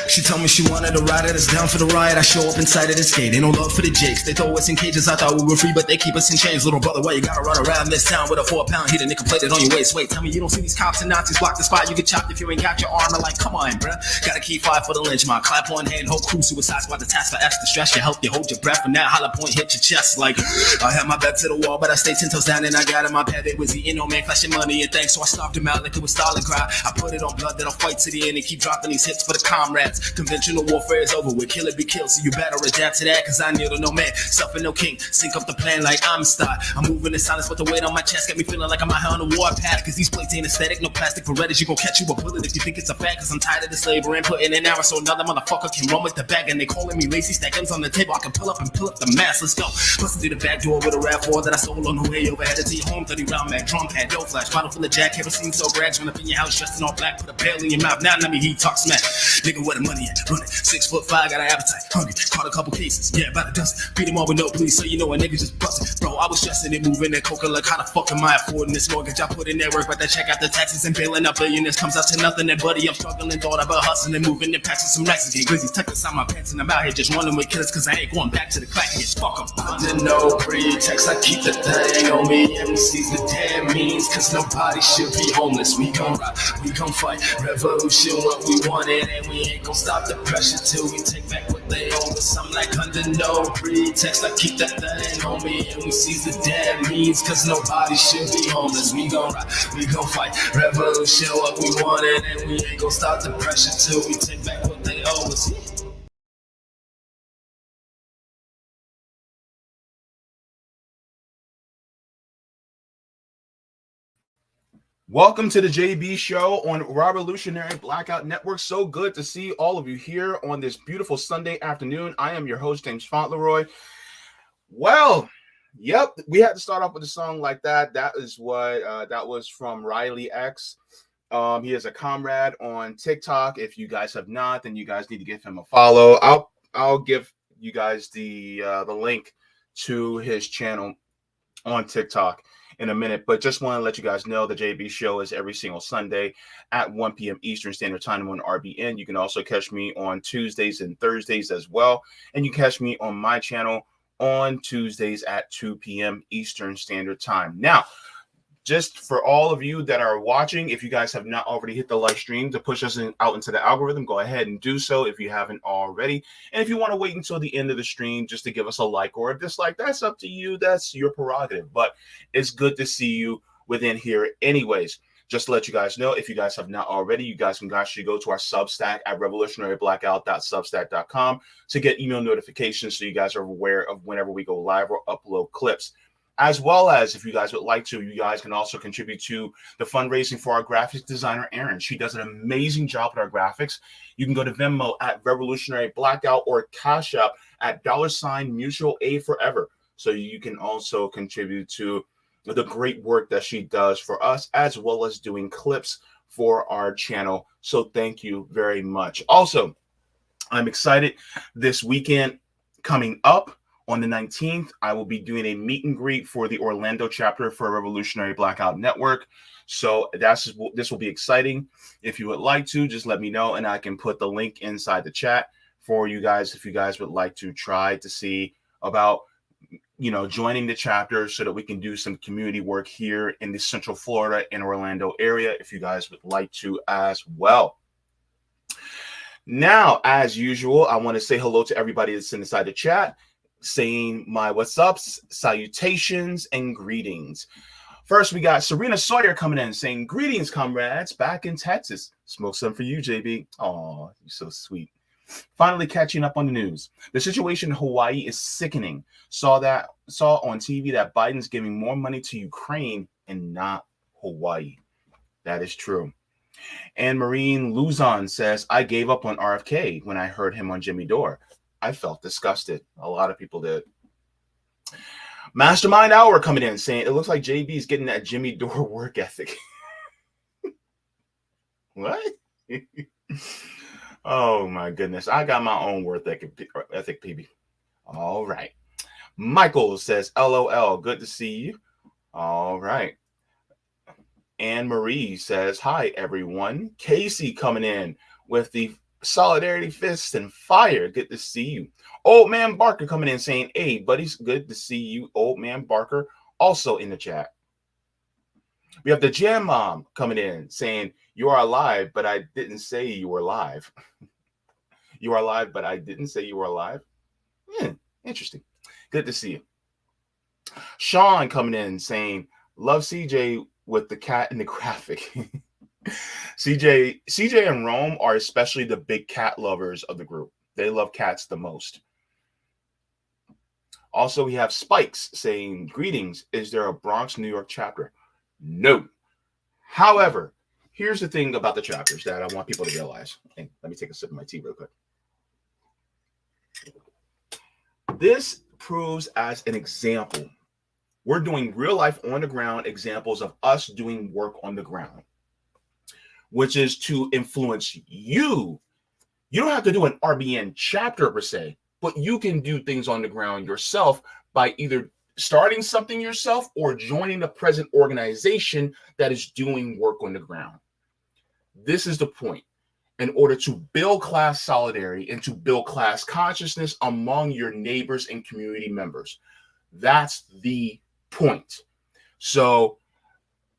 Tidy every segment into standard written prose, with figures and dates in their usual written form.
She told me she wanted to ride it, us down for the ride. I show up inside of this gate, ain't no love for the jakes. They throw us in cages, I thought we were free, but they keep us in chains. Little brother, why you gotta run around this town with a 4-pound heater nickel plated on your waist? Wait, tell me you don't see these cops and Nazis block the spot. You get chopped if you ain't got your armor. Like, come on, bruh. Got a key 5 for the lynch mob. Clap one hand, whole crew, suicide squad. The task for extra stress. You help you hold your breath, and that hollow point hit your chest. Like, I had my back to the wall, but I stayed 10 toes down, and I got in my pad. It was eating, no man, flashing money and thanks. So I stomped him out like it was Stalingrad. I put it on blood, then I'll fight to the end and keep dropping these hits for the comrades. Conventional warfare is over with, kill it be killed, so you better adapt to that, cause I kneel to no man, suffering no king, sync up the plan like I'm Star. I'm moving in silence, but the weight on my chest got me feeling like I'm out here on the warpath, cause these plates ain't aesthetic, no plastic for Reddit, you gon' catch you a bullet if you think it's a fact, cause I'm tired of this labor and putting in hours, so another motherfucker can run with the bag, and they calling me lazy, stack M's on the table, I can pull up the mass, let's go, bustin' through the back door with a RAV4 that I stole on the way over, headed to your home, 30 round mag, drum pad, dough flash, bottle full of jack, kerosene so grads, run up in your house, dressed in all black, put a pail in your mouth, now let me heat talk smack, nigga where the money at, run it, 6'5", got an appetite, hungry, caught a couple cases, yeah, about a dozen, beat them all with no police, so you know a nigga just bustin', bro, I was stressing it, moving that coca, like how the fuck am I affording this mortgage, I put in that work, but that check out the taxes and bailing up billionaires comes out to nothing, and buddy, I'm struggling, thought about hustling and moving and packs with some racks, get glizzy, tucked inside my pants, and I'm out here just running with killers, cause I ain't going back to the crack, and fuck them. Under no pretext, I keep the thing on me, MC's the damn means, cause nobody should be homeless, we gon' rock, we gon' fight, revolution what we wanted, and we ain't gon' stop the pressure till we take back what they owe us. I'm like under no pretext, I keep that thing on me, and we seize the damn means, cause nobody should be homeless, we gon' rock, we gon' fight, revolution what we wanted, and we ain't gon' stop the pressure till we take back what they owe us. Welcome to the Jaybe Show on Revolutionary Blackout Network. So good to see all of you here on this beautiful Sunday afternoon. I am your host, James Fauntleroy. Well, yep, we had to start off with a song like that. That is what that was from Riley X. He is a comrade on TikTok. If you guys have not, then you guys need to give him a follow. I'll give you guys the link to his channel on TikTok in a minute, but just want to let you guys know the Jaybe Show is every single Sunday at 1 p.m. Eastern Standard Time on RBN. You can also catch me on Tuesdays and Thursdays as well, and you catch me on my channel on Tuesdays at 2 p.m. Eastern Standard Time. Now, just for all of you that are watching, if you guys have not already hit the like stream to push us out into the algorithm, go ahead and do so if you haven't already. And if you want to wait until the end of the stream just to give us a like or a dislike, that's up to you. That's your prerogative. But it's good to see you within here anyways. Just to let you guys know, if you guys have not already, you guys can actually go to our Substack at revolutionaryblackout.substack.com to get email notifications so you guys are aware of whenever we go live or upload clips. As well as, if you guys would like to, you guys can also contribute to the fundraising for our graphics designer, Erin. She does an amazing job with our graphics. You can go to Venmo at Revolutionary Blackout or Cash App at $Mutual Aid Forever. So you can also contribute to the great work that she does for us, as well as doing clips for our channel. So thank you very much. Also, I'm excited this weekend coming up. On the 19th, I will be doing a meet and greet for the Orlando chapter for Revolutionary Blackout Network. So this will be exciting. If you would like to, just let me know, and I can put the link inside the chat for you guys if you guys would like to try to see about, joining the chapter so that we can do some community work here in the Central Florida and Orlando area if you guys would like to as well. Now, as usual, I want to say hello to everybody that's inside the chat, saying my what's ups, salutations, and greetings. First, we got Serena Sawyer coming in saying, greetings, comrades, back in Texas. Smoke some for you, JB. Oh, you're so sweet. Finally catching up on the news. The situation in Hawaii is sickening. Saw on TV that Biden's giving more money to Ukraine and not Hawaii. That is true. And Marine Luzon says, I gave up on RFK when I heard him on Jimmy Dore. I felt disgusted. A lot of people did. Mastermind Hour coming in saying, it looks like JB is getting that Jimmy Dore work ethic. What? Oh, my goodness. I got my own work ethic, PB. All right. Michael says, LOL. Good to see you. All right. Anne Marie says, hi, everyone. Casey coming in with the Solidarity Fist and Fire. Good to see you. Old Man Barker coming in saying, hey, buddies, good to see you. Old Man Barker also in the chat. We have the Jam Mom coming in saying, you are alive, but I didn't say you were live. You are alive, but I didn't say you were alive. Interesting. Good to see you. Sean coming in saying, love CJ with the cat in the graphic. CJ and Rome are especially the big cat lovers of the group. They love cats the most. Also, we have Spikes saying, greetings. Is there a Bronx, New York chapter? No. However, here's the thing about the chapters that I want people to realize. And let me take a sip of my tea real quick. This proves as an example. We're doing real life on the ground examples of us doing work on the ground, which is to influence you. You don't have to do an RBN chapter per se, but you can do things on the ground yourself by either starting something yourself or joining the present organization that is doing work on the ground. This is the point. In order to build class solidarity and to build class consciousness among your neighbors and community members. That's the point. So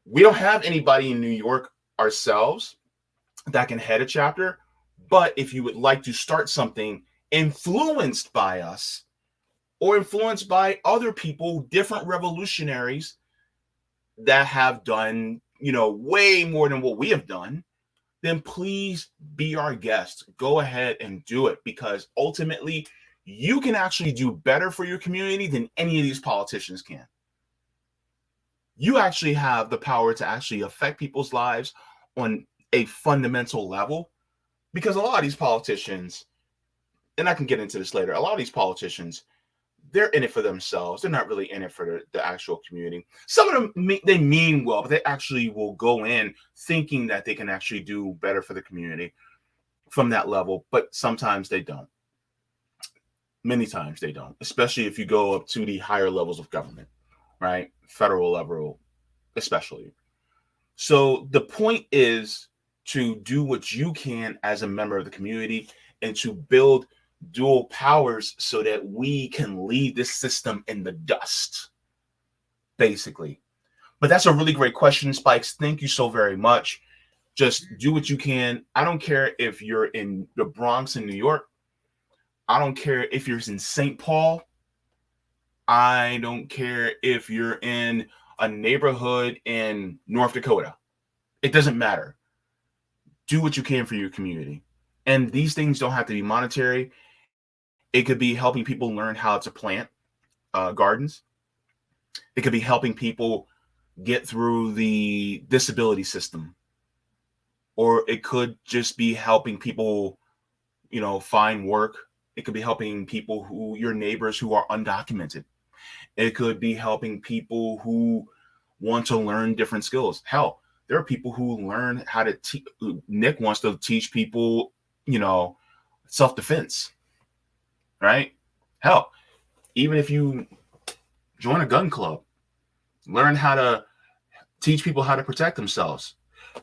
we don't have anybody in New York ourselves that can head a chapter, but if you would like to start something influenced by us or influenced by other people, different revolutionaries that have done, way more than what we have done, then please be our guest. Go ahead and do it, because ultimately you can actually do better for your community than any of these politicians can. You actually have the power to actually affect people's lives on a fundamental level, because a lot of these politicians, and I can get into this later, a lot of these politicians, they're in it for themselves. They're not really in it for the actual community. Some of them, they mean well, but they actually will go in thinking that they can actually do better for the community from that level, but sometimes they don't. Many times they don't, especially if you go up to the higher levels of government, right? Federal level, especially. So the point is to do what you can as a member of the community and to build dual powers so that we can leave this system in the dust, basically. But that's a really great question, Spikes. Thank you so very much. Just do what you can. I don't care if you're in the Bronx in New York. I don't care if you're in St. Paul. I don't care if you're in a neighborhood in North Dakota. It doesn't matter. Do what you can for your community. And these things don't have to be monetary. It could be helping people learn how to plant gardens. It could be helping people get through the disability system. Or it could just be helping people, find work. It could be helping people your neighbors who are undocumented. It could be helping people who want to learn different skills. Hell, there are people who learn how to Nick wants to teach people, self-defense, right? Hell, even if you join a gun club, learn how to teach people how to protect themselves,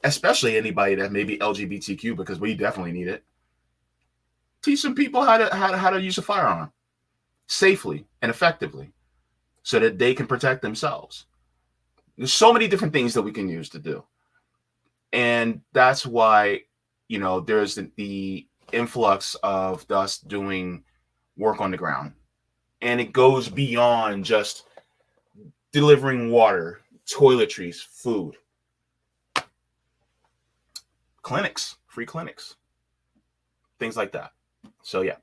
especially anybody that may be LGBTQ, because we definitely need it. Teach some people how to use a firearm safely and effectively so that they can protect themselves. There's so many different things that we can use to do. And that's why, there's the influx of us doing work on the ground. And it goes beyond just delivering water, toiletries, food, clinics, free clinics, things like that. So, yeah.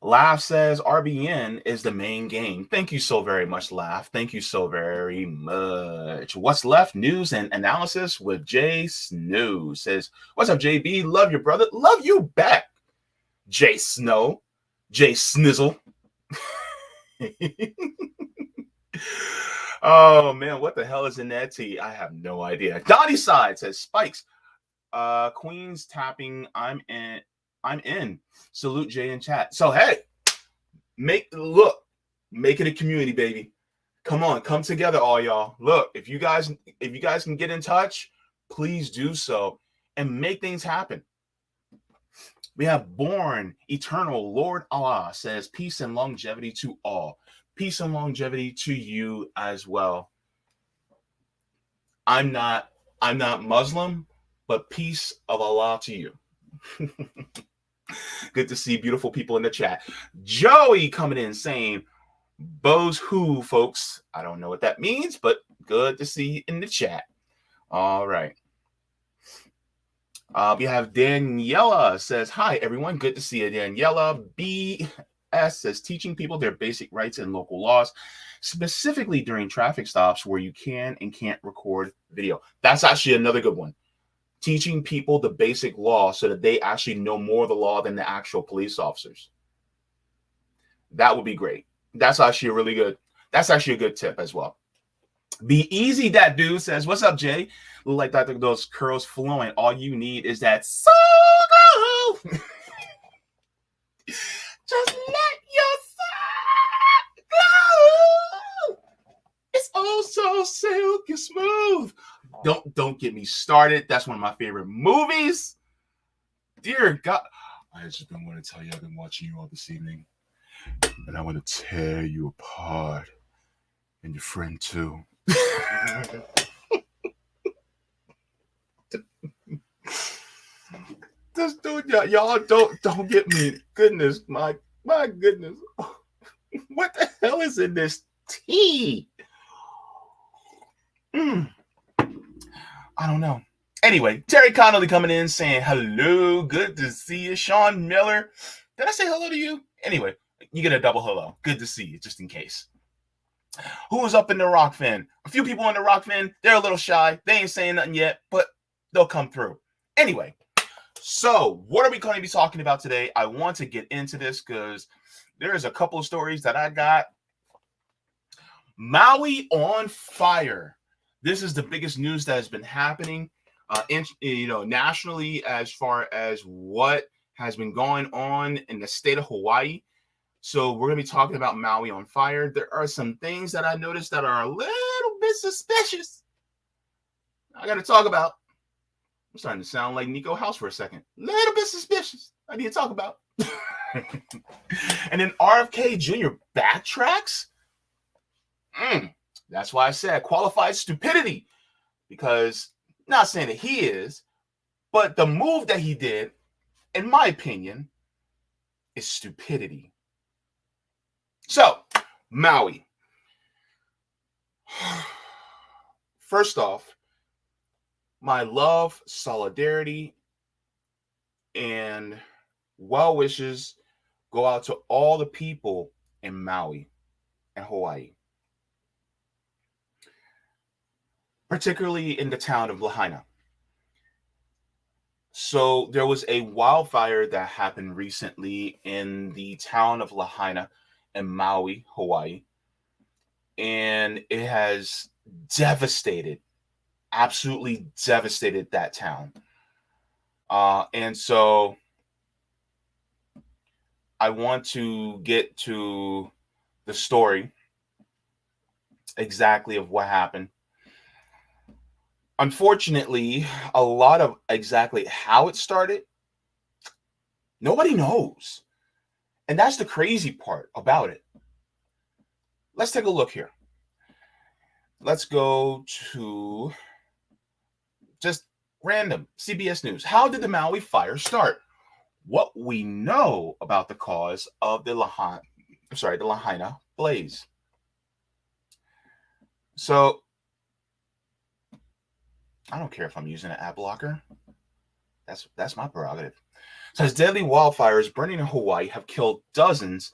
Laugh says RBN is the main game. Thank you so very much, Laugh. Thank you so very much. What's left? News and analysis with Jay Snow says, what's up, JB? Love you, brother. Love you back, Jay Snow. Jay Snizzle. Oh, man. What the hell is in that tea? I have no idea. Donnie Side says, Spikes. Queen's tapping. I'm in. Salute Jay in chat. So hey, make it a community, baby. Come on, come together, all y'all. Look, if you guys can get in touch, please do so. and make things happen. We have Born Eternal Lord Allah says, peace and longevity to all. Peace and longevity to you as well. I'm not Muslim, but peace of Allah to you. Good to see beautiful people in the chat. Joey coming in saying, Bo's who, folks? I don't know what that means, but good to see you in the chat. All right. We have Daniela says, hi, everyone. Good to see you, Daniela. BS says, teaching people their basic rights and local laws, specifically during traffic stops where you can and can't record video. That's actually another good one. Teaching people the basic law so that they actually know more of the law than the actual police officers. That would be great. That's actually a good tip as well. Be easy, that dude says, what's up, Jay? Look like that, those curls flowing. All you need is that soul glow. Just let your soul glow. It's oh so silky smooth. Don't get me started. That's one of my favorite movies. Dear God. I just been wanting to tell you I've been watching you all this evening. And I want to tear you apart. And your friend too. This dude, y'all don't get me. Goodness, my goodness. What the hell is in this tea? I don't know. Anyway, Terry Connolly coming in saying hello. Good to see you. Sean Miller. Did I say hello to you? Anyway, you get a double hello. Good to see you, just in case. Who was up in the Rock Fan? A few people in the Rock Fan. They're a little shy. They ain't saying nothing yet, but they'll come through. Anyway, so what are we going to be talking about today? I want to get into this because there's a couple of stories that I got. Maui on fire. This is the biggest news that has been happening, nationally, as far as what has been going on in the state of Hawaii. So we're going to be talking about Maui on fire. There are some things that I noticed that are a little bit suspicious. I got to talk about. I'm starting to sound like Nico House for a second. Little bit suspicious. I need to talk about. And then RFK Jr. backtracks. That's why I said qualified stupidity. Because not saying that he is, but the move that he did, in my opinion, is stupidity. So, Maui. First off, my love, solidarity, and well wishes go out to all the people in Maui and Hawaii, particularly in the town of Lahaina. So there was a wildfire that happened recently in the town of Lahaina in Maui, Hawaii, and it has absolutely devastated that town. And so I want to get to the story exactly of what happened. Unfortunately, a lot of exactly how it started, nobody knows. And that's the crazy part about it. Let's take a look here. Let's go to just random CBS News. How did the Maui fire start? What we know about the cause of the Lahaina blaze. So, I don't care if I'm using an ad blocker. That's my prerogative. It says deadly wildfires burning in Hawaii have killed dozens.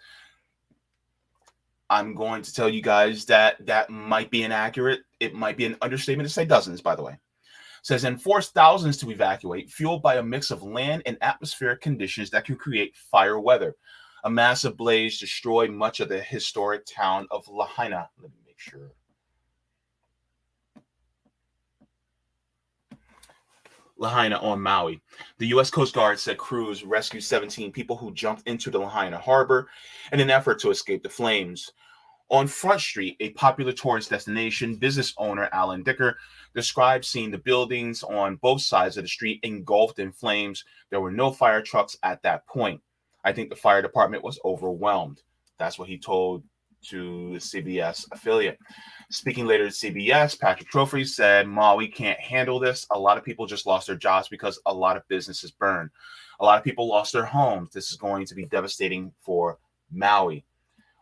I'm going to tell you guys that might be inaccurate. It might be an understatement to say dozens, by the way. It says and forced thousands to evacuate, fueled by a mix of land and atmospheric conditions that can create fire weather. A massive blaze destroyed much of the historic town of Lahaina. Let me make sure. Lahaina on Maui. The U.S. Coast Guard said crews rescued 17 people who jumped into the Lahaina harbor in an effort to escape the flames. On Front Street, a popular tourist destination, business owner Alan Dicker described seeing the buildings on both sides of the street engulfed in flames. There were no fire trucks at that point. I think the fire department was overwhelmed. That's what he told to the CBS affiliate. Speaking later to CBS, Patrick Trophy said Maui can't handle this. A lot of people just lost their jobs because a lot of businesses burned. A lot of people lost their homes. This is going to be devastating for Maui.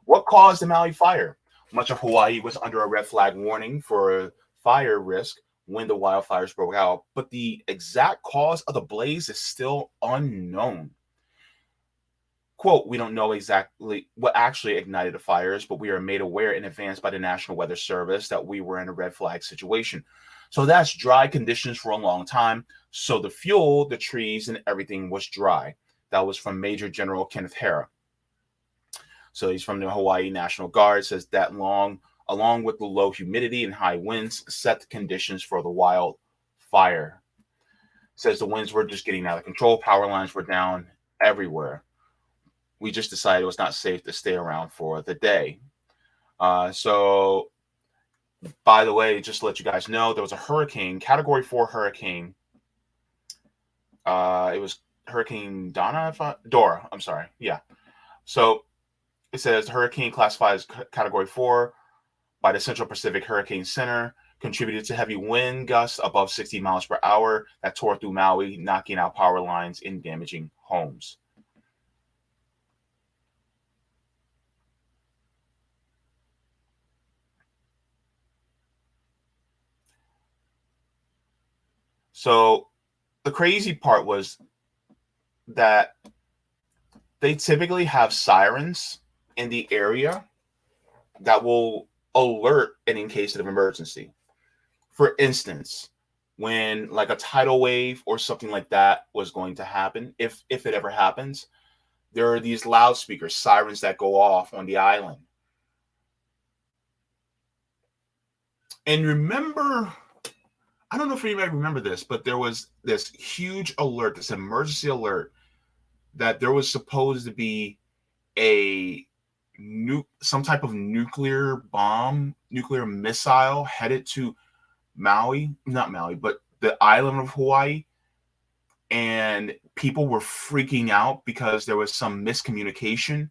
What caused the Maui fire? Much of Hawaii was under a red flag warning for fire risk when the wildfires broke out, but the exact cause of the blaze is still unknown. Quote, we don't know exactly what actually ignited the fires, but we are made aware in advance by the National Weather Service that we were in a red flag situation. So that's dry conditions for a long time. So the fuel, the trees, and everything was dry. That was from Major General Kenneth Hara. So he's from the Hawaii National Guard, says that along with the low humidity and high winds, set the conditions for the wildfire. Says the winds were just getting out of control. Power lines were down everywhere. We just decided it was not safe to stay around for the day. So, by the way, just to let you guys know, there was a hurricane, Category 4 hurricane. It was Hurricane Dora. I'm sorry. Yeah. So, it says hurricane classified as Category 4 by the Central Pacific Hurricane Center, contributed to heavy wind gusts above 60 miles per hour that tore through Maui, knocking out power lines and damaging homes. So the crazy part was that they typically have sirens in the area that will alert in case of emergency. For instance, when like a tidal wave or something like that was going to happen, if it ever happens, there are these loudspeakers, sirens that go off on the island. And remember, I don't know if anybody remember this, but there was this huge alert, this emergency alert, that there was supposed to be some type of nuclear bomb, nuclear missile headed to not Maui, but the island of Hawaii. And people were freaking out because there was some miscommunication,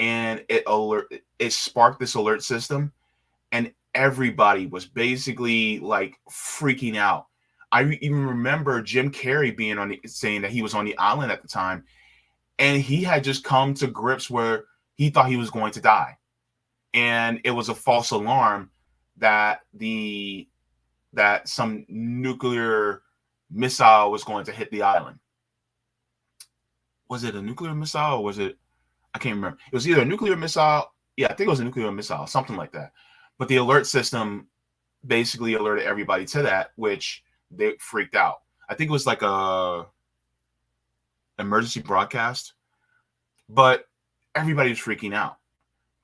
and it sparked this alert system, and everybody was basically like freaking out. I even remember Jim Carrey saying that he was on the island at the time, and he had just come to grips where he thought he was going to die, and it was a false alarm that some nuclear missile was going to hit the island. Was it a nuclear missile or was it? I can't remember. It was either a nuclear missile. Yeah, I think it was a nuclear missile, something like that. But the alert system basically alerted everybody to that, which they freaked out. I think it was like a emergency broadcast, but everybody was freaking out.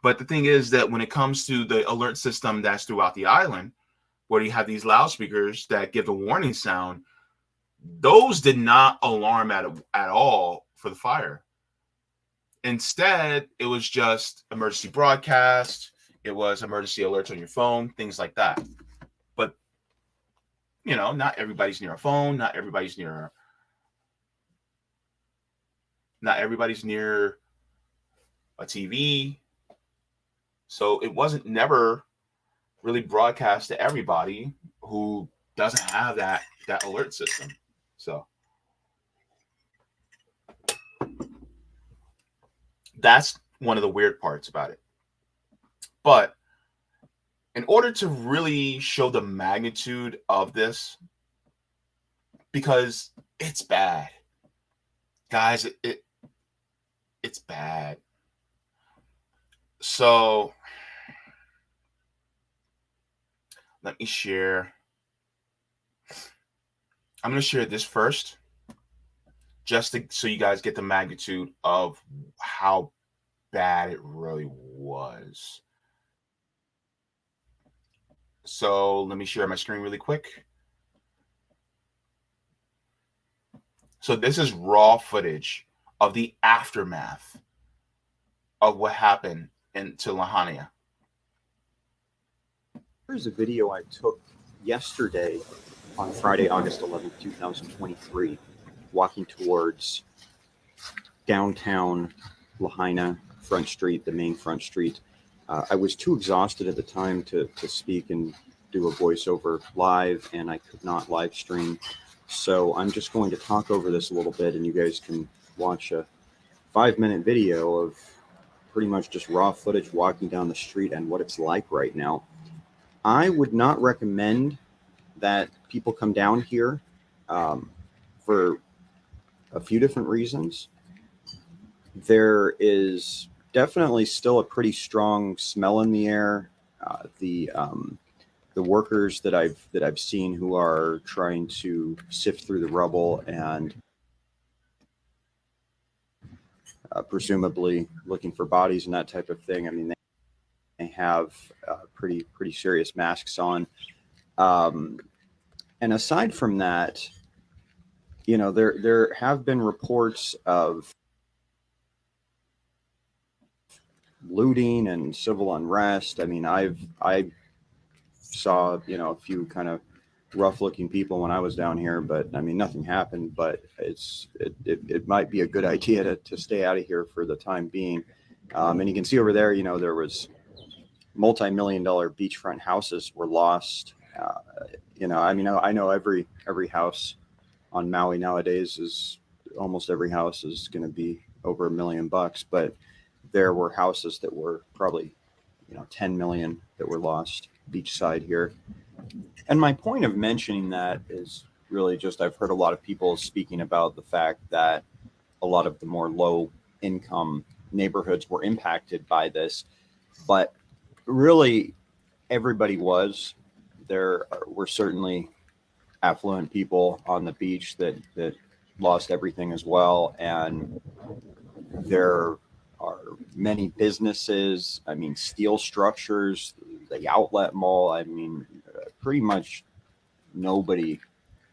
But the thing is that when it comes to the alert system that's throughout the island, where you have these loudspeakers that give the warning sound, those did not alarm at all for the fire. Instead, it was just emergency broadcast. It was emergency alerts on your phone, things like that. But, not everybody's near a phone. Not everybody's near a TV. So it wasn't never really broadcast to everybody who doesn't have that alert system. So that's one of the weird parts about it. But in order to really show the magnitude of this, because it's bad, guys, it's bad. So let me share. I'm going to share this first, so you guys get the magnitude of how bad it really was. So let me share my screen really quick. So this is raw footage of the aftermath of what happened to Lahaina. Here's a video I took yesterday on Friday, August 11th, 2023, walking towards downtown Lahaina, Front Street, the main Front Street. I was too exhausted at the time to speak and do a voiceover live, and I could not live stream. So I'm just going to talk over this a little bit, and you guys can watch a 5-minute video of pretty much just raw footage walking down the street and what it's like right now. I would not recommend that people come down here for a few different reasons. There is definitely still a pretty strong smell in the air. The workers that I've seen who are trying to sift through the rubble and presumably looking for bodies and that type of thing. I mean, they have pretty serious masks on. And aside from that, you know, there have been reports of looting and civil unrest. I mean, I saw, you know, a few kind of rough looking people when I was down here, but I mean, nothing happened. But it might be a good idea to stay out of here for the time being. And you can see over there, you know, there was multi-million-dollar beachfront houses were lost. You know, I mean, I know every house on Maui nowadays is almost every house is going to be over $1 million, but there were houses that were probably, you know, 10 million that were lost beachside here. And my point of mentioning that is really just I've heard a lot of people speaking about the fact that a lot of the more low income neighborhoods were impacted by this, but really everybody was. There were certainly affluent people on the beach that lost everything as well. And there are many businesses, I mean, steel structures, the outlet mall. I mean, pretty much nobody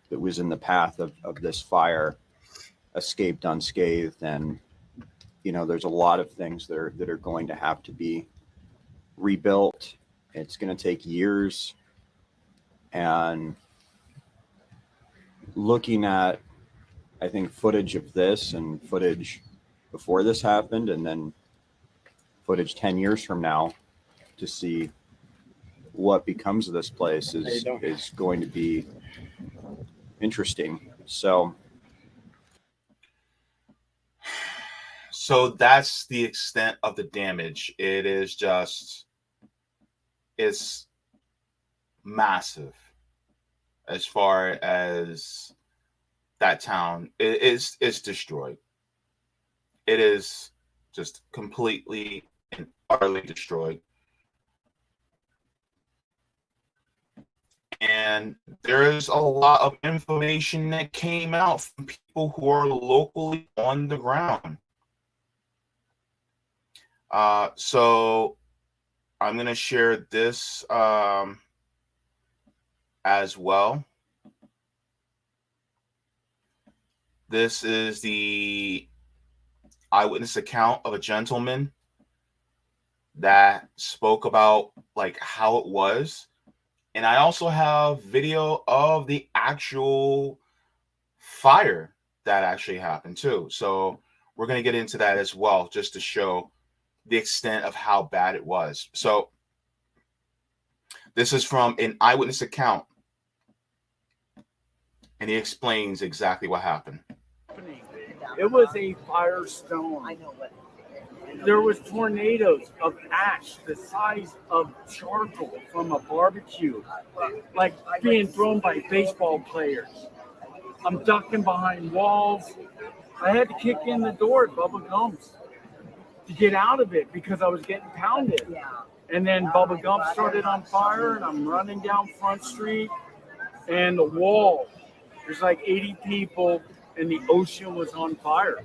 that was in the path of this fire escaped unscathed. And, you know, there's a lot of things that are going to have to be rebuilt. It's going to take years. And looking at, I think, footage of this and footage before this happened, and then footage 10 years from now to see what becomes of this place is going to be interesting. So that's the extent of the damage. It's massive as far as that town is destroyed. It is just completely and utterly destroyed. And there is a lot of information that came out from people who are locally on the ground. So I'm going to share this as well. This is the eyewitness account of a gentleman that spoke about like how it was. And I also have video of the actual fire that actually happened too. So we're going to get into that as well, just to show the extent of how bad it was. So this is from an eyewitness account, and he explains exactly what happened. It was a firestorm. I know what. There was tornadoes of ash the size of charcoal from a barbecue, like being thrown by baseball players. I'm ducking behind walls. I had to kick in the door at Bubba Gump's to get out of it because I was getting pounded. And then Bubba Gump started on fire, and I'm running down Front Street, and the wall, there's like 80 people, and the ocean was on fire.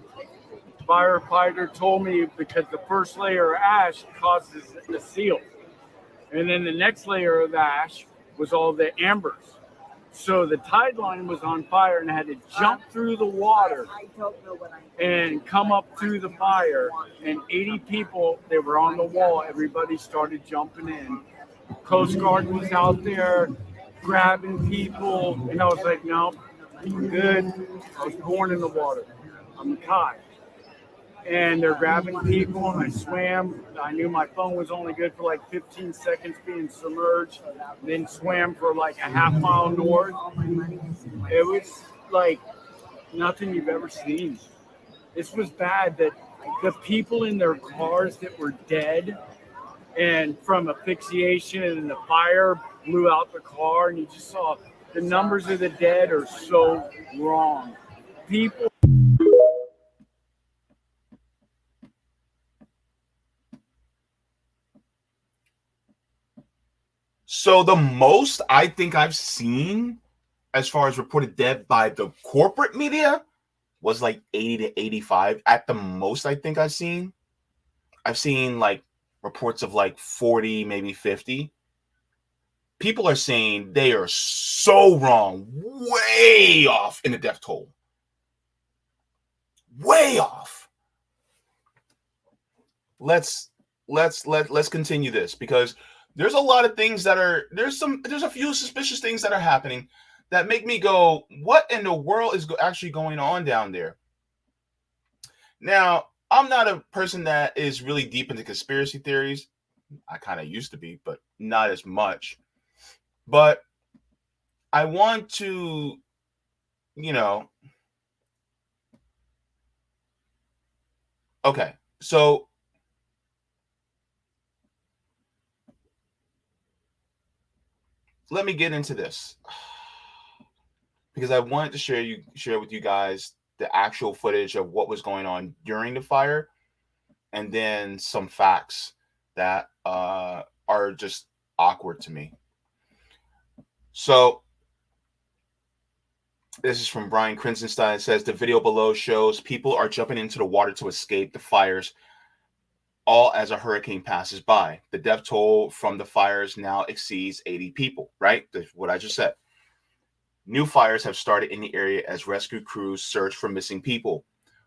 Firefighter told me because the first layer of ash causes the seal. And then the next layer of ash was all the embers. So the tide line was on fire, and I had to jump through the water and come up through the fire. And 80 people, they were on the wall. Everybody started jumping in. Coast Guard was out there grabbing people, and I was like, no, I'm good. I was born in the water. I'm a Kai. And they're grabbing people, and I swam. I knew my phone was only good for like 15 seconds being submerged, then swam for like a half mile north. It was like nothing you've ever seen. This was bad that the people in their cars that were dead and from asphyxiation and the fire blew out the car, and you just saw the numbers of the dead are so wrong. People. So the most I think I've seen as far as reported dead by the corporate media was like 80 to 85 at the most. I think I've seen like reports of like 40, maybe 50. People are saying they are so wrong, way off in the death toll. Way off. Let's continue this, because there's a lot of things that are there's a few suspicious things that are happening that make me go, what in the world is actually going on down there? Now, I'm not a person that is really deep into conspiracy theories. I kind of used to be, but not as much. But I want to, okay, so let me get into this, because I wanted to share with you guys the actual footage of what was going on during the fire, and then some facts that are just awkward to me. So this is from Brian Krinzenstein. It says the video below shows people are jumping into the water to escape the fires, all as a hurricane passes by. The death toll from the fires now exceeds 80 people, right? That's what I just said. New fires have started in the area as rescue crews search for missing people.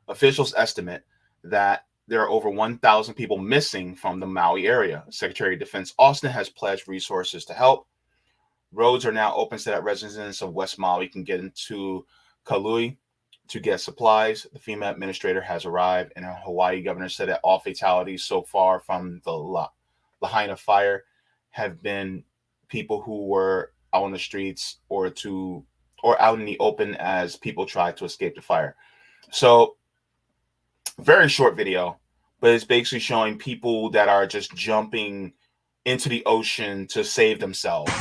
Officials estimate that there are over 1,000 people missing from the Maui area. Secretary of Defense Austin has pledged resources to help. Roads are now open so that residents of West Maui can get into Kaului to get supplies. The FEMA administrator has arrived, and a Hawaii governor said that all fatalities so far from the Lahaina fire have been people who were out on the streets or out in the open as people tried to escape the fire. So, very short video, but it's basically showing people that are just jumping into the ocean to save themselves.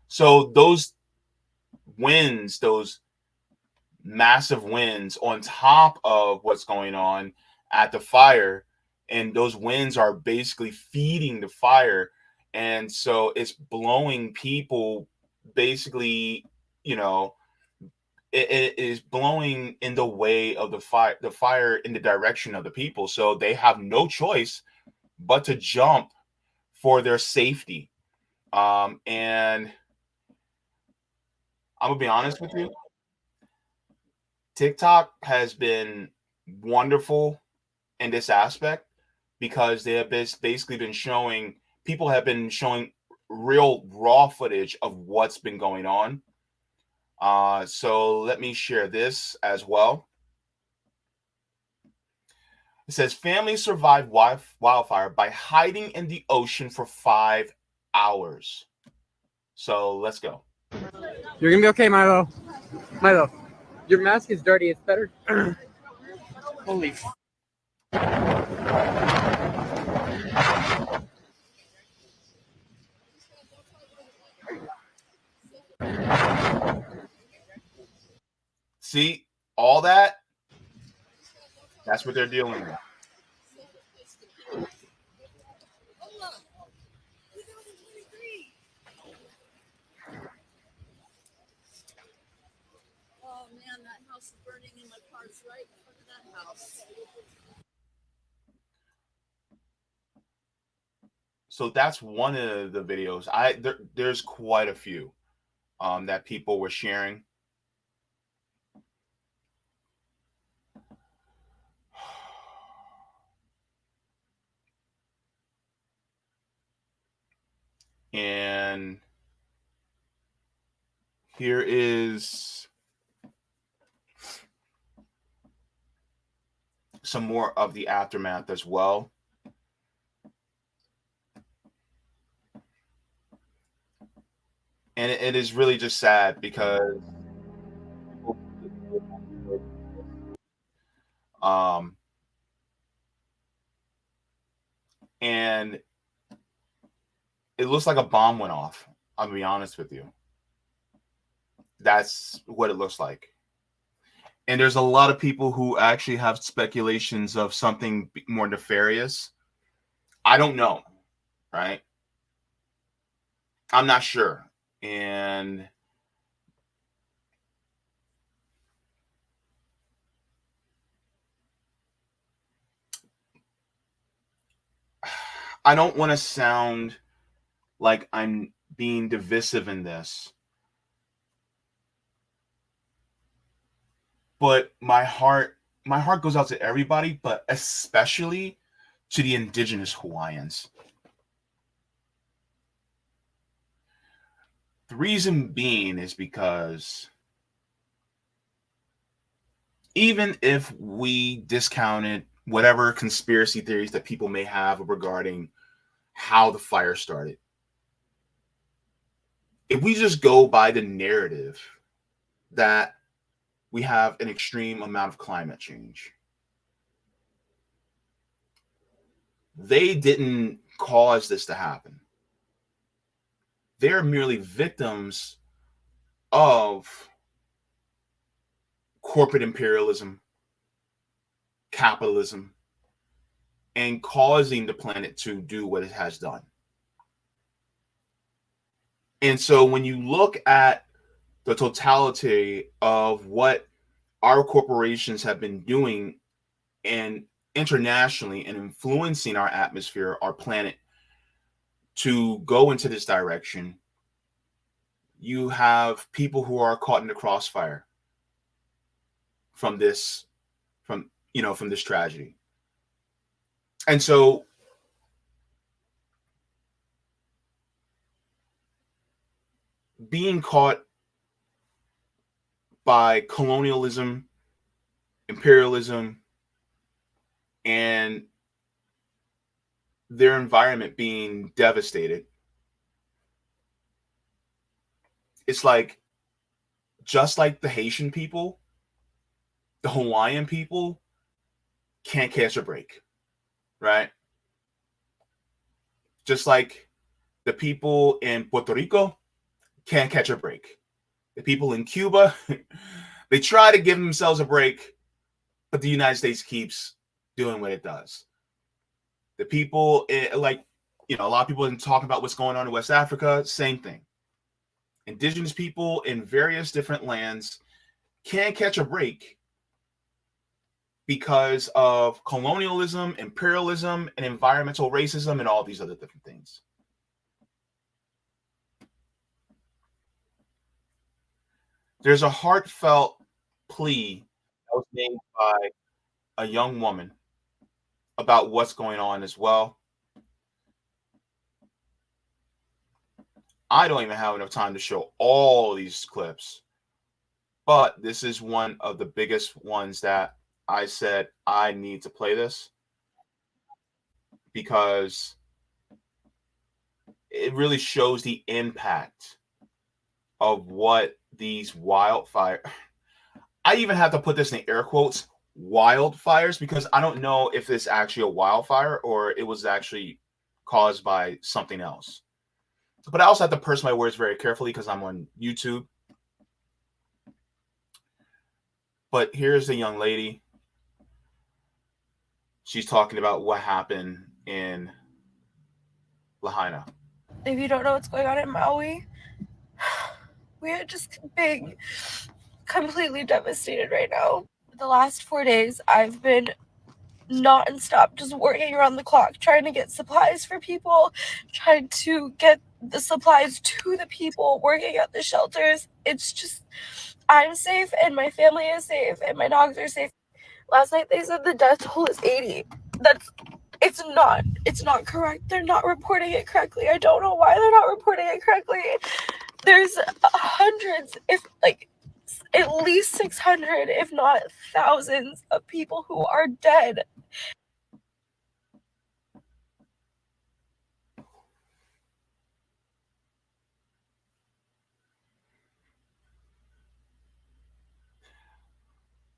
So those winds, those massive winds on top of what's going on at the fire, and those winds are basically feeding the fire, and so it's blowing people basically, it is blowing in the way of the fire in the direction of the people, so they have no choice but to jump for their safety. And I'm gonna be honest with you, TikTok has been wonderful in this aspect, because they have basically been showing real raw footage of what's been going on. So let me share this as well. It says families survived wildfire by hiding in the ocean for 5 hours. So let's go. You're gonna be okay, Milo. Milo, your mask is dirty. It's better. Holy. See, all that? That's what they're dealing with. Oh man, that house is burning and my car's right in front of that house. So that's one of the videos. There's quite a few that people were sharing. And here is some more of the aftermath as well. And it is really just sad because and it looks like a bomb went off. I'll be honest with you. That's what it looks like. And there's a lot of people who actually have speculations of something more nefarious. I don't know, right? I'm not sure. And I don't want to sound like I'm being divisive in this, but my heart goes out to everybody, but especially to the indigenous Hawaiians. The reason being is because even if we discounted whatever conspiracy theories that people may have regarding how the fire started, if we just go by the narrative that we have an extreme amount of climate change, they didn't cause this to happen. They're merely victims of corporate imperialism, capitalism, and causing the planet to do what it has done. And so when you look at the totality of what our corporations have been doing and internationally and influencing our atmosphere, our planet, to go into this direction, you have people who are caught in the crossfire from this tragedy. And so being caught by colonialism, imperialism, and their environment being devastated, it's like, just like the Haitian people, the Hawaiian people can't catch a break, right? Just like the people in Puerto Rico can't catch a break. The people in Cuba, they try to give themselves a break, but the United States keeps doing what it does. The people, a lot of people didn't talk about what's going on in West Africa, same thing. Indigenous people in various different lands can't catch a break because of colonialism, imperialism, and environmental racism, and all these other different things. There's a heartfelt plea that was made by a young woman about what's going on as well. I don't even have enough time to show all these clips, but this is one of the biggest ones that I said I need to play this because it really shows the impact of what these wildfire. I even have to put this in air quotes, wildfires, because I don't know if it's actually a wildfire or it was actually caused by something else. But I also have to purse my words very carefully because I'm on YouTube. But here's the young lady. She's talking about what happened in Lahaina. If you don't know what's going on in Maui, we are just being completely devastated right now. The last 4 days, I've been non-stop just working around the clock, trying to get supplies for people, trying to get the supplies to the people, working at the shelters. It's just, I'm safe and my family is safe and my dogs are safe. Last night they said the death toll is 80. That's It's not correct. They're not reporting it correctly. I don't know why they're not reporting it correctly. There's hundreds, if like at least 600, if not thousands of people who are dead.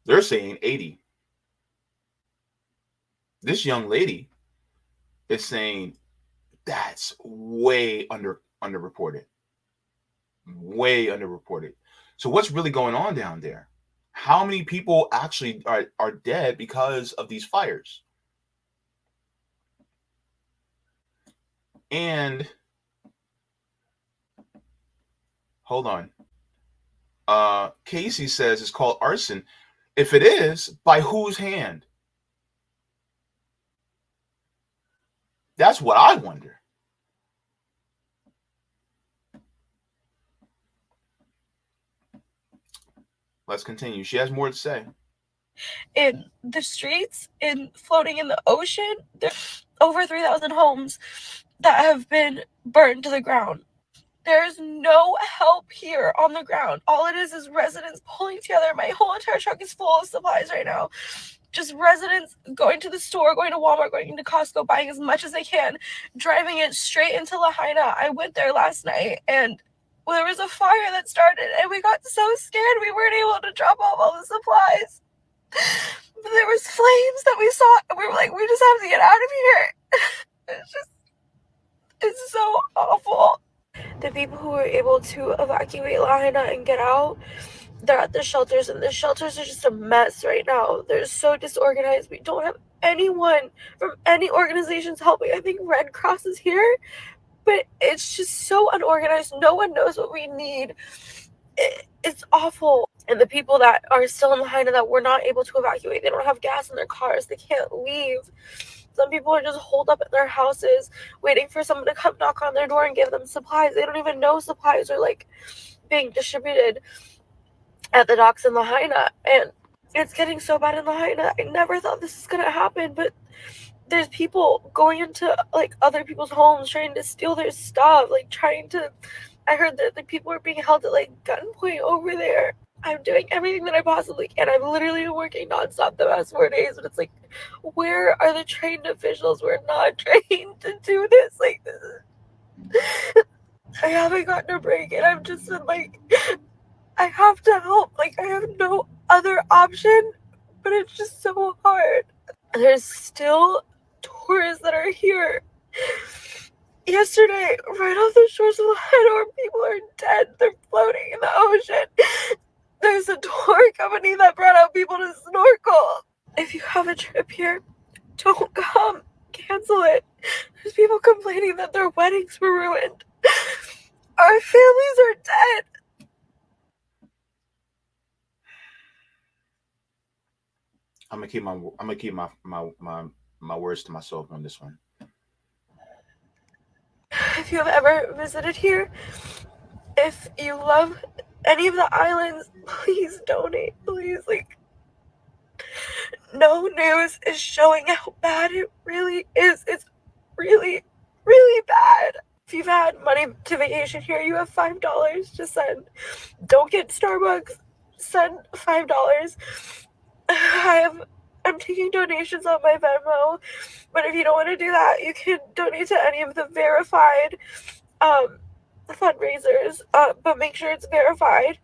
They're saying 80. This young lady is saying that's way underreported. Way underreported. So what's really going on down there? How many people actually are dead because of these fires? And hold on. Casey says it's called arson. If it is, by whose hand? That's what I wonder. Let's continue. She has more to say. In the streets, in floating in the ocean, there's over 3,000 homes that have been burned to the ground. There's no help here on the ground. All it is residents pulling together. My whole entire truck is full of supplies right now. Just residents going to the store, going to Walmart, going to Costco, buying as much as they can, driving it straight into Lahaina. I went there last night and there was a fire that started and we got so scared we weren't able to drop off all the supplies. But there was flames that we saw and we were like, we just have to get out of here. It's so awful. The people who were able to evacuate Lahaina and get out, they're at the shelters, and the shelters are just a mess right now. They're so disorganized. We don't have anyone from any organizations helping. I think Red Cross is here, but it's just so unorganized. No one knows what we need. It's awful. And the people that are still in Lahaina that were not able to evacuate, they don't have gas in their cars. They can't leave. Some people are just holed up at their houses waiting for someone to come knock on their door and give them supplies. They don't even know supplies are like being distributed at the docks in Lahaina. And it's getting so bad in Lahaina. I never thought this was going to happen, but there's people going into like other people's homes trying to steal their stuff, like I heard that the people are being held at like gunpoint over there. I'm doing everything that I possibly can. I've literally been working nonstop the past 4 days, but it's like, where are the trained officials? We're not trained to do this. Like, I haven't gotten a break, and I've just been like, I have to help. Like, I have no other option, but it's just so hard. There's still tourists that are here. Yesterday, right off the shores of Lahaina, where people are dead, they're floating in the ocean. There's a tour company that brought out people to snorkel. If you have a trip here, don't come. Cancel it. There's people complaining that their weddings were ruined. Our families are dead. I'm gonna keep my words to myself on this one. If you've ever visited here, if you love any of the islands, please donate. Please, like, no news is showing how bad it really is. It's really, really bad. If you've had money to vacation here, you have $5 to send. Don't get Starbucks. Send $5. I'm taking donations on my Venmo, but if you don't want to do that, you can donate to any of the verified fundraisers, but make sure it's verified.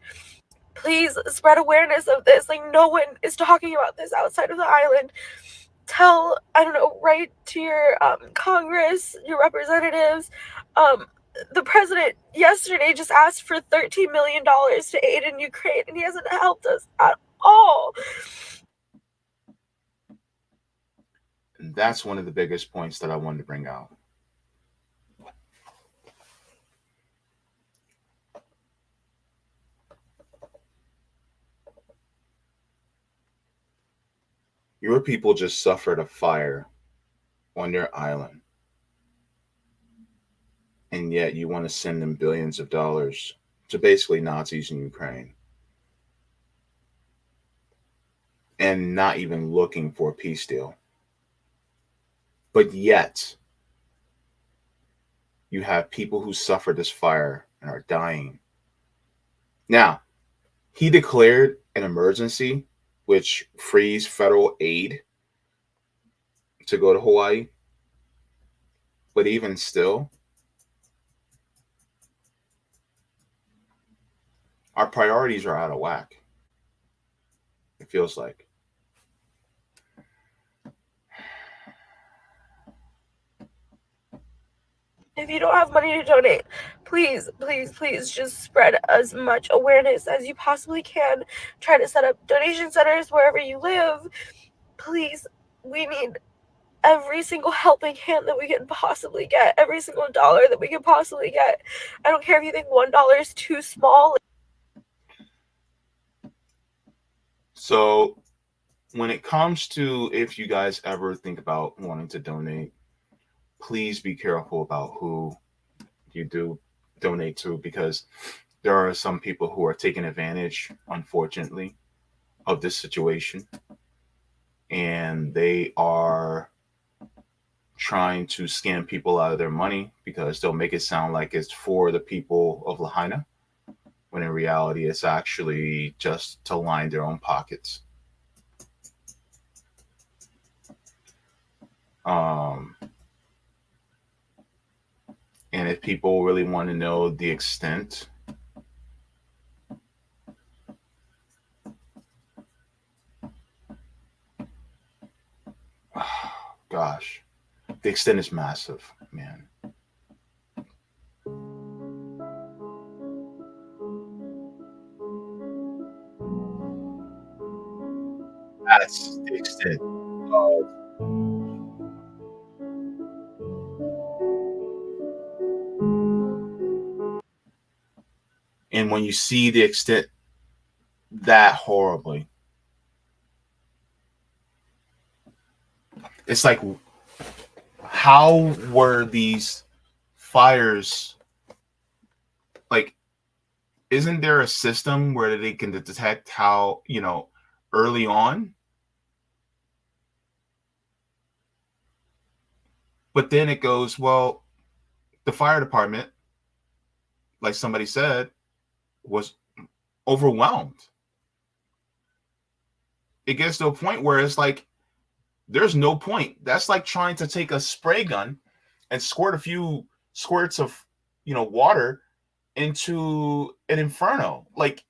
Please spread awareness of this. Like, no one is talking about this outside of the island. Write to your Congress, your representatives. The president yesterday just asked for $13 million to aid in Ukraine, and he hasn't helped us at all. And that's one of the biggest points that I wanted to bring out. Your people just suffered a fire on their island, and yet you want to send them billions of dollars to basically Nazis in Ukraine, and not even looking for a peace deal. But yet, you have people who suffered this fire and are dying. Now, he declared an emergency, which frees federal aid to go to Hawaii. But even still, our priorities are out of whack. It feels like. If you don't have money to donate, please, please, please just spread as much awareness as you possibly can. Try to set up donation centers wherever you live. Please, we need every single helping hand that we can possibly get, every single dollar that we can possibly get. I don't care if you think $1 is too small. So when it comes to, if you guys ever think about wanting to donate, please be careful about who you do donate to, because there are some people who are taking advantage, unfortunately, of this situation. And they are trying to scam people out of their money because they'll make it sound like it's for the people of Lahaina, when in reality it's actually just to line their own pockets. And if people really want to know the extent gosh, the extent is massive, man. That's the extent of and when you see the extent that horribly, it's like, how were these fires, like, isn't there a system where they can detect how, early on? But then it goes, well, the fire department, like somebody said, was overwhelmed. It gets to a point where it's like, there's no point. That's like trying to take a spray gun and squirt a few squirts of, water into an inferno. Like,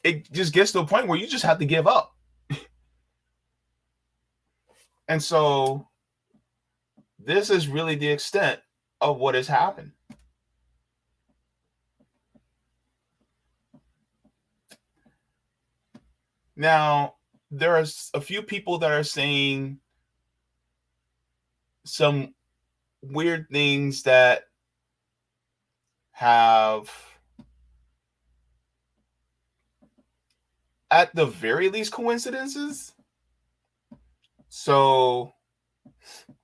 it just gets to a point where you just have to give up. And so this is really the extent of what has happened. Now, there are a few people that are saying some weird things that have, at the very least, coincidences. So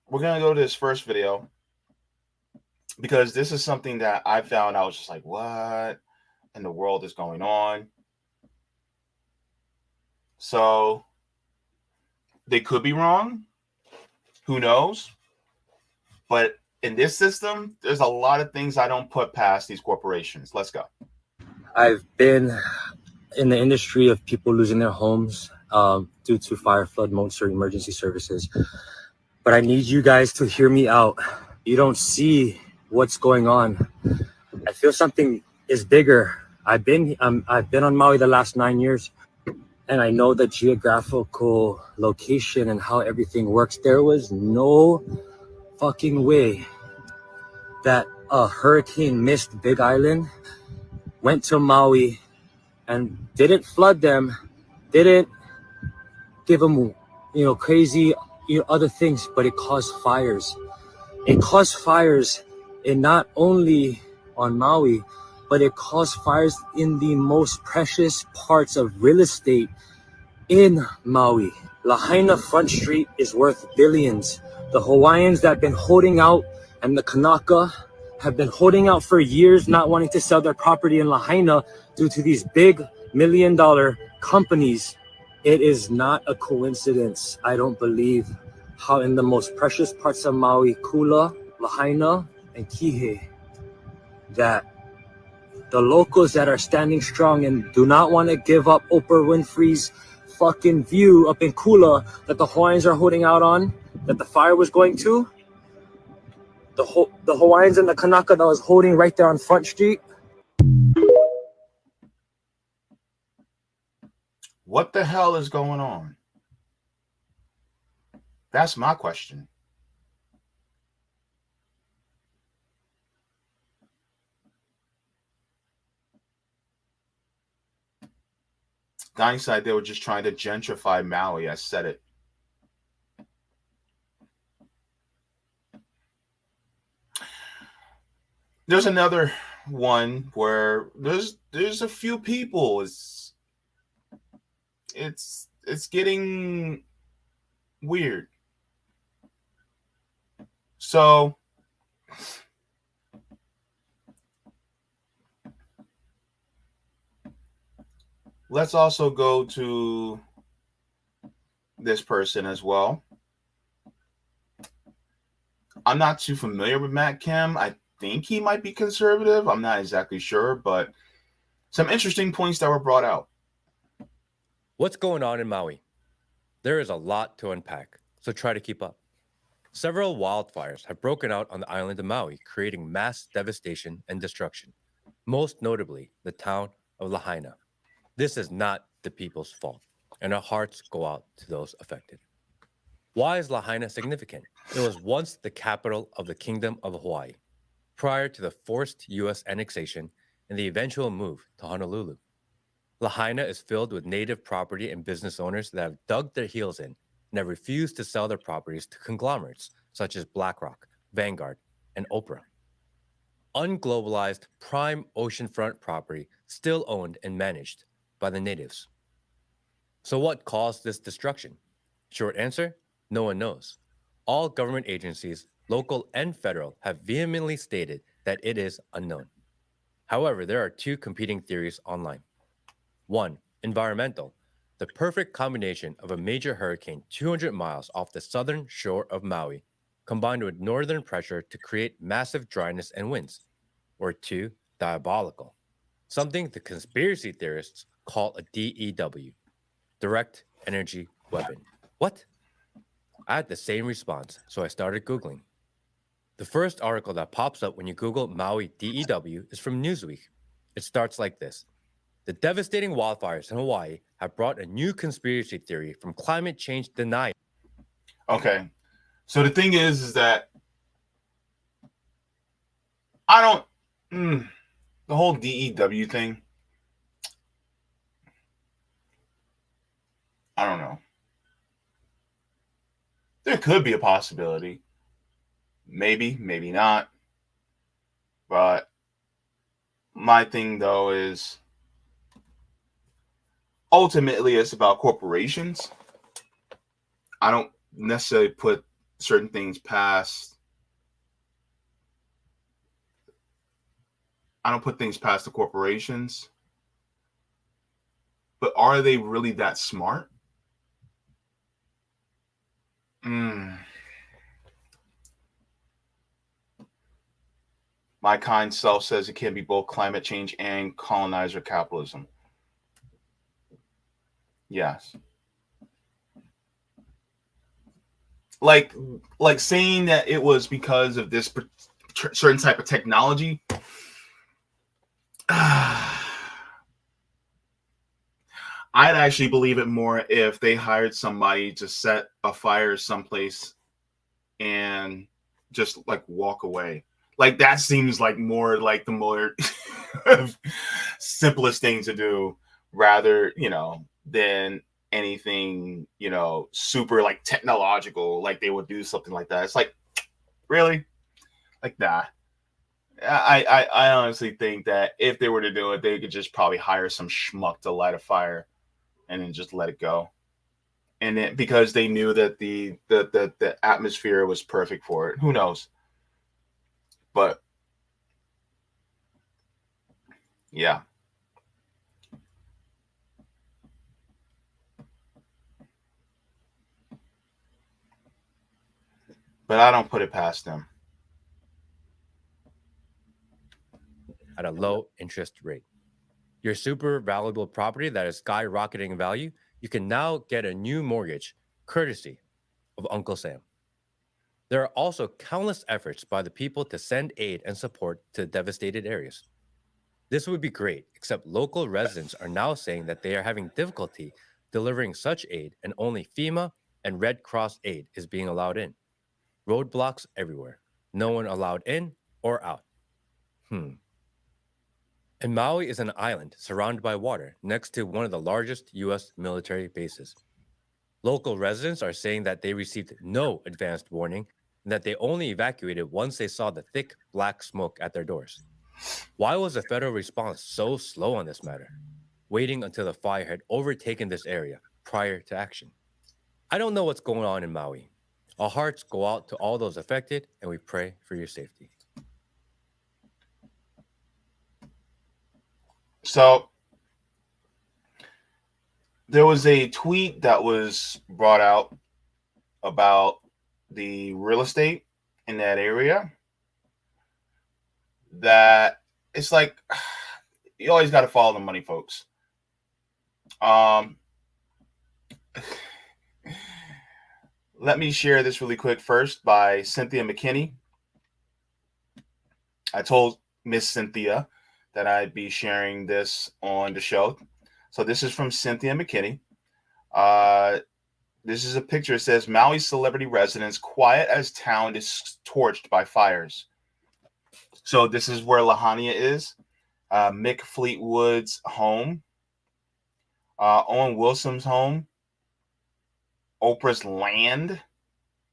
we're going to go to this first video, because this is something that I found. I was just like, what in the world is going on? So they could be wrong. Who knows? But in this system, there's a lot of things I don't put past these corporations. Let's go. I've been in the industry of people losing their homes due to fire, flood, monster, emergency services. But I need you guys to hear me out. You don't see what's going on. I feel something is bigger. I've been on Maui the last 9 years, and I know the geographical location and how everything works. There was no fucking way that a hurricane missed Big Island, went to Maui, and didn't flood them, didn't give them, crazy, other things, but it caused fires. It caused fires in not only on Maui, but it caused fires in the most precious parts of real estate in Maui. Lahaina Front Street is worth billions. The Hawaiians that have been holding out and the Kanaka have been holding out for years, not wanting to sell their property in Lahaina due to these big $1 million companies. It is not a coincidence. I don't believe how in the most precious parts of Maui, Kula, Lahaina, and Kihei, that the locals that are standing strong and do not want to give up Oprah Winfrey's fucking view up in Kula that the Hawaiians are holding out on, that the fire was going to, the Hawaiians and the Kanaka that was holding right there on Front Street. What the hell is going on? That's my question. Hindsight, they were just trying to gentrify Maui. I said it. There's another one where there's a few people. It's getting weird. So let's also go to this person as well. I'm not too familiar with Matt Kim. I think he might be conservative. I'm not exactly sure, but some interesting points that were brought out. What's going on in Maui? There is a lot to unpack, so try to keep up. Several wildfires have broken out on the island of Maui, creating mass devastation and destruction, most notably the town of Lahaina. This is not the people's fault, and our hearts go out to those affected. Why is Lahaina significant? It was once the capital of the Kingdom of Hawaii, prior to the forced U.S. annexation and the eventual move to Honolulu. Lahaina is filled with native property and business owners that have dug their heels in and have refused to sell their properties to conglomerates such as BlackRock, Vanguard, and Oprah. Unglobalized prime oceanfront property still owned and managed by the natives. So what caused this destruction? Short answer, no one knows. All government agencies, local and federal, have vehemently stated that it is unknown. However, there are two competing theories online. One, environmental, the perfect combination of a major hurricane 200 miles off the southern shore of Maui, combined with northern pressure to create massive dryness and winds. Or two, diabolical, something the conspiracy theorists call a DEW, direct energy weapon. What? I had the same response, so I started Googling. The first article that pops up when you Google Maui DEW is from Newsweek. It starts like this. The devastating wildfires in Hawaii have brought a new conspiracy theory from climate change deniers. Okay. So the thing is that I don't, the whole DEW thing, I don't know. There could be a possibility. Maybe, maybe not. But my thing, though, is ultimately it's about corporations. I don't necessarily put certain things past. I don't put things past the corporations. But are they really that smart? My kind self says it can be both climate change and colonizer capitalism. Yes. Like saying that it was because of this certain type of technology. I'd actually believe it more if they hired somebody to set a fire someplace and just like walk away. Like that seems like more like the more simplest thing to do rather, than anything, super like technological, like they would do something like that. It's like, really? Like, nah. I honestly think that if they were to do it, they could just probably hire some schmuck to light a fire and then just let it go. And then because they knew that the atmosphere was perfect for it. Who knows? But yeah. but I don't put it past them. At a low interest rate. Your super valuable property that is skyrocketing in value, you can now get a new mortgage courtesy of Uncle Sam. There are also countless efforts by the people to send aid and support to devastated areas. This would be great, except local residents are now saying that they are having difficulty delivering such aid, and only FEMA and Red Cross aid is being allowed in. Roadblocks everywhere. No one allowed in or out. And Maui is an island surrounded by water next to one of the largest U.S. military bases. Local residents are saying that they received no advanced warning and that they only evacuated once they saw the thick black smoke at their doors. Why was the federal response so slow on this matter, waiting until the fire had overtaken this area prior to action? I don't know what's going on in Maui. Our hearts go out to all those affected, and we pray for your safety. So there was a tweet that was brought out about the real estate in that area that it's like you always got to follow the money, folks. Let me share this really quick first by Cynthia McKinney. I told Miss Cynthia that I'd be sharing this on the show. So this is from Cynthia McKinney. This is a picture. It says, Maui celebrity residents quiet as town is torched by fires. So this is where Lahaina is. Mick Fleetwood's home. Owen Wilson's home. Oprah's land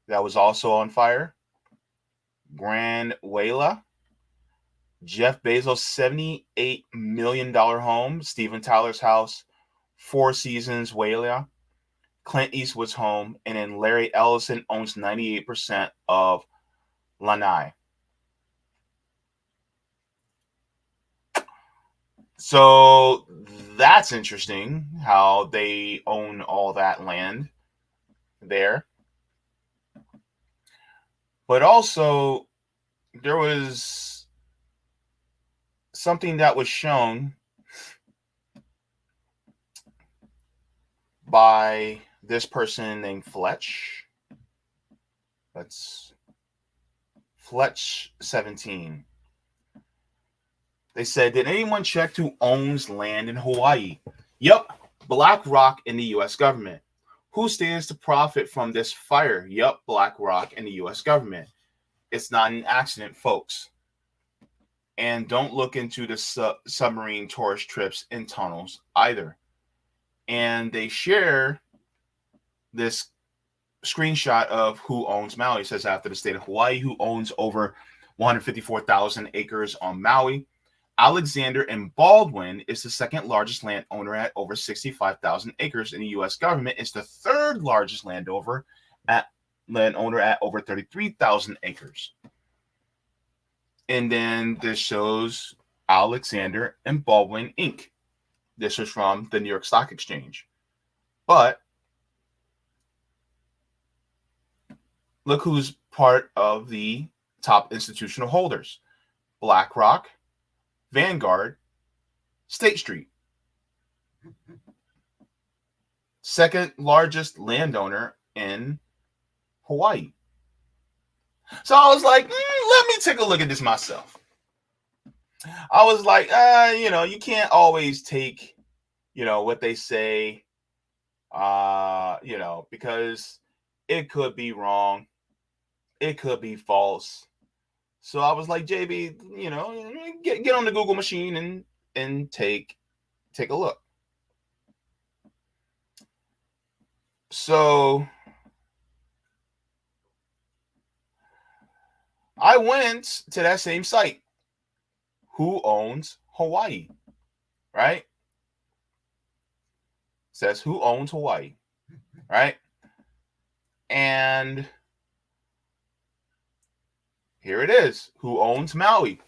that was also on fire. Grand Wela. Jeff Bezos' $78 million home. Steven Tyler's house. Four Seasons Wela. Clint Eastwood's home. And then Larry Ellison owns 98% of Lanai. So that's interesting how they own all that land there. But also there was something that was shown by this person named Fletch. That's Fletch 17. They said, did anyone check who owns land in Hawaii? Yep, BlackRock and the U.S. government. Who stands to profit from this fire? Yep, BlackRock and the U.S. government. It's not an accident, folks. And don't look into the submarine tourist trips and tunnels either. And they share this screenshot of who owns Maui. It says after the state of Hawaii, who owns over 154,000 acres on Maui. Alexander and Baldwin is the second largest landowner at over 65,000 acres, and the U.S. government is the third largest landowner at over 33,000 acres. And then this shows Alexander and Baldwin Inc. This is from the New York Stock Exchange. But look who's part of the top institutional holders. BlackRock, Vanguard, State Street. Second largest landowner in Hawaii. So I was like, let me take a look at this myself. I was like, you can't always take, what they say, because it could be wrong. It could be false. So I was like, Jaybe, get on the Google machine and take a look. So I went to that same site. Who owns Hawaii? Right? It says who owns Hawaii? Right? And here it is. Who owns Maui?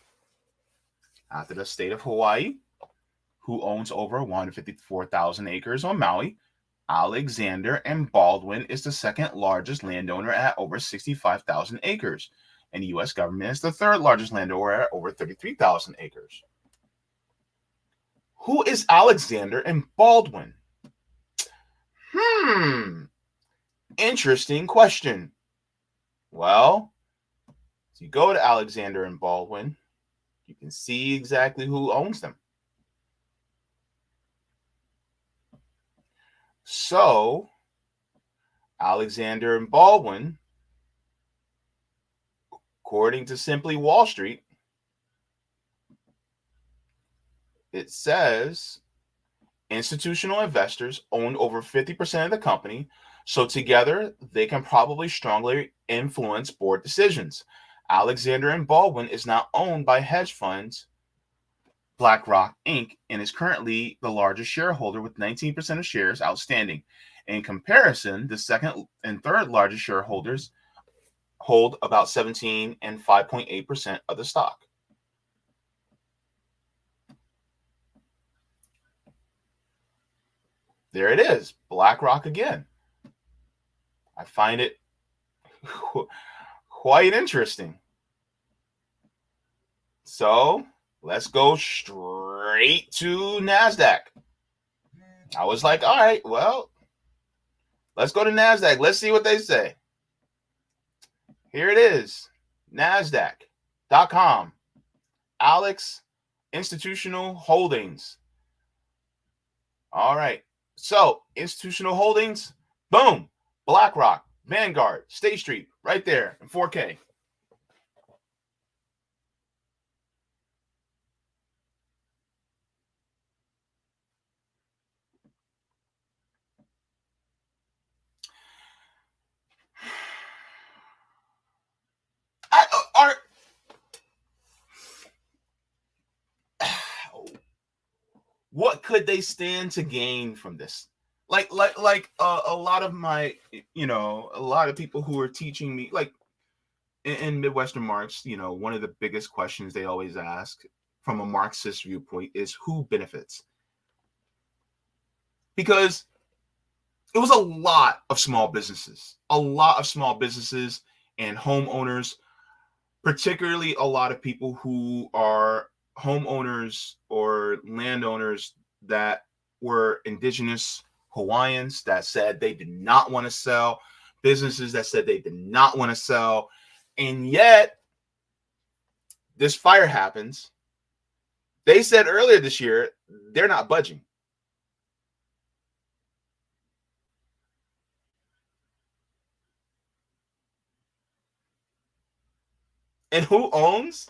After the state of Hawaii, who owns over 154,000 acres on Maui? Alexander and Baldwin is the second largest landowner at over 65,000 acres, and the U.S. government is the third largest landowner at over 33,000 acres. Who is Alexander and Baldwin? Interesting question. Well, if you go to Alexander and Baldwin, you can see exactly who owns them. So, Alexander and Baldwin, according to Simply Wall Street, it says institutional investors own over 50% of the company, so together they can probably strongly influence board decisions. Alexander and Baldwin is now owned by hedge funds BlackRock Inc. and is currently the largest shareholder with 19% of shares outstanding. In comparison, the second and third largest shareholders hold about 17 and 5.8% of the stock. There it is, BlackRock again. I find it quite interesting. So let's go straight to NASDAQ. I was like, all right, well, let's go to NASDAQ. Let's see what they say. Here it is, NASDAQ.com. Alex Institutional Holdings. All right. So, institutional holdings, boom, BlackRock, Vanguard, State Street, right there in 4K. What could they stand to gain from this? Like a lot of my, a lot of people who are teaching me, like in Midwestern Marx, one of the biggest questions they always ask from a Marxist viewpoint is who benefits? Because it was a lot of small businesses and homeowners, particularly a lot of people who are homeowners or landowners that were indigenous Hawaiians that said they did not want to sell, businesses that said they did not want to sell. And yet this fire happens. They said earlier this year, they're not budging. And who owns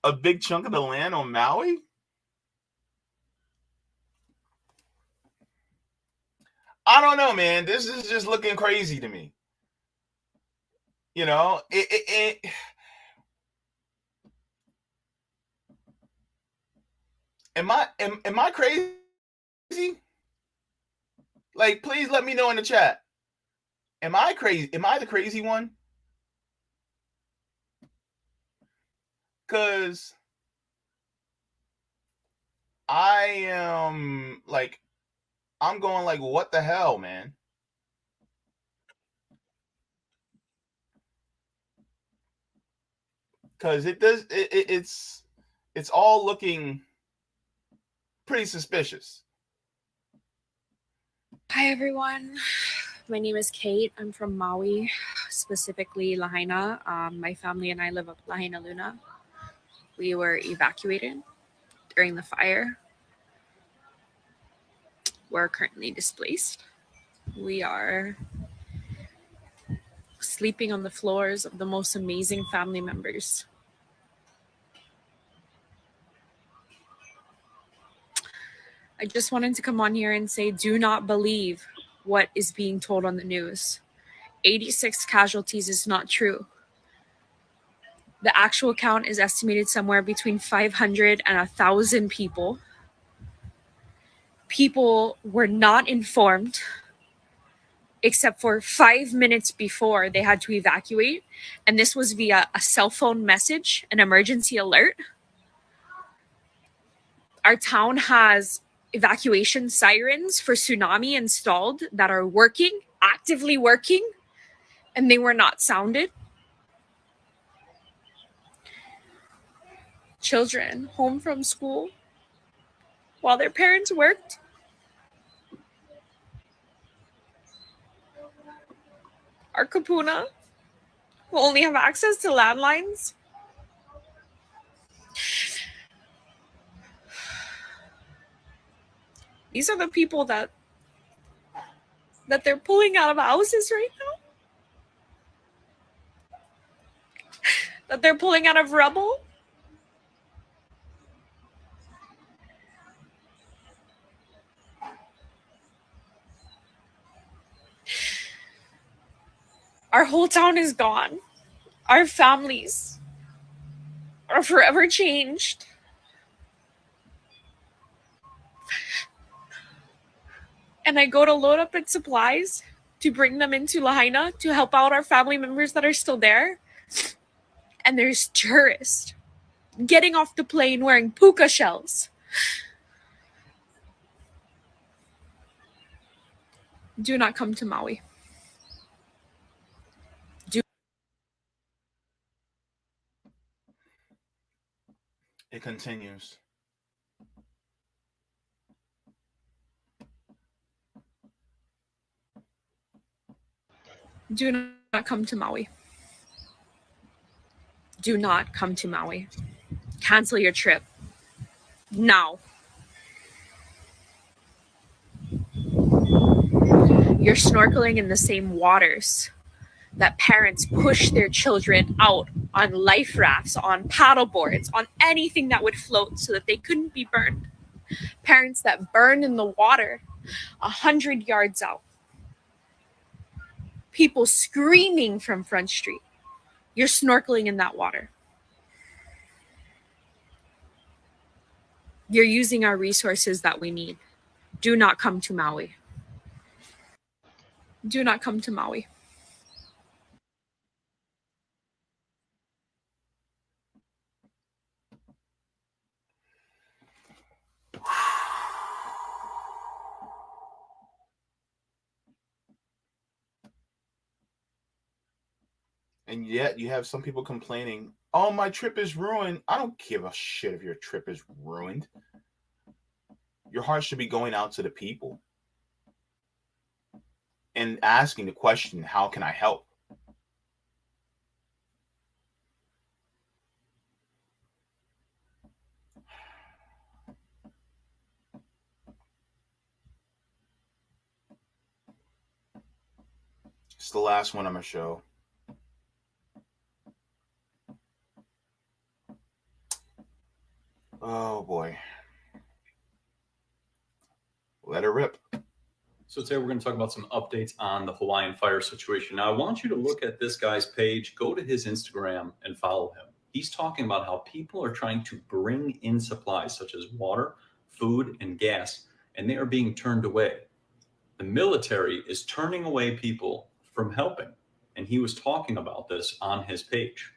a big chunk of the land on Maui? I don't know, man. This is just looking crazy to me. Am I crazy? Like, please let me know in the chat. Am I crazy? Am I the crazy one? Because I am like, I'm going like, what the hell, man? Because it's all looking pretty suspicious. Hi everyone, my name is Kate. I'm from Maui, specifically Lahaina. My family and I live up Lahaina Luna. We were evacuated during the fire. We're currently displaced. We are sleeping on the floors of the most amazing family members. I just wanted to come on here and say, do not believe what is being told on the news. 86 casualties is not true. The actual count is estimated somewhere between 500 and 1,000 people. People were not informed except for 5 minutes before they had to evacuate. And this was via a cell phone message, an emergency alert. Our town has evacuation sirens for tsunami installed that are working, actively working, and they were not sounded. Children home from school while their parents worked. Our kapuna who only have access to landlines. These are the people that they're pulling out of houses right now. That they're pulling out of rubble. Our whole town is gone. Our families are forever changed. And I go to load up its supplies to bring them into Lahaina to help out our family members that are still there. And there's tourists getting off the plane wearing puka shells. Do not come to Maui. It continues. Do not come to Maui. Do not come to Maui. Cancel your trip. Now. You're snorkeling in the same waters that parents push their children out on life rafts, on paddle boards, on anything that would float so that they couldn't be burned. Parents that burn in the water 100 yards out. People screaming from Front Street. You're snorkeling in that water. You're using our resources that we need. Do not come to Maui. Do not come to Maui. And yet you have some people complaining, oh, my trip is ruined. I don't give a shit if your trip is ruined. Your heart should be going out to the people and asking the question, how can I help? It's the last one I'm going to show. Oh, boy. Let it rip. So today we're going to talk about some updates on the Hawaiian fire situation. Now, I want you to look at this guy's page, go to his Instagram and follow him. He's talking about how people are trying to bring in supplies such as water, food, and gas, and they are being turned away. The military is turning away people from helping, and he was talking about this on his page.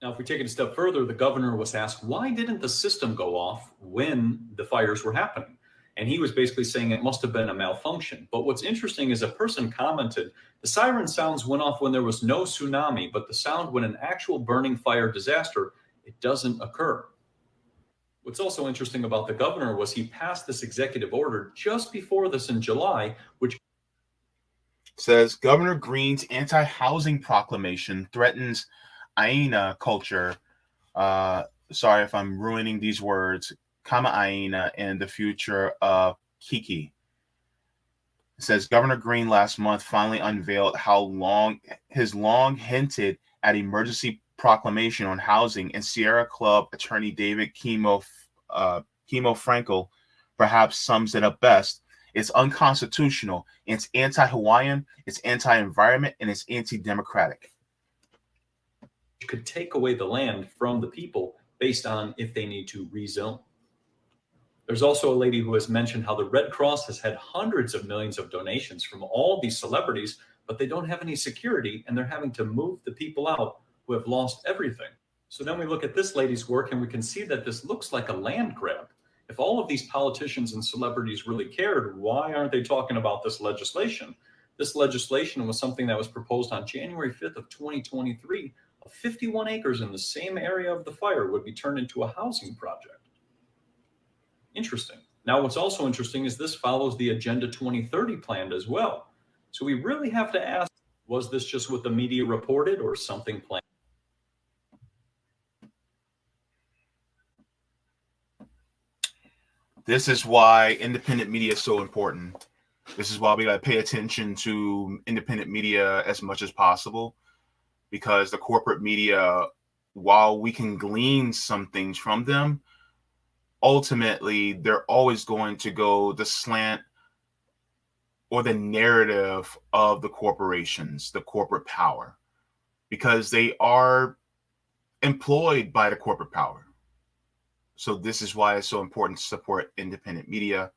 Now, if we take it a step further, the governor was asked, why didn't the system go off when the fires were happening? And he was basically saying it must have been a malfunction. But what's interesting is a person commented, the siren sounds went off when there was no tsunami, but the sound when an actual burning fire disaster, it doesn't occur. What's also interesting about the governor was he passed this executive order just before this in July, which says Governor Green's anti-housing proclamation threatens Aina culture. Sorry if I'm ruining these words. Kama Aina and the future of Kiki. It says Governor Green last month finally unveiled his long hinted at emergency proclamation on housing, and Sierra Club attorney David Kimo Frankel perhaps sums it up best. It's unconstitutional, it's anti-Hawaiian, it's anti-environment, and it's anti-democratic. Could take away the land from the people based on if they need to rezone. There's also a lady who has mentioned how the Red Cross has had hundreds of millions of donations from all these celebrities, but they don't have any security and they're having to move the people out who have lost everything. So then we look at this lady's work and we can see that this looks like a land grab. If all of these politicians and celebrities really cared, why aren't they talking about this legislation? This legislation was something that was proposed on January 5th of 2023. 51 acres in the same area of the fire would be turned into a housing project. Interesting. Now, what's also interesting is this follows the Agenda 2030 plan as well. So we really have to ask, was this just what the media reported or something planned? This is why independent media is so important. This is why we got to pay attention to independent media as much as possible, because the corporate media, while we can glean some things from them, ultimately they're always going to go the slant or the narrative of the corporations, the corporate power, because they are employed by the corporate power. So this is why it's so important to support independent media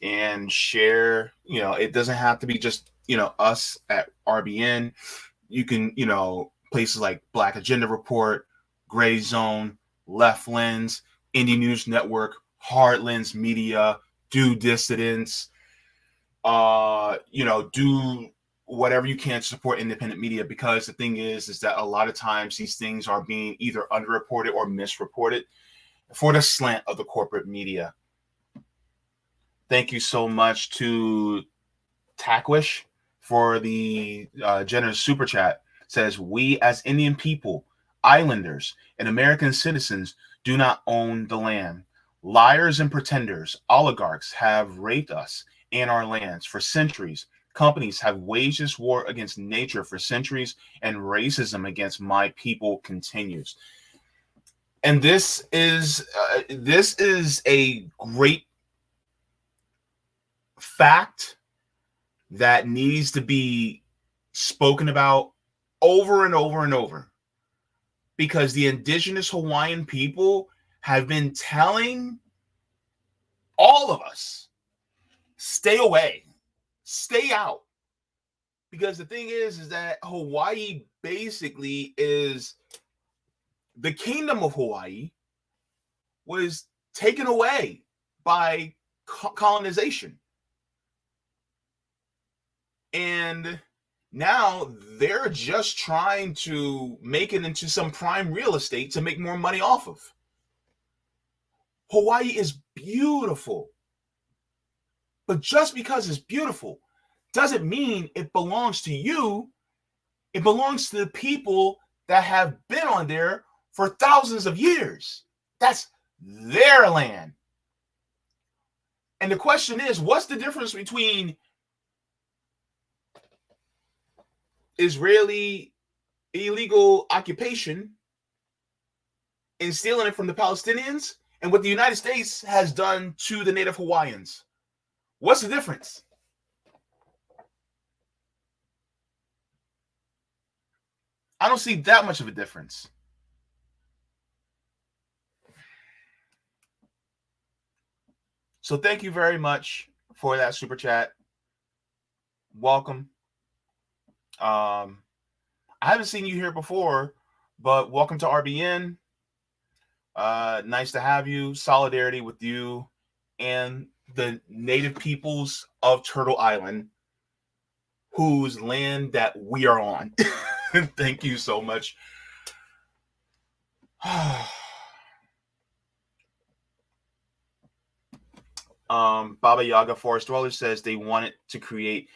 and share. It doesn't have to be just, us at RBN. You can, places like Black Agenda Report, Gray Zone, Left Lens, Indie News Network, Hard Lens Media, Do Dissidents, do whatever you can to support independent media, because the thing is that a lot of times these things are being either underreported or misreported for the slant of the corporate media. Thank you so much to Tackwish for the generous super chat. It says, we as Indian people, islanders, and American citizens do not own the land. Liars and pretenders, oligarchs have raped us and our lands for centuries. Companies have waged this war against nature for centuries, and racism against my people continues. And this is a great fact that needs to be spoken about over and over and over, because the indigenous Hawaiian people have been telling all of us, stay away, stay out. Because the thing is that Hawaii basically is, the kingdom of Hawaii was taken away by colonization. And now they're just trying to make it into some prime real estate to make more money off of. Hawaii is beautiful. But just because it's beautiful doesn't mean it belongs to you. It belongs to the people that have been on there for thousands of years. That's their land. And the question is, what's the difference between Israeli illegal occupation and stealing it from the Palestinians and what the United States has done to the Native Hawaiians? What's the difference? I don't see that much of a difference. So thank you very much for that super chat. Welcome. I haven't seen you here before, but welcome to RBN. Nice to have you. Solidarity with you and the native peoples of Turtle Island, whose land that we are on. Thank you so much. Baba Yaga Forest Dweller says they wanted to create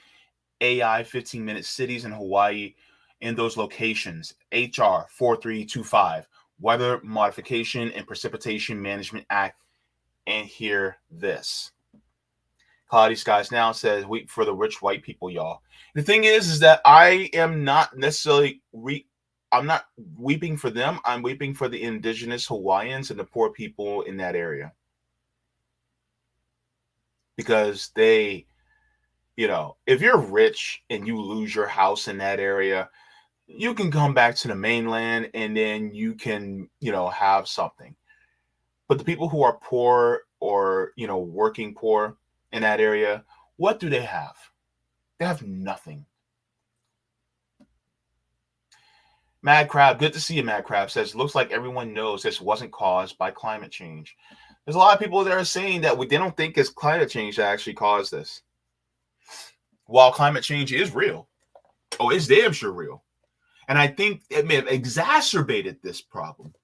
AI 15-minute cities in Hawaii in those locations. HR 4325, Weather Modification and Precipitation Management Act. And hear this. Cloudy Skies Now says, weep for the rich white people, y'all. The thing is that I am not necessarily I'm not weeping for them. I'm weeping for the indigenous Hawaiians and the poor people in that area. Because they, if you're rich and you lose your house in that area, you can come back to the mainland and then you can, have something. But the people who are poor or, working poor in that area, what do they have? They have nothing. Mad Crab, good to see you, Mad Crab, says, looks like everyone knows this wasn't caused by climate change. There's a lot of people that are saying that they don't think it's climate change that actually caused this. While climate change is real. Oh, it's damn sure real. And I think it may have exacerbated this problem.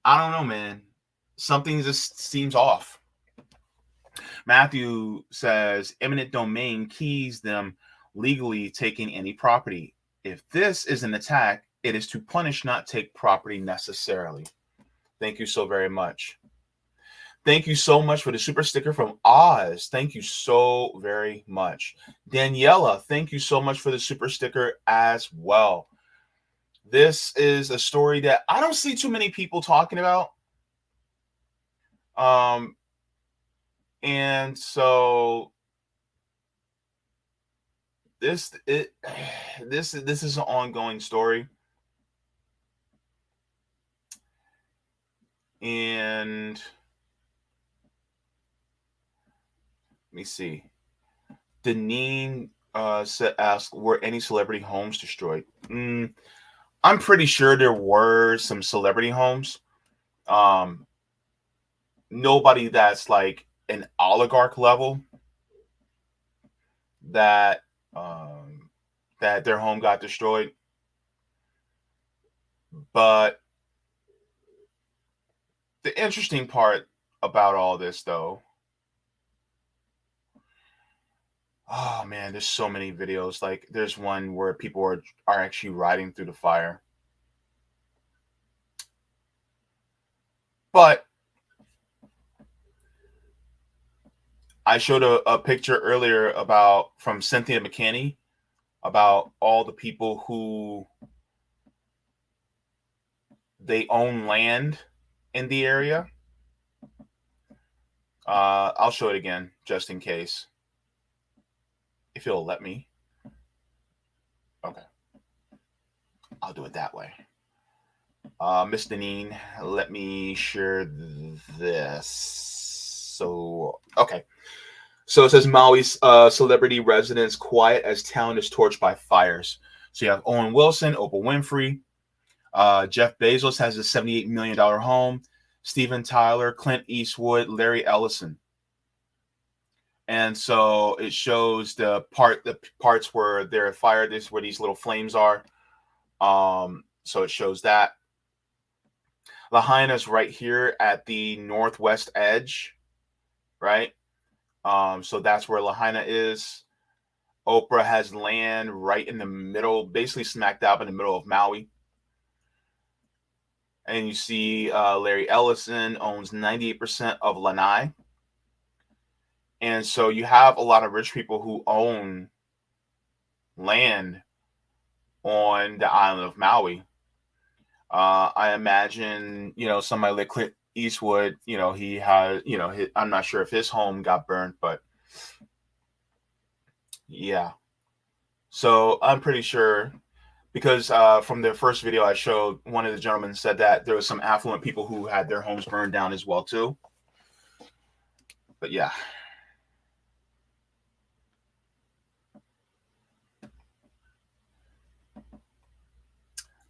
I don't know, man. Something just seems off. Matthew says eminent domain keys them legally taking any property. If this is an attack, it is to punish, not take property necessarily. Thank you so very much. Thank you so much for the super sticker from Oz. Thank you so very much. Daniela, thank you so much for the super sticker as well. This is a story that I don't see too many people talking about. And so this is an ongoing story. And let me see. Deneen asked, were any celebrity homes destroyed? I'm pretty sure there were some celebrity homes. Nobody that's like an oligarch level that their home got destroyed. But the interesting part about all this, though, oh man, there's so many videos. Like there's one where people are actually riding through the fire. But I showed a picture earlier from Cynthia McKinney about all the people who they own land in the area. I'll show it again just in case, if it'll let me. Okay, I'll do it that way. Miss Deneen, let me share this. So, okay. So it says Maui's celebrity residence quiet as town is torched by fires. So you have Owen Wilson, Oprah Winfrey, Jeff Bezos has a $78 million home, Steven Tyler, Clint Eastwood, Larry Ellison. And so it shows the parts where they're fired, this where these little flames are. So it shows that. Lahaina's right here at the northwest edge, right? So that's where Lahaina is. Oprah has land right in the middle, basically smack dab in the middle of Maui. And you see Larry Ellison owns 98% of Lanai. And so you have a lot of rich people who own land on the island of Maui. I imagine, somebody like Clint Eastwood, he has, I'm not sure if his home got burned, but yeah. So I'm pretty sure, because from the first video I showed, one of the gentlemen said that there was some affluent people who had their homes burned down as well too. But yeah.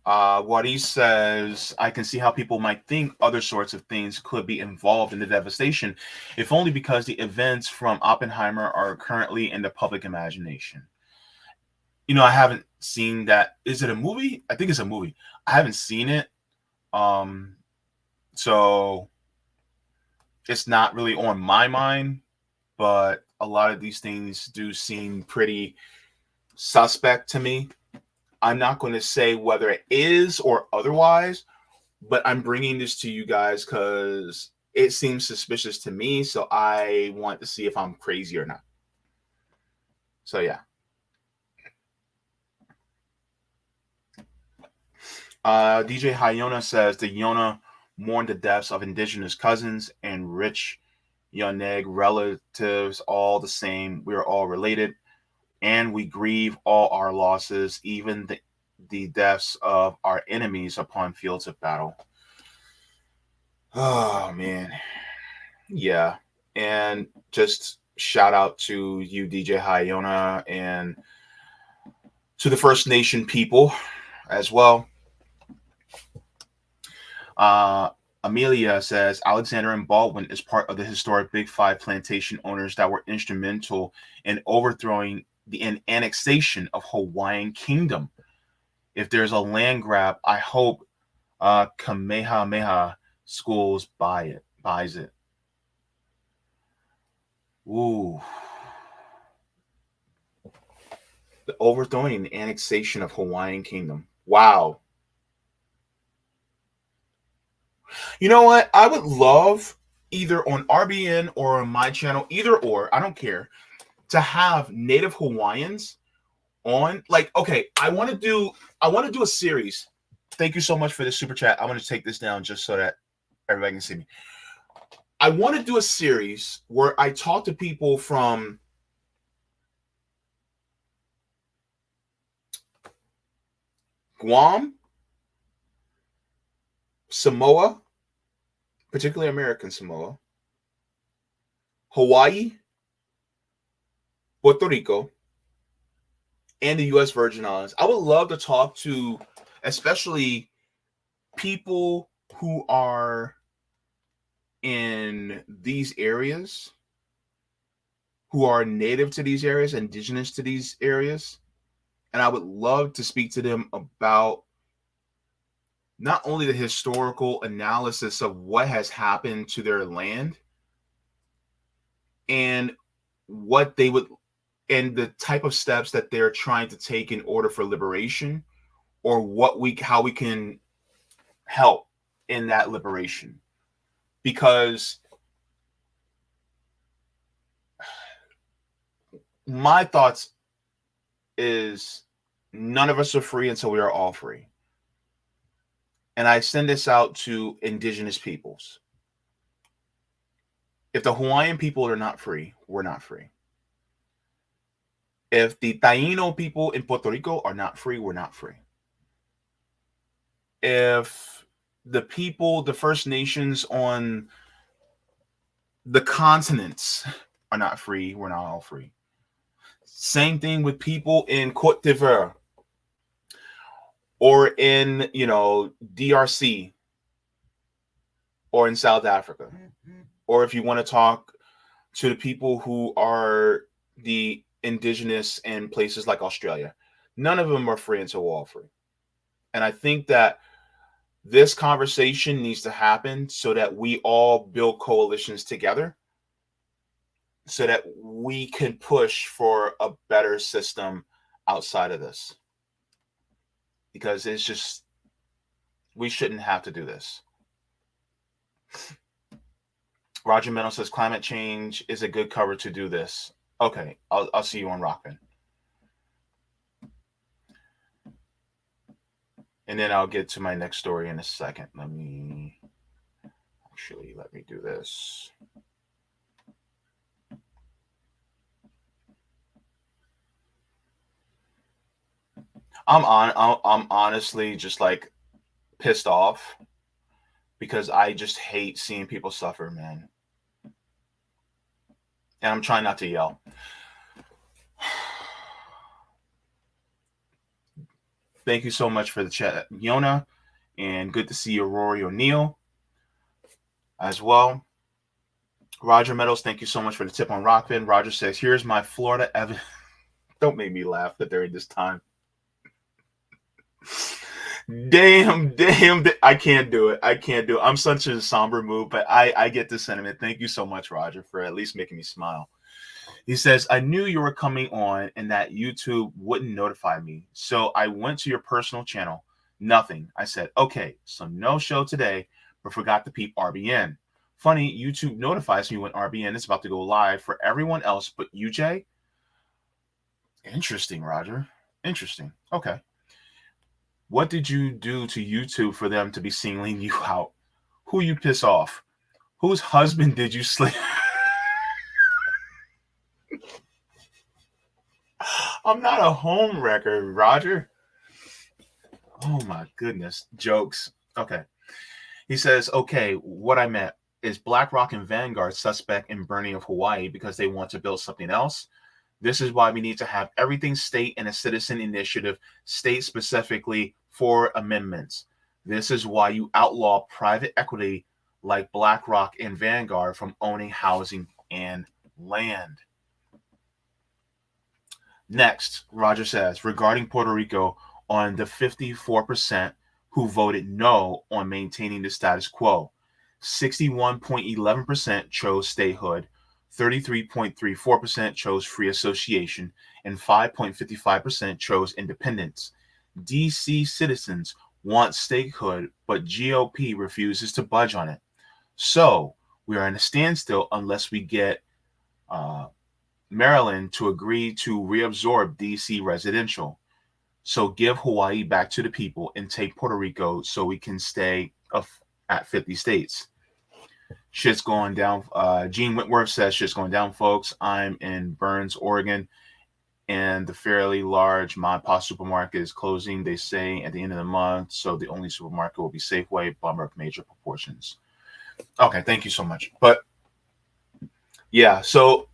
What he says, I can see how people might think other sorts of things could be involved in the devastation, if only because the events from Oppenheimer are currently in the public imagination. I haven't seen that. Is it a movie? I think it's a movie. I haven't seen it. So it's not really on my mind, but a lot of these things do seem pretty suspect to me. I'm not going to say whether it is or otherwise, but I'm bringing this to you guys because it seems suspicious to me. So I want to see if I'm crazy or not. So yeah. DJ Hyona says the Yona mourned the deaths of indigenous cousins and rich Yoneg relatives, all the same. We're all related. And we grieve all our losses, even the deaths of our enemies upon fields of battle. Oh, man. Yeah. And just shout out to you, DJ Hyona, and to the First Nation people as well. Amelia says Alexander and Baldwin is part of the historic Big Five plantation owners that were instrumental in overthrowing the annexation of Hawaiian Kingdom. If there's a land grab, I hope Kamehameha Schools buys it. Ooh. The overthrowing and annexation of Hawaiian Kingdom. Wow. You know what? I would love either on RBN or on my channel, either or, I don't care, to have Native Hawaiians on. Like, okay, I want to do a series. Thank you so much for this super chat. I'm going to take this down just so that everybody can see me. I want to do a series where I talk to people from Guam, Samoa, particularly American Samoa, Hawaii, Puerto Rico, and the U.S. Virgin Islands. I would love to talk to especially people who are in these areas, who are native to these areas, indigenous to these areas. And I would love to speak to them about not only the historical analysis of what has happened to their land and what they would, and the type of steps that they're trying to take in order for liberation, or how we can help in that liberation. Because my thoughts is none of us are free until we are all free. And I send this out to indigenous peoples. If the Hawaiian people are not free, we're not free. If the Taino people in Puerto Rico are not free, we're not free. If the people, the First Nations on the continents are not free, we're not all free. Same thing with people in Côte d'Ivoire or in, DRC or in South Africa. Or if you want to talk to the people who are the indigenous in places like Australia, none of them are free until we're all free. And I think that this conversation needs to happen so that we all build coalitions together, so that we can push for a better system outside of this. Because it's just, we shouldn't have to do this. Roger Meadow says climate change is a good cover to do this. Okay, I'll see you on Rockman. And then I'll get to my next story in a second. Let me do this. I'm honestly just like pissed off because I just hate seeing people suffer, man. And I'm trying not to yell. Thank you so much for the chat, Yona, and good to see you, Rory O'Neill, as well. Roger Meadows, thank you so much for the tip on Rockfin. Roger says, here's my Florida evidence. Don't make me laugh during this time. Damn. I can't do it. I'm such in a somber mood, but I get the sentiment. Thank you so much, Roger, for at least making me smile. He says, I knew you were coming on and that YouTube wouldn't notify me. So I went to your personal channel. Nothing. I said, okay, so no show today, but forgot to peep RBN. Funny, YouTube notifies me when RBN is about to go live for everyone else but you, Jay. Interesting, Roger. Interesting. Okay. What did you do to YouTube for them to be singling you out? Who you piss off? Whose husband did you sleep? I'm not a home wrecker, Roger. Oh my goodness. Jokes. Okay. He says, okay, what I meant is BlackRock and Vanguard suspect in burning of Hawaii because they want to build something else. This is why we need to have everything state and a citizen initiative, state specifically for amendments. This is why you outlaw private equity like BlackRock and Vanguard from owning housing and land. Next, Roger says, regarding Puerto Rico, on the 54% who voted no on maintaining the status quo, 61.11% chose statehood, 33.34% chose free association, and 5.55% chose independence. DC citizens want statehood, but GOP refuses to budge on it. So we are in a standstill unless we get Maryland to agree to reabsorb DC residential. So give Hawaii back to the people and take Puerto Rico so we can stay at 50 states. Shit's going down. Gene Whitworth says shit's going down, folks. I'm in Burns, Oregon, and the fairly large mom pop supermarket is closing, they say, at the end of the month. So the only supermarket will be Safeway, bummer of major proportions. Okay, thank you so much. But yeah, so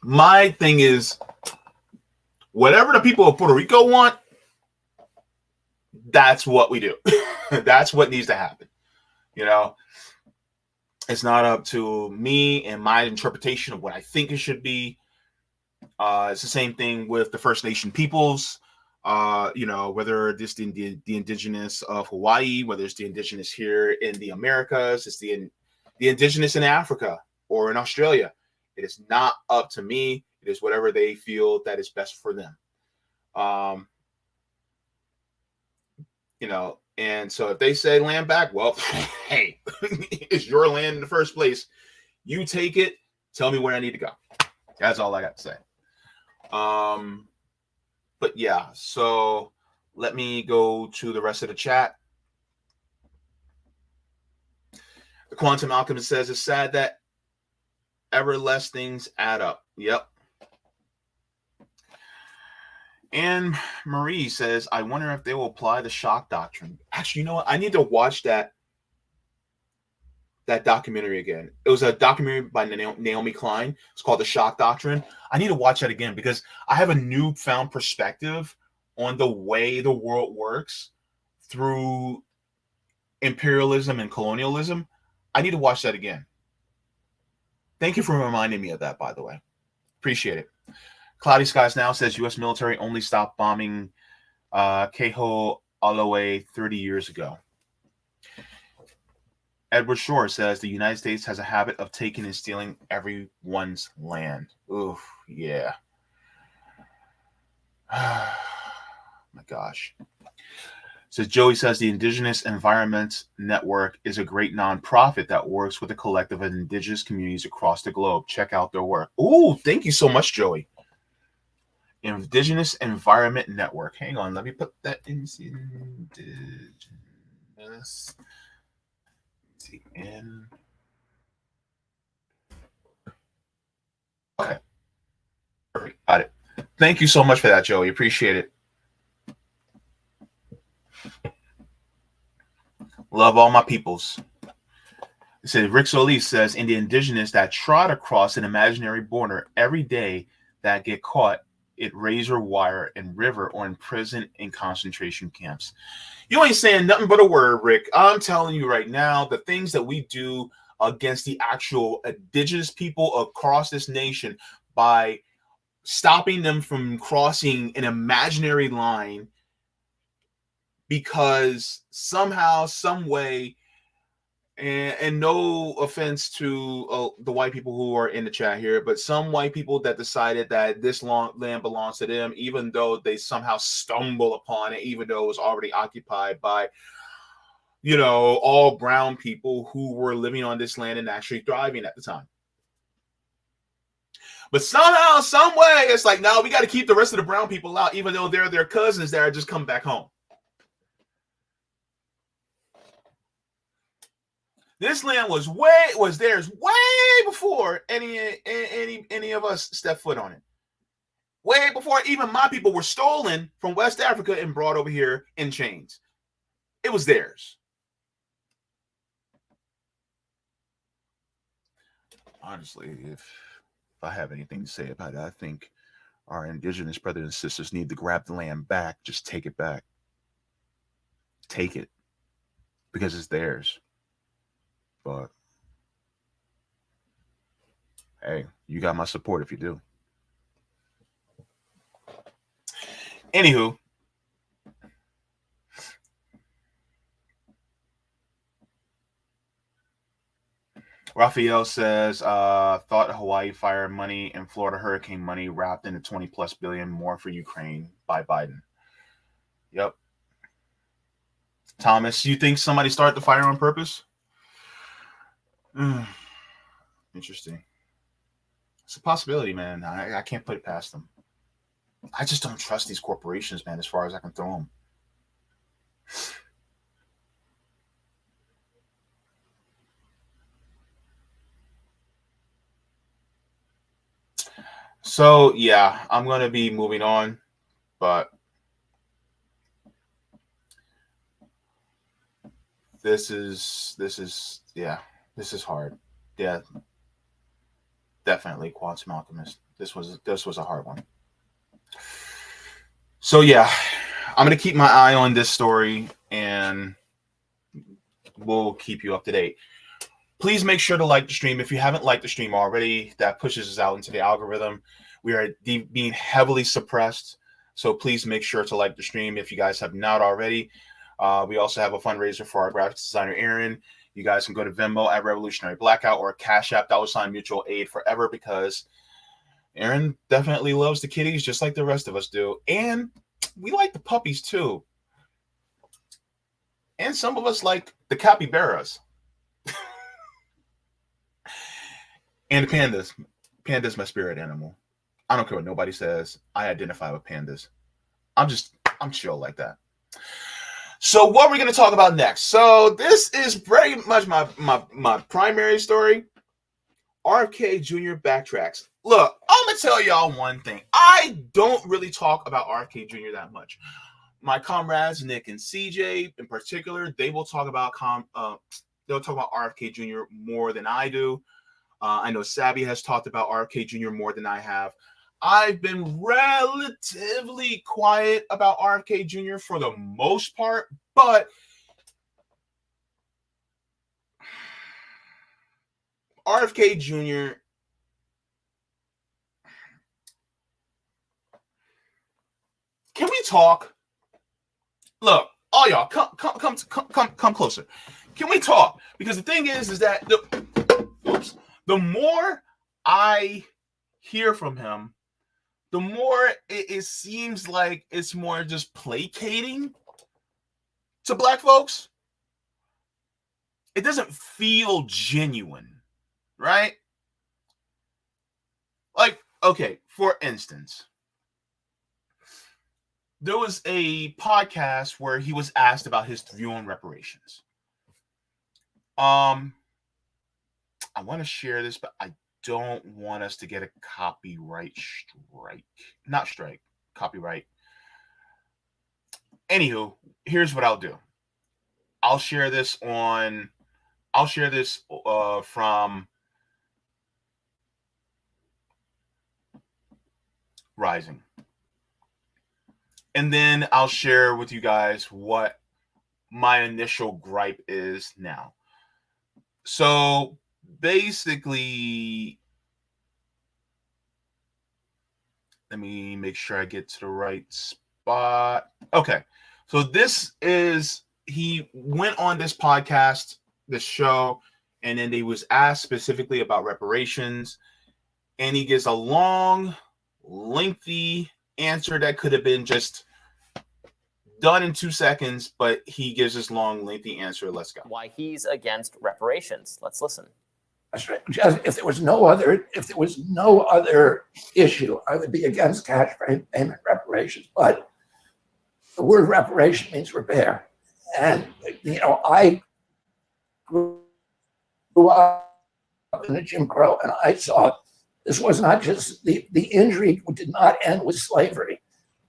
my thing is, whatever the people of Puerto Rico want, that's what we do. That's what needs to happen. You know, it's not up to me and my interpretation of what I think it should be. It's the same thing with the First Nation peoples. You know, whether it's the indigenous of Hawaii, whether it's the indigenous here in the Americas, it's the indigenous in Africa or in Australia. It is not up to me. It is whatever they feel that is best for them. You know, and so if they say land back, well, hey, it's your land in the first place. You take it. Tell me where I need to go. That's all I got to say. But yeah, so let me go to the rest of the chat. The Quantum Alchemist says it's sad that ever less things add up. Yep. And Marie says, I wonder if they will apply the shock doctrine. Actually, you know what? I need to watch that documentary again. It was a documentary by Naomi Klein. It's called The Shock Doctrine. I need to watch that again because I have a newfound perspective on the way the world works through imperialism and colonialism. I need to watch that again. Thank you for reminding me of that, by the way. Appreciate it. Cloudy Skies Now says U.S. military only stopped bombing Keho Aloe 30 years ago. Edward Shore says the United States has a habit of taking and stealing everyone's land. Oof, yeah. My gosh. Says Joey says the Indigenous Environment Network is a great nonprofit that works with a collective of indigenous communities across the globe. Check out their work. Ooh, thank you so much, Joey. Indigenous Environment Network. Hang on, let me put that in. Indigenous. Okay. Perfect. Got it. Thank you so much for that, Joey. Appreciate it. Love all my peoples. It says Rick Solis says in the indigenous that trot across an imaginary border every day that get caught at razor wire in river or in prison in concentration camps. You ain't saying nothing but a word, Rick. I'm telling you right now, the things that we do against the actual indigenous people across this nation by stopping them from crossing an imaginary line because somehow, some way, and no offense to the white people who are in the chat here, but some white people that decided that this land belongs to them, even though they somehow stumble upon it, even though it was already occupied by, you know, all brown people who were living on this land and actually thriving at the time. But somehow, some way, it's like, no, we got to keep the rest of the brown people out, even though they're their cousins that are just come back home. This land was theirs way before any of us stepped foot on it. Way before even my people were stolen from West Africa and brought over here in chains. It was theirs. Honestly, if I have anything to say about it, I think our indigenous brothers and sisters need to grab the land back. Just take it back. Take it. Because it's theirs. But Hey, you got my support if you do. Anywho, Raphael says, thought Hawaii fire money and Florida hurricane money wrapped into 20 plus billion more for Ukraine by Biden. Yep. Thomas, you think somebody started the fire on purpose? Interesting. It's a possibility, man. I can't put it past them. I just don't trust these corporations, man, as far as I can throw them. So, yeah, I'm going to be moving on, but this is hard. Yeah, definitely Quantum Alchemist. This was a hard one. So, yeah, I'm going to keep my eye on this story, and we'll keep you up to date. Please make sure to like the stream. If you haven't liked the stream already, that pushes us out into the algorithm. We are being heavily suppressed, so please make sure to like the stream if you guys have not already. We also have a fundraiser for our graphics designer, Aaron. You guys can go to Venmo at Revolutionary Blackout or Cash App $ Mutual Aid Forever, because Aaron definitely loves the kitties just like the rest of us do. And we like the puppies too. And some of us like the capybaras. And the pandas. Panda's my spirit animal. I don't care what nobody says. I identify with pandas. I'm chill like that. So what we're going to talk about next. So this is very much my primary story. RFK Jr. Backtracks. Look, I'm going to tell y'all one thing. I don't really talk about RFK Jr. that much. My comrades, Nick and CJ in particular, they will talk about RFK Jr. more than I do. I know Sabby has talked about RFK Jr. more than I have. I've been relatively quiet about RFK Jr. for the most part, but RFK Jr. Can we talk? Look, all y'all, come closer. Can we talk? Because the thing is that the more I hear from him, the more it seems like it's more just placating to black folks. It doesn't feel genuine, right? Like, okay, for instance, there was a podcast where he was asked about his view on reparations. I want to share this, but I don't want us to get a copyright strike. Not strike, copyright. Anywho, here's what I'll do. I'll share this from Rising. And then I'll share with you guys what my initial gripe is now. So basically, let me make sure I get to the right spot. Okay. So this is, he went on this podcast, this show, and then he was asked specifically about reparations. And he gives a long, lengthy answer that could have been just done in 2 seconds, but he gives this long, lengthy answer. Let's go. Why he's against reparations. Let's listen. Just if there was no other issue, I would be against cash payment reparations. But the word reparation means repair, and I grew up in a Jim Crow, and I saw this was not just the injury did not end with slavery.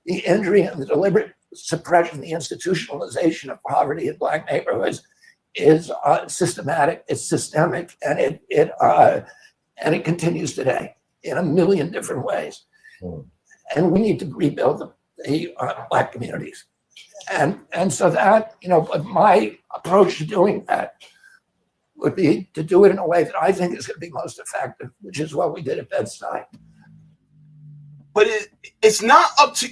The injury and the deliberate suppression, the institutionalization of poverty in black neighborhoods is systematic, it's systemic, and it continues today in a million different ways. And we need to rebuild the black communities. And so that, but my approach to doing that would be to do it in a way that I think is going to be most effective, which is what we did at Bed-Stuy. But it's not up to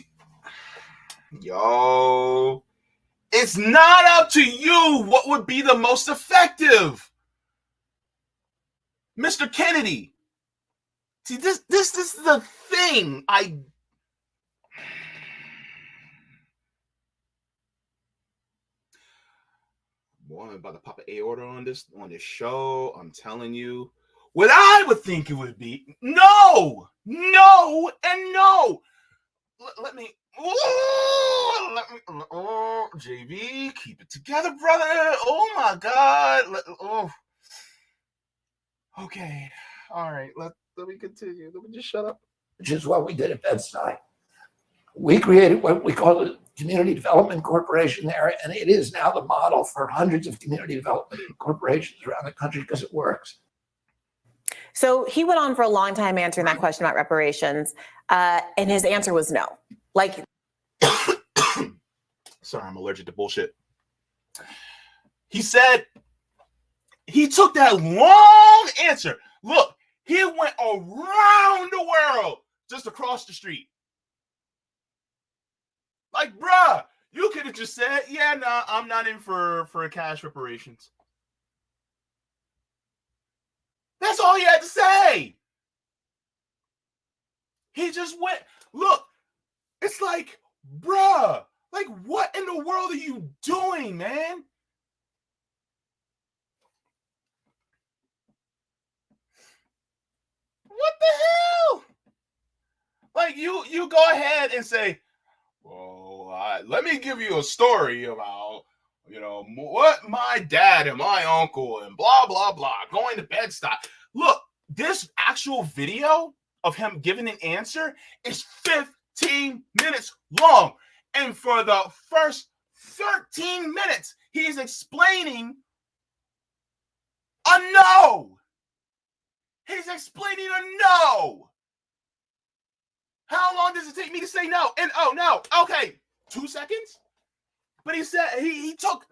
it's not up to you what would be the most effective. Mr. Kennedy. See, this is the thing. I'm about to pop an A order on this show. I'm telling you. What I would think it would be, no, and no. Let me, Jaybe, keep it together, brother. Oh my God. Okay. All right. Let me continue. Let me just shut up. Which is what we did at Bed-Stuy. We created what we call a community development corporation there, and it is now the model for hundreds of community development corporations around the country because it works. So he went on for a long time answering that question about reparations, and his answer was no. Like, sorry, I'm allergic to bullshit. He said he took that long answer. Look, he went around the world just across the street. Like, bruh, you could have just said, yeah, nah, I'm not in for cash reparations. That's all he had to say. He just went, look, it's like, bruh, like, what in the world are you doing, man? What the hell? Like, you go ahead and say, well, let me give you a story about, what my dad and my uncle and blah, blah, blah, going to Bed-Stuy. Look, this actual video of him giving an answer is 15 minutes long. And for the first 13 minutes, he's explaining a no. He's explaining a no. How long does it take me to say no? And oh no, okay, 2 seconds. But he said he took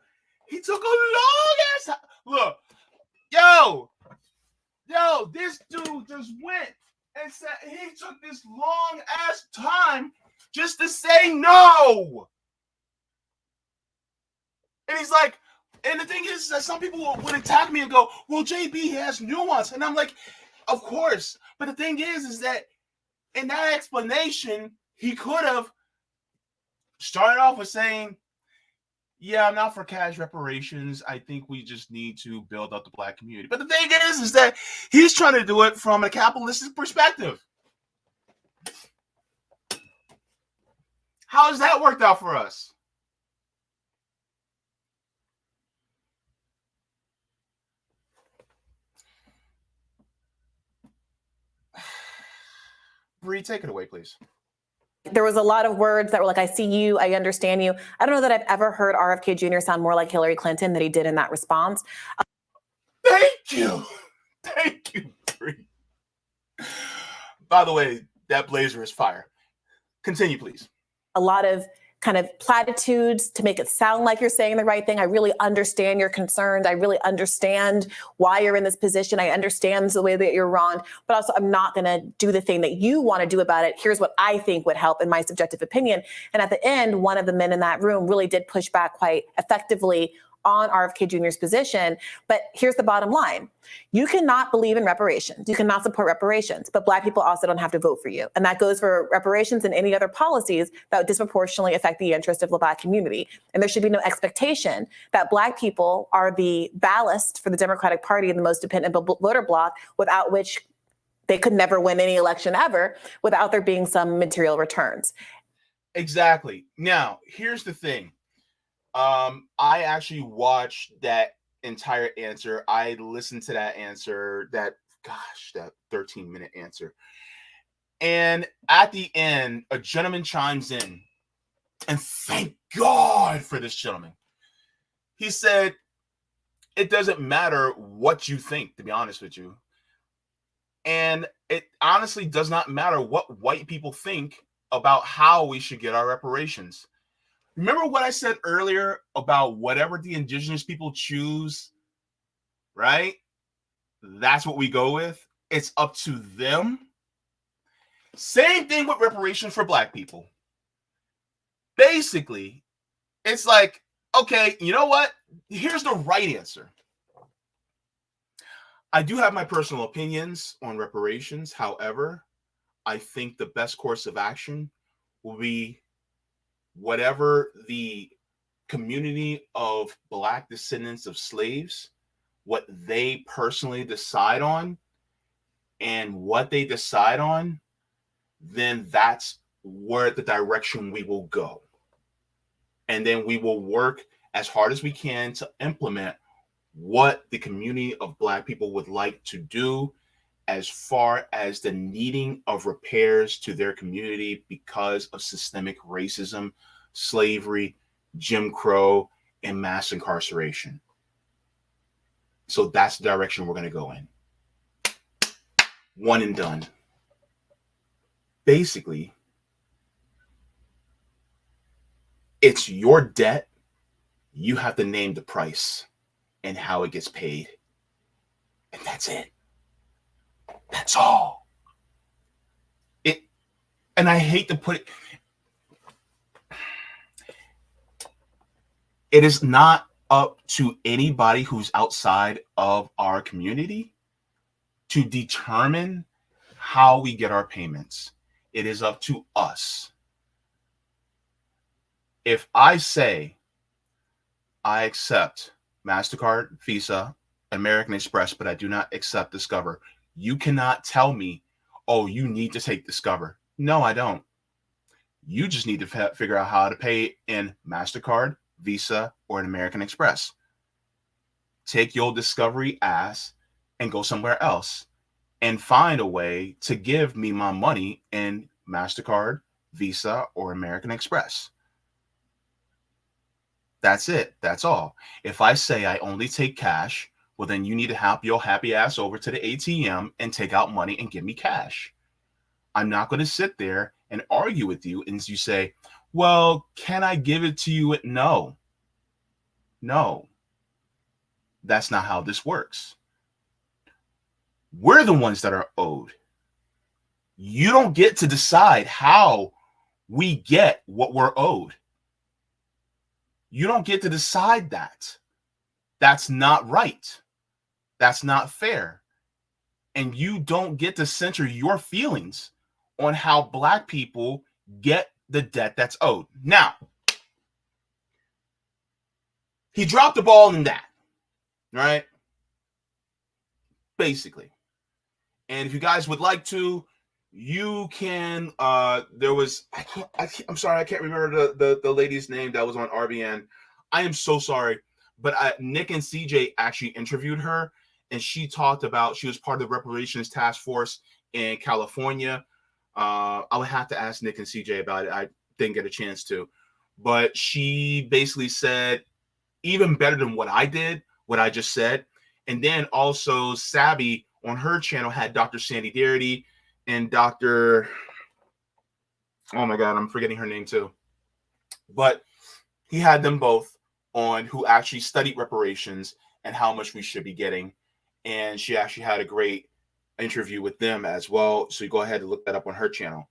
a long ass time. Look, yo, this dude just went and said he took this long ass time just to say no. And he's like, and the thing is that some people would attack me and go, well, Jaybe has nuance. And I'm like, of course. But the thing is that in that explanation, he could have started off with saying, yeah, I'm not for cash reparations. I think we just need to build up the Black community. But the thing is that he's trying to do it from a capitalistic perspective. How has that worked out for us? Bree, take it away, please. there was a lot of words that were like, I see you, I understand you. I don't know that I've ever heard RFK Jr. sound more like Hillary Clinton than he did in that response. Thank you. Thank you, Bree. By the way, that blazer is fire. Continue, please. A lot of kind of platitudes to make it sound like you're saying the right thing. I really understand your concerns. I really understand why you're in this position. I understand the way that you're wrong, but also I'm not going to do the thing that you want to do about it. Here's what I think would help in my subjective opinion. And at the end, one of the men in that room really did push back quite effectively on RFK Jr.'s position. But here's the bottom line. You cannot believe in reparations. You cannot support reparations, but Black people also don't have to vote for you. And that goes for reparations and any other policies that would disproportionately affect the interest of the Black community. And there should be no expectation that Black people are the ballast for the Democratic Party and the most dependent voter bloc, without which they could never win any election ever, without there being some material returns. Exactly. Now, here's the thing. I actually watched that entire answer. I listened to that answer, that 13-minute answer. And at the end, a gentleman chimes in, and thank God for this gentleman. He said, it doesn't matter what you think, to be honest with you. And it honestly does not matter what white people think about how we should get our reparations. Remember what I said earlier about whatever the indigenous people choose right? That's what we go with. It's up to them. Same thing with reparations for Black people. Basically, it's like, okay, you know what? Here's the right answer. I do have my personal opinions on reparations. However, I think the best course of action will be whatever the community of Black descendants of slaves, what they personally decide on, and what they decide on, then that's where the direction we will go. And then we will work as hard as we can to implement what the community of Black people would like to do as far as the needing of repairs to their community because of systemic racism, slavery, Jim Crow, and mass incarceration. So that's the direction we're going to go in. One and done. Basically, it's your debt. You have to name the price and how it gets paid. And that's it. That's all. And I hate to put it, it is not up to anybody who's outside of our community to determine how we get our payments. It is up to us. If I say I accept MasterCard, Visa, American Express, but I do not accept Discover, you cannot tell me, oh, you need to take Discover. No, I don't. You just need to figure out how to pay in MasterCard, Visa, or an American Express. Take your Discovery ass and go somewhere else and find a way to give me my money in MasterCard, Visa, or American Express. That's it. That's all. If I say I only take cash, well, then you need to hop your happy ass over to the ATM and take out money and give me cash. I'm not going to sit there and argue with you and you say, well, can I give it to you? No. That's not how this works. We're the ones that are owed. You don't get to decide how we get what we're owed. You don't get to decide that. That's not right. That's not fair. And you don't get to center your feelings on how Black people get the debt that's owed. Now, he dropped the ball in that, right? Basically. And if you guys would like to, you can, there was, I'm sorry, I can't remember the lady's name that was on RBN. I am so sorry. But Nick and CJ actually interviewed her, and she talked about, she was part of the reparations task force in California. I would have to ask Nick and CJ about it. I didn't get a chance to. But she basically said, even better than what I did, what I just said. And then also Sabby on her channel had Dr. Sandy Darity and Dr. Oh my God, I'm forgetting her name too. But he had them both on who actually studied reparations and how much we should be getting. And she actually had a great interview with them as well. So you go ahead and look that up on her channel.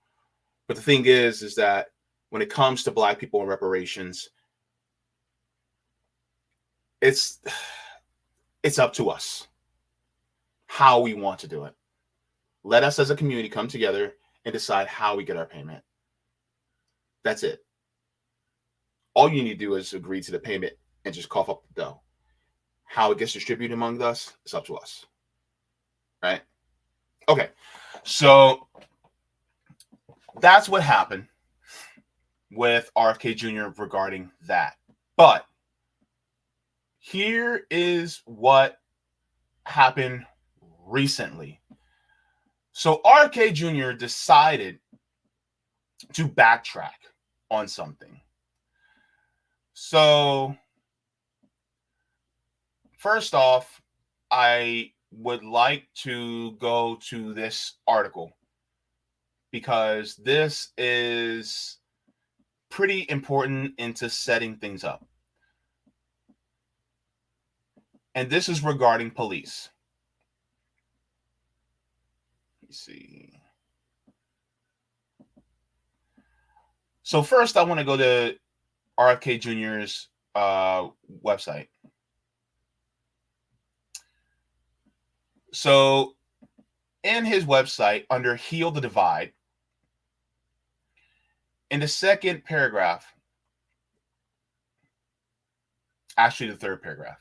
But the thing is that when it comes to Black people and reparations, it's up to us how we want to do it. Let us as a community come together and decide how we get our payment. That's it. All you need to do is agree to the payment and just cough up the dough. How it gets distributed among us, it's up to us. Right? Okay. So that's what happened with RFK Jr. regarding that. But here is what happened recently. So RFK Jr. decided to backtrack on something. So first off, I would like to go to this article because this is pretty important into setting things up. And this is regarding police. Let me see. So first, I want to go to RFK Jr.'s website. So in his website, under Heal the Divide, in the second paragraph, actually the third paragraph,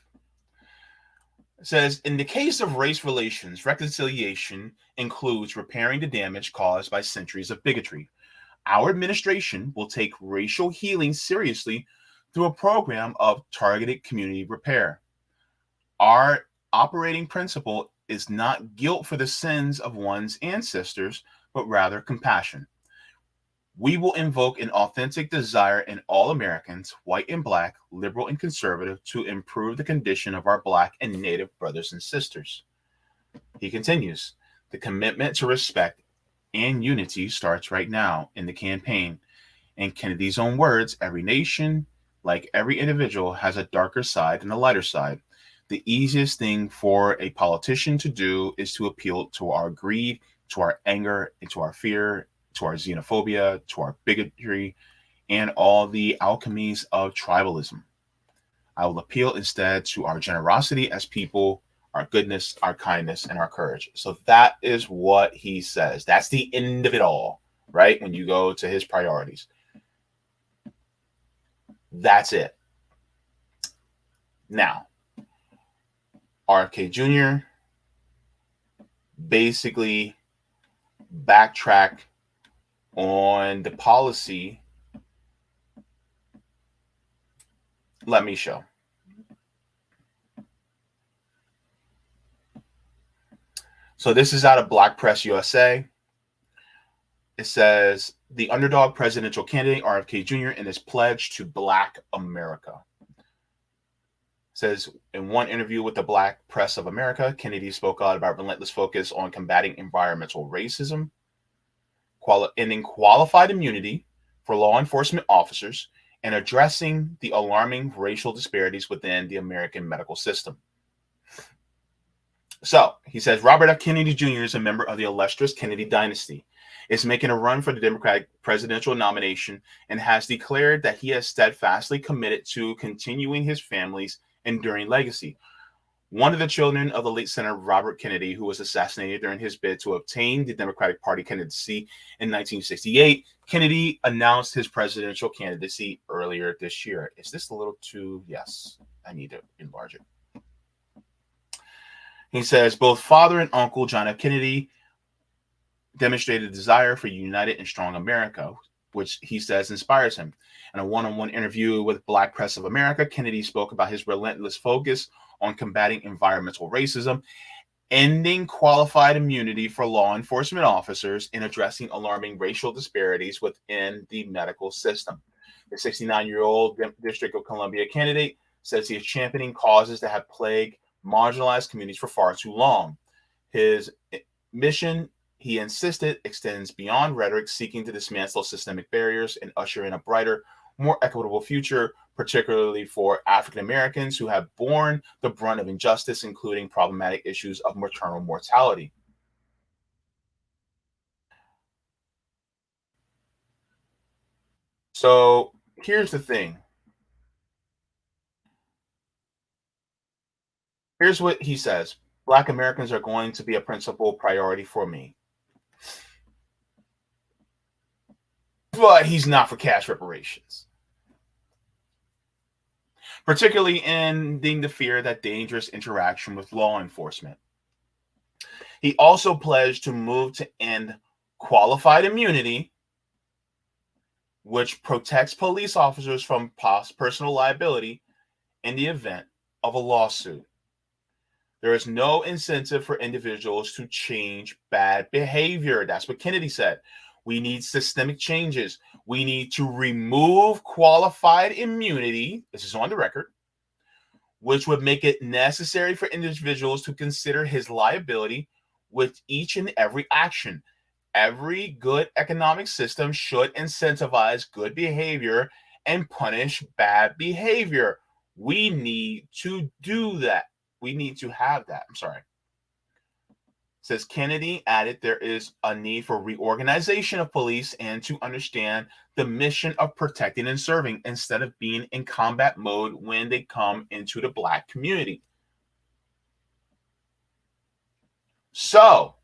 it says, in the case of race relations, reconciliation includes repairing the damage caused by centuries of bigotry. Our administration will take racial healing seriously through a program of targeted community repair. Our operating principle is not guilt for the sins of one's ancestors, but rather compassion. We will invoke an authentic desire in all Americans, white and black, liberal and conservative, to improve the condition of our black and native brothers and sisters. He continues, the commitment to respect and unity starts right now in the campaign. In Kennedy's own words, every nation, like every individual, has a darker side and a lighter side. The easiest thing for a politician to do is to appeal to our greed, to our anger, and to our fear, to our xenophobia, to our bigotry, and all the alchemies of tribalism. I will appeal instead to our generosity as people, our goodness, our kindness, and our courage. So that is what he says. That's the end of it all, right? When you go to his priorities. That's it. Now, RFK Jr. basically backtracked on the policy. Let me show. So this is out of Black Press USA. It says, the underdog presidential candidate, RFK Jr., in his pledge to Black America. It says, in one interview with the Black Press of America, Kennedy spoke out about relentless focus on combating environmental racism, ending qualified immunity for law enforcement officers, and addressing the alarming racial disparities within the American medical system. So he says, Robert F. Kennedy Jr. is a member of the illustrious Kennedy dynasty, is making a run for the Democratic presidential nomination, and has declared that he is steadfastly committed to continuing his family's enduring legacy. One of the children of the late Senator Robert Kennedy, who was assassinated during his bid to obtain the Democratic Party candidacy in 1968, Kennedy announced his presidential candidacy earlier this year. Is this a little too? Yes, I need to enlarge it. He says, both father and uncle John F. Kennedy demonstrated a desire for a united and strong America, which he says inspires him. In a one-on-one interview with Black Press of America, Kennedy spoke about his relentless focus on combating environmental racism, ending qualified immunity for law enforcement officers, and addressing alarming racial disparities within the medical system. The 69-year-old District of Columbia candidate says he is championing causes that have plagued marginalized communities for far too long. His mission, he insisted, extends beyond rhetoric, seeking to dismantle systemic barriers and usher in a brighter, more equitable future, particularly for African Americans who have borne the brunt of injustice, including problematic issues of maternal mortality. So here's the thing. Here's what he says. Black Americans are going to be a principal priority for me. But he's not for cash reparations. Particularly ending the fear that dangerous interaction with law enforcement. He also pledged to move to end qualified immunity, which protects police officers from personal liability in the event of a lawsuit. There is no incentive for individuals to change bad behavior. That's what Kennedy said. We need systemic changes. We need to remove qualified immunity. This is on the record, which would make it necessary for individuals to consider his liability with each and every action. Every good economic system should incentivize good behavior and punish bad behavior. We need to do that. we need to have that. I'm sorry. Says Kennedy added there is a need for reorganization of police and to understand the mission of protecting and serving instead of being in combat mode when they come into the Black community. So,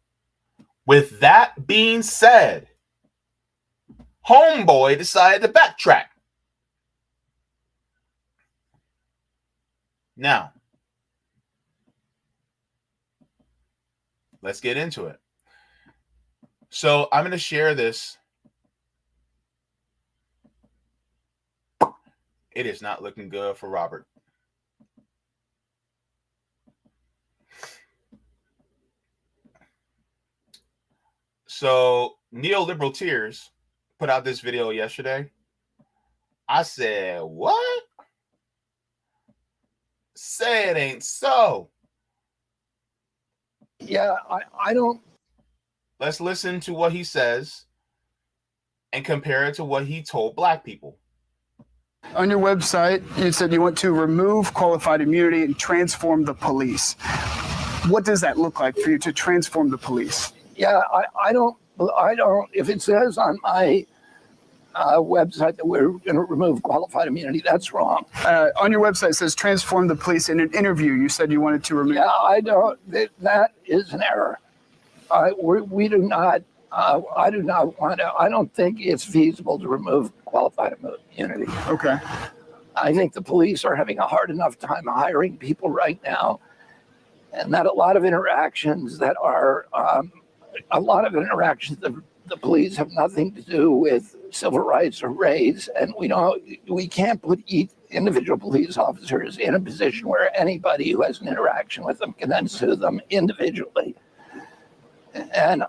with that being said, homeboy decided to backtrack. Now, let's get into it. So I'm going to share this. It is not looking good for Robert. So Neoliberal Tears put out this video yesterday. I said, what? Say it ain't so. Yeah, I don't. Let's listen to what he says and compare it to what he told Black people. On your website, you said you want to remove qualified immunity and transform the police. What does that look like for you to transform the police? Yeah, I don't. If it says on my website that we're going to remove qualified immunity, that's wrong. On your website, it says transform the police. In an interview, you said you wanted to remove. Yeah, I don't. That is an error. We do not. I do not want to. I don't think it's feasible to remove qualified immunity. Okay. I think the police are having a hard enough time hiring people right now, and that a lot of interactions that are the police have nothing to do with civil rights or race, and we can't put each individual police officers in a position where anybody who has an interaction with them can then sue them individually. And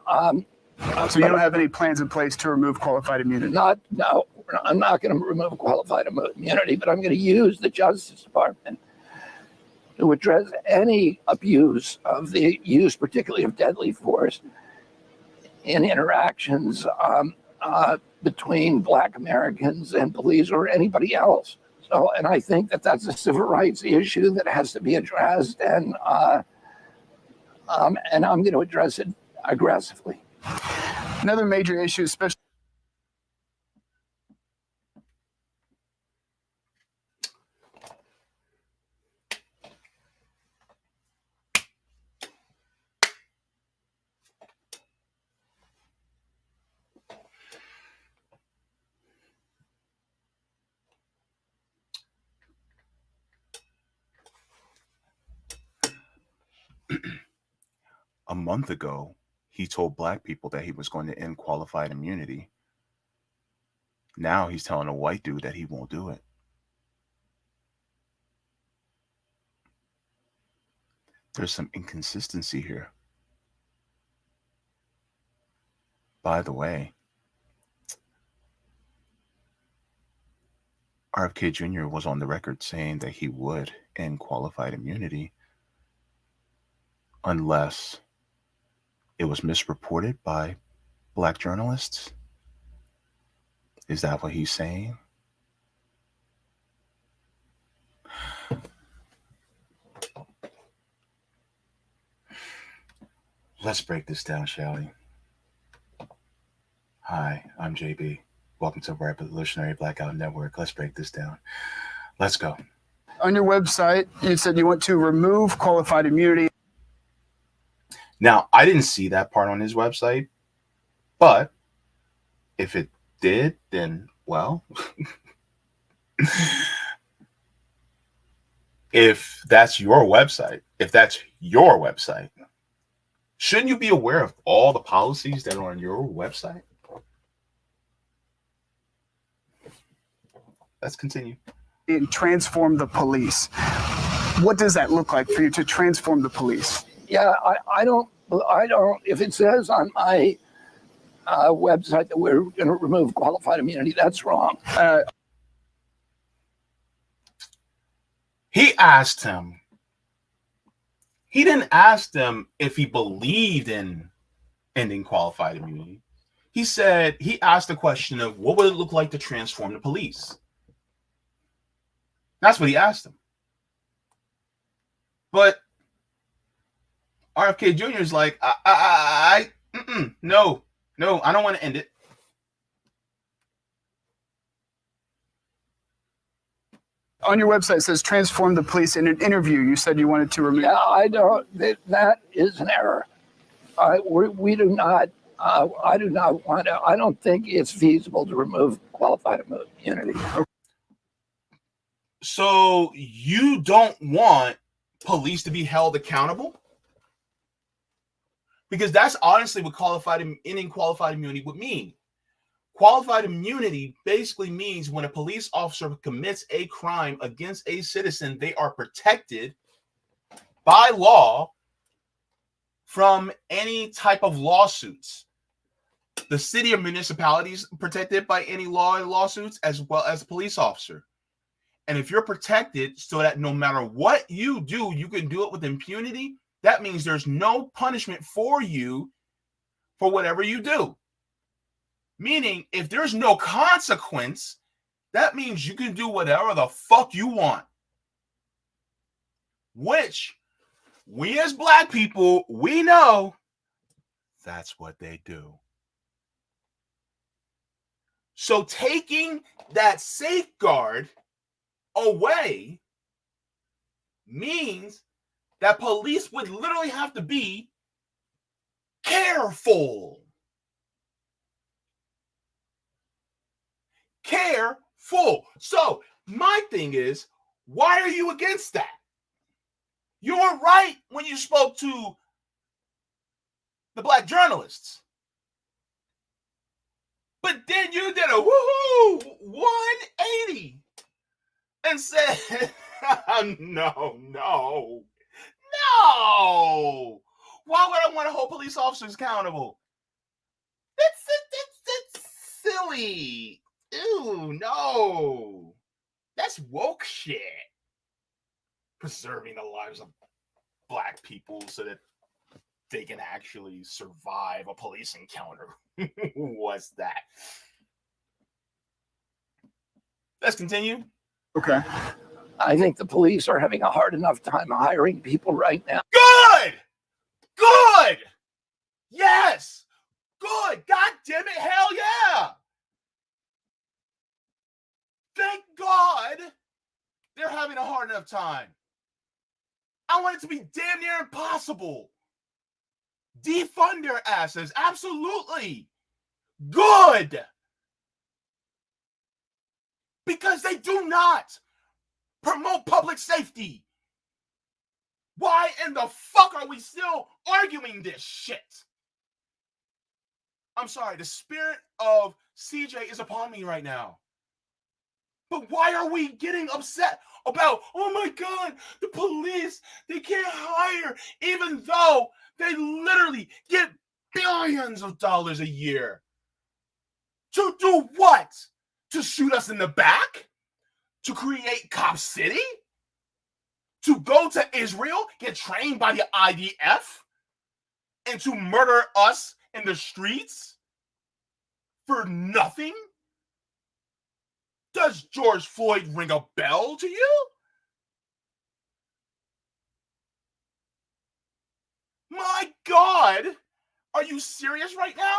so you don't have any plans in place to remove qualified immunity? No, I'm not going to remove qualified immunity, but I'm going to use the Justice Department to address any abuse of the use, particularly of deadly force, in interactions between Black Americans and police or anybody else. So, and I think that that's a civil rights issue that has to be addressed, and I'm going to address it aggressively. Another major issue, especially. A month ago, he told Black people that he was going to end qualified immunity. Now he's telling a white dude that he won't do it. There's some inconsistency here. By the way, RFK Jr. was on the record saying that he would end qualified immunity unless it was misreported by Black journalists. Is that what he's saying? Let's break this down, shall we? Hi, I'm Jaybe. Welcome to Revolutionary Blackout Network. Let's break this down. Let's go. On your website, you said you want to remove qualified immunity. Now, I didn't see that part on his website, but if it did, then, well, if that's your website, shouldn't you be aware of all the policies that are on your website? Let's continue. And transform the police. What does that look like for you to transform the police? Yeah, I don't. If it says on my website that we're going to remove qualified immunity, that's wrong. He asked him. He didn't ask them if he believed in ending qualified immunity. He asked the question of what would it look like to transform the police? That's what he asked him. But RFK Jr. is like, no, I don't want to end it. On your website, it says transform the police. In an interview, you said you wanted to remove. Yeah, I don't. That is an error. We do not. I do not want to. I don't think it's feasible to remove qualified immunity. So you don't want police to be held accountable? Because that's honestly what ending qualified immunity would mean. Qualified immunity basically means when a police officer commits a crime against a citizen, they are protected by law from any type of lawsuits. The city or municipalities protected by any law and lawsuits, as well as a police officer. And if you're protected so that no matter what you do, you can do it with impunity, that means there's no punishment for you for whatever you do. Meaning, if there's no consequence, that means you can do whatever the fuck you want. Which, we as Black people, we know that's what they do. So taking that safeguard away means that police would literally have to be careful. Careful. So my thing is, why are you against that? You were right when you spoke to the Black journalists. But then you did a woohoo 180 and said, no. Why would I want to hold police officers accountable? That's silly. Ew, no. That's woke shit. Preserving the lives of Black people so that they can actually survive a police encounter. What's that? Let's continue. Okay. I think the police are having a hard enough time hiring people right now. Good! Yes! Good! God damn it, hell yeah! Thank God they're having a hard enough time. I want it to be damn near impossible. Defund their asses. Absolutely. Good. Because they do not promote public safety. Why in the fuck are we still arguing this shit? I'm sorry, the spirit of CJ is upon me right now. But why are we getting upset about, oh my God, the police, they can't hire, even though they literally get billions of dollars a year? To do what? To shoot us in the back? To create Cop City? To go to Israel, get trained by the IDF? And to murder us in the streets? For nothing? Does George Floyd ring a bell to you? My God! Are you serious right now?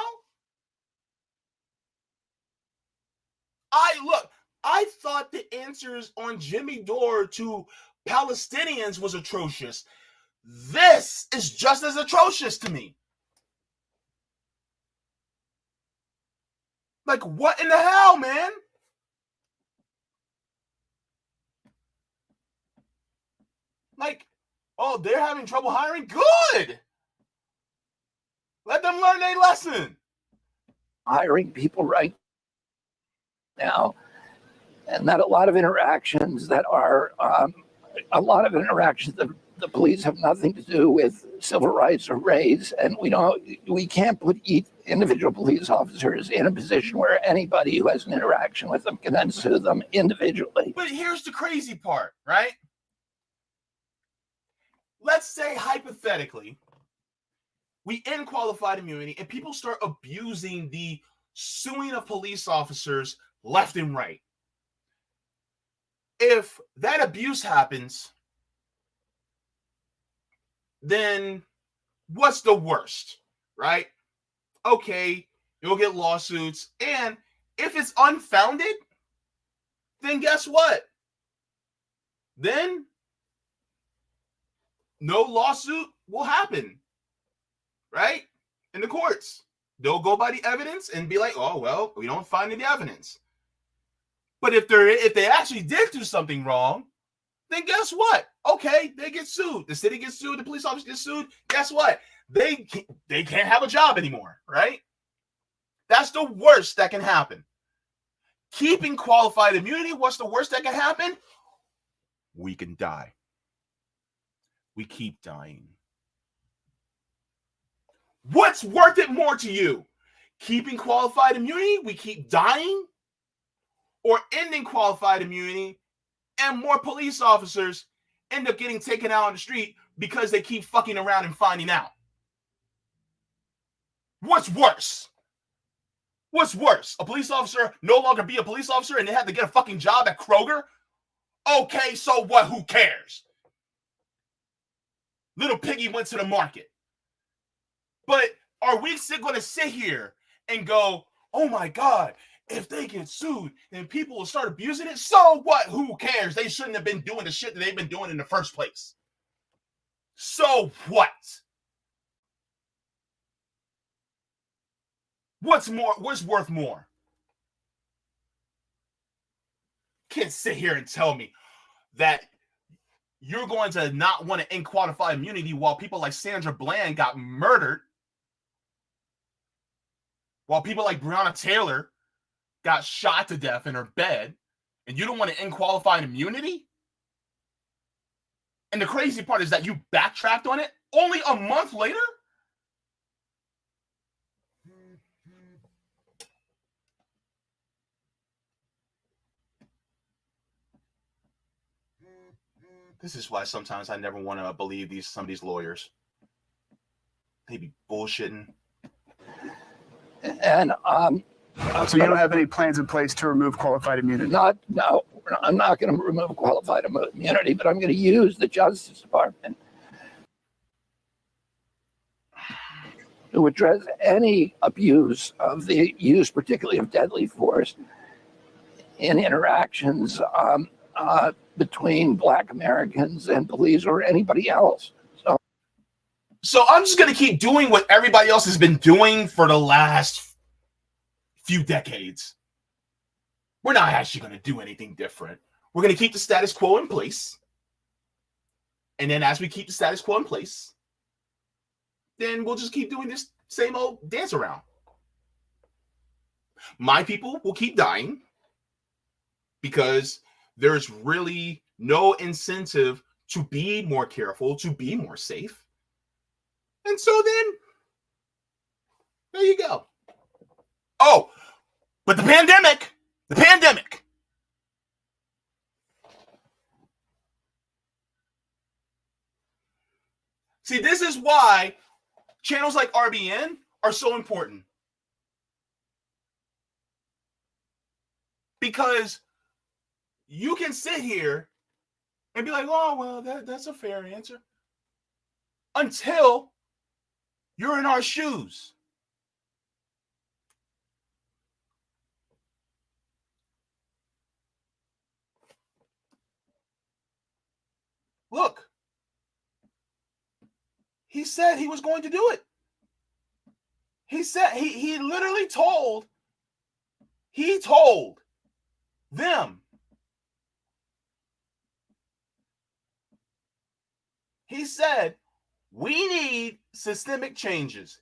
I thought the answers on Jimmy Dore to Palestinians was atrocious. This is just as atrocious to me. Like, what in the hell, man? Like, oh, they're having trouble hiring? Good! Let them learn their lesson. Hiring people right now, and that a lot of interactions that the police have nothing to do with civil rights or race, and we can't put each individual police officers in a position where anybody who has an interaction with them can then sue them individually. But here's the crazy part, right? Let's say hypothetically, we end qualified immunity and people start abusing the suing of police officers left and right. If that abuse happens, then what's the worst, right? Okay, you'll get lawsuits. And if it's unfounded, then guess what? Then no lawsuit will happen, right? In the courts. They'll go by the evidence and be like, oh, well, we don't find any evidence. But if they actually did do something wrong, then guess what? Okay, they get sued. The city gets sued. The police officer gets sued. Guess what? They can't have a job anymore, right? That's the worst that can happen. Keeping qualified immunity, what's the worst that can happen? We can die. We keep dying. What's worth it more to you? Keeping qualified immunity, we keep dying? Or ending qualified immunity and more police officers end up getting taken out on the street because they keep fucking around and finding out? What's worse? What's worse? A police officer no longer be a police officer and they have to get a fucking job at Kroger? Okay, so what? Who cares? Little piggy went to the market. But are we still going to sit here and go, oh my God, if they get sued, then people will start abusing it? So what? Who cares? They shouldn't have been doing the shit that they've been doing in the first place. So what? What's worth more? Can't sit here and tell me that you're going to not want to end qualified immunity while people like Sandra Bland got murdered, while people like Breonna Taylor got shot to death in her bed, and you don't want to end qualified immunity? And the crazy part is that you backtracked on it only a month later? This is why sometimes I never want to believe some of these lawyers. They be bullshitting. And so you don't have any plans in place to remove qualified immunity? No, I'm not going to remove qualified immunity, but I'm going to use the Justice Department to address any abuse of the use, particularly of deadly force, in interactions between Black Americans and police or anybody else. So I'm just going to keep doing what everybody else has been doing for the last few decades. We're not actually going to do anything different. We're going to keep the status quo in place. And then as we keep the status quo in place, then we'll just keep doing this same old dance around. My people will keep dying because there's really no incentive to be more careful, to be more safe. And so then, there you go. Oh, but the pandemic. See, this is why channels like RBN are so important. Because you can sit here and be like, oh, well, that's a fair answer. Until you're in our shoes. Look, he said he was going to do it. He said he literally told them. He said, we need systemic changes.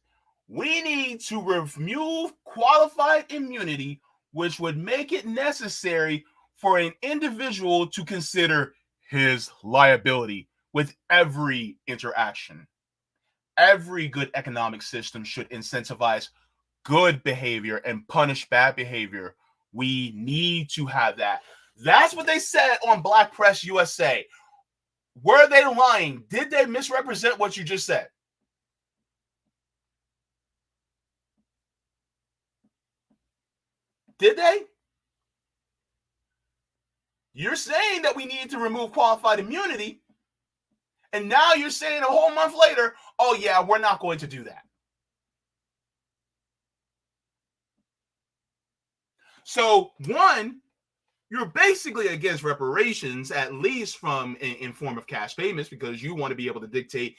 We need to remove qualified immunity, which would make it necessary for an individual to consider his liability with every interaction. Every good economic system should incentivize good behavior and punish bad behavior. We need to have that. That's what they said on Black Press USA. Were they lying? Did they misrepresent what you just said? Did they? You're saying that we need to remove qualified immunity, And now you're saying a whole month later, oh yeah, we're not going to do that. So one, you're basically against reparations, at least from in form of cash payments, because you want to be able to dictate,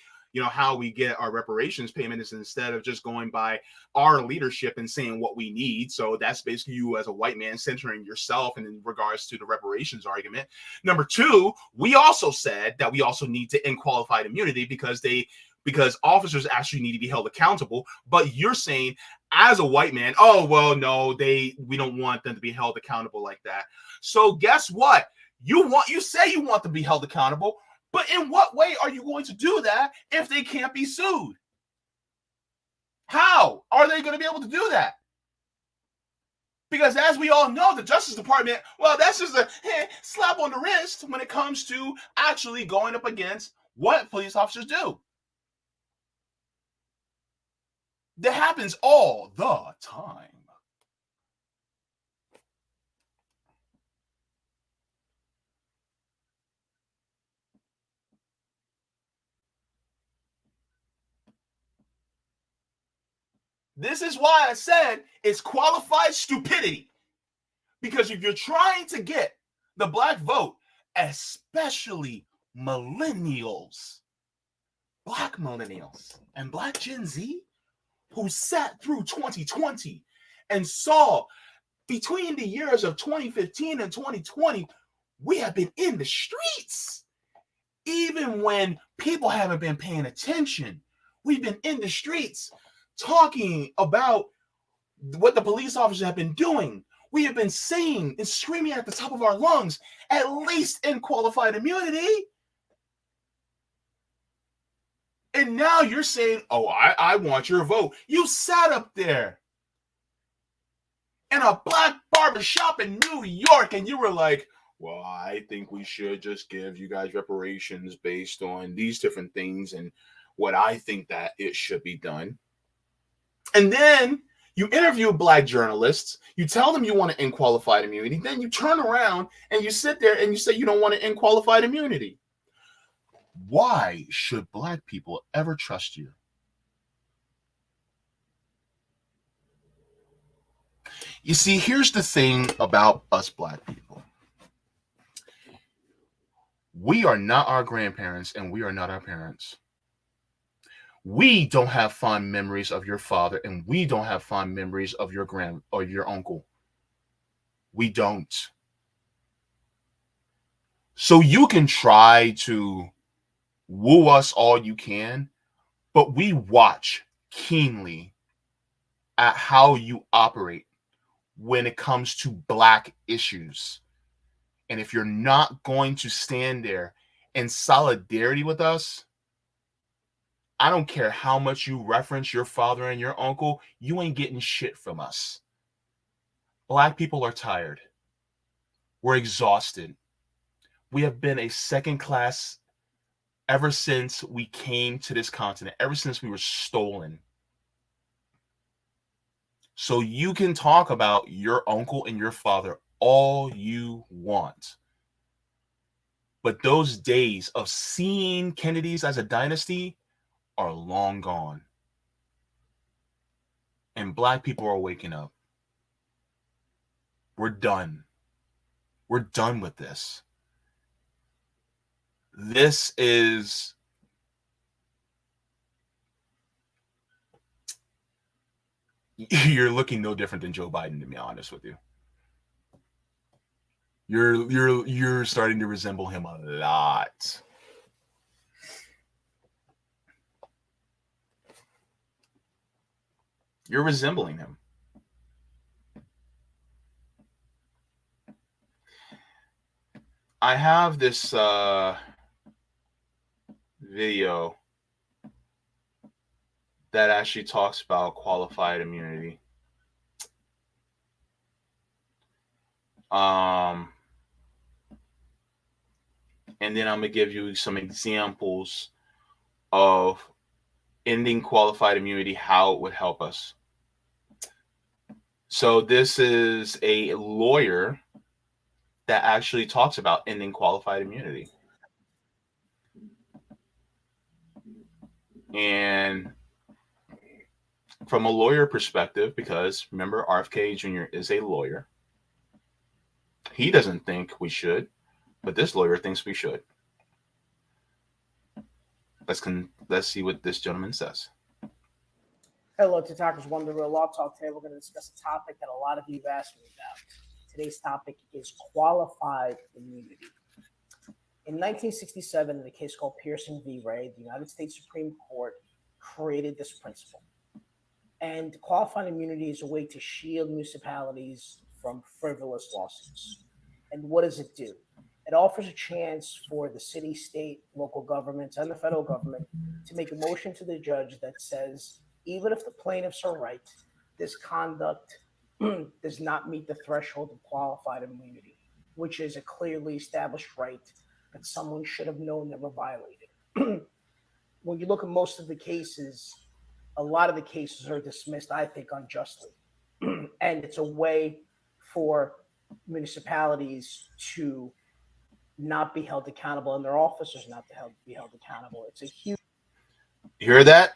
how we get our reparations payments instead of just going by our leadership and saying what we need. So that's basically you as a white man centering yourself in regards to the reparations argument. Number two, we also said that we also need to end qualified immunity because officers actually need to be held accountable. But you're saying as a white man, oh, well, no, we don't want them to be held accountable like that. So guess what? You say you want to be held accountable, but in what way are you going to do that if they can't be sued? How are they going to be able to do that? Because as we all know, the Justice Department, well, that's just a slap on the wrist when it comes to actually going up against what police officers do. That happens all the time. This is why I said it's qualified stupidity. Because if you're trying to get the black vote, especially millennials, black millennials, and black Gen Z, who sat through 2020 and saw between the years of 2015 and 2020, we have been in the streets. Even when people haven't been paying attention, we've been in the streets talking about what the police officers have been doing. We have been saying and screaming at the top of our lungs, at least in qualified immunity. And now you're saying, oh, I want your vote. You sat up there in a black barbershop in New York and you were like, well, I think we should just give you guys reparations based on these different things and what I think that it should be done. And then you interview black journalists, you tell them you want to end qualified immunity, then you turn around and you sit there and you say you don't want to end qualified immunity. Why should black people ever trust you? You see, here's the thing about us black people. We are not our grandparents and we are not our parents. We don't have fond memories of your father and we don't have fond memories of your or your uncle. We don't. So you can try to woo us all you can, but we watch keenly at how you operate when it comes to black issues. And if you're not going to stand there in solidarity with us, I don't care how much you reference your father and your uncle, you ain't getting shit from us. Black people are tired. We're exhausted. We have been a second class ever since we came to this continent, ever since we were stolen. So you can talk about your uncle and your father all you want. But those days of seeing Kennedys as a dynasty are long gone. And black people are waking up. We're done. We're done with this. This is you're looking no different than Joe Biden, to be honest with you. You're starting to resemble him a lot. You're resembling him. I have this video that actually talks about qualified immunity. And then I'm going to give you some examples of ending qualified immunity, how it would help us. So this is a lawyer that actually talks about ending qualified immunity. And from a lawyer perspective, because remember, RFK Jr. is a lawyer, he doesn't think we should, but this lawyer thinks we should. Let's see what this gentleman says. Hello to Talkers One, the Real Law Talk. Today we're going to discuss a topic that a lot of you have asked me about. Today's topic is qualified immunity. In 1967, in a case called Pearson v. Ray, the United States Supreme Court created this principle. And qualified immunity is a way to shield municipalities from frivolous lawsuits. And what does it do? It offers a chance for the city, state, local governments, and the federal government to make a motion to the judge that says, even if the plaintiffs are right, this conduct does not meet the threshold of qualified immunity, which is a clearly established right that someone should have known they were violated. When you look at most of the cases, a lot of the cases are dismissed, I think, unjustly. And it's a way for municipalities to not be held accountable and their officers not to be held accountable. It's a huge. You hear that?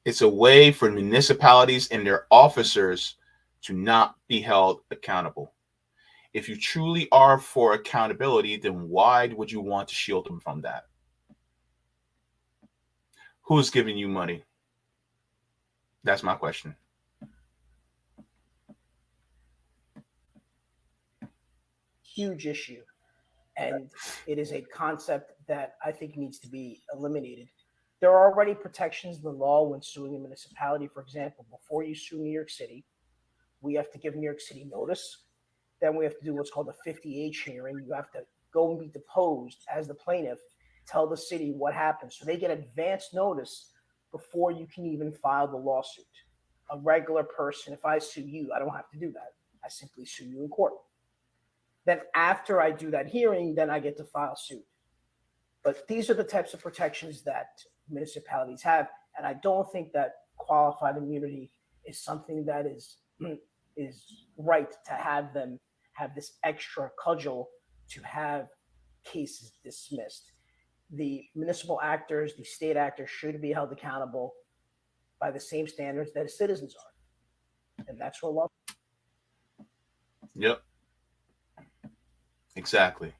It's a way for municipalities and their officers to not be held accountable. If you truly are for accountability, then why would you want to shield them from that? Who's giving you money? That's my question. Huge issue. And it is a concept that I think needs to be eliminated. There are already protections in the law when suing a municipality. For example, before you sue New York City, we have to give New York City notice. Then we have to do what's called a 50H hearing. You have to go and be deposed as the plaintiff, tell the city what happened. So they get advance notice before you can even file the lawsuit. A regular person, if I sue you, I don't have to do that. I simply sue you in court. Then after I do that hearing, then I get to file suit. But these are the types of protections that municipalities have. And I don't think that qualified immunity is something that is right to have them have this extra cudgel to have cases dismissed. The municipal actors, the state actors should be held accountable by the same standards that citizens are. And that's what law. Yep. Exactly.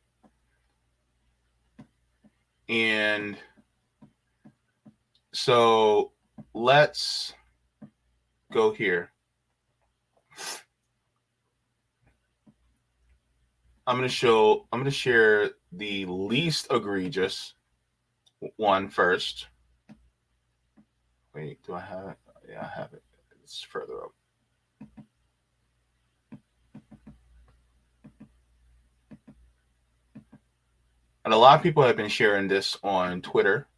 And so let's go here. I'm going to share the least egregious one first. Wait, do I have it? Yeah, I have it. It's further up. And a lot of people have been sharing this on Twitter.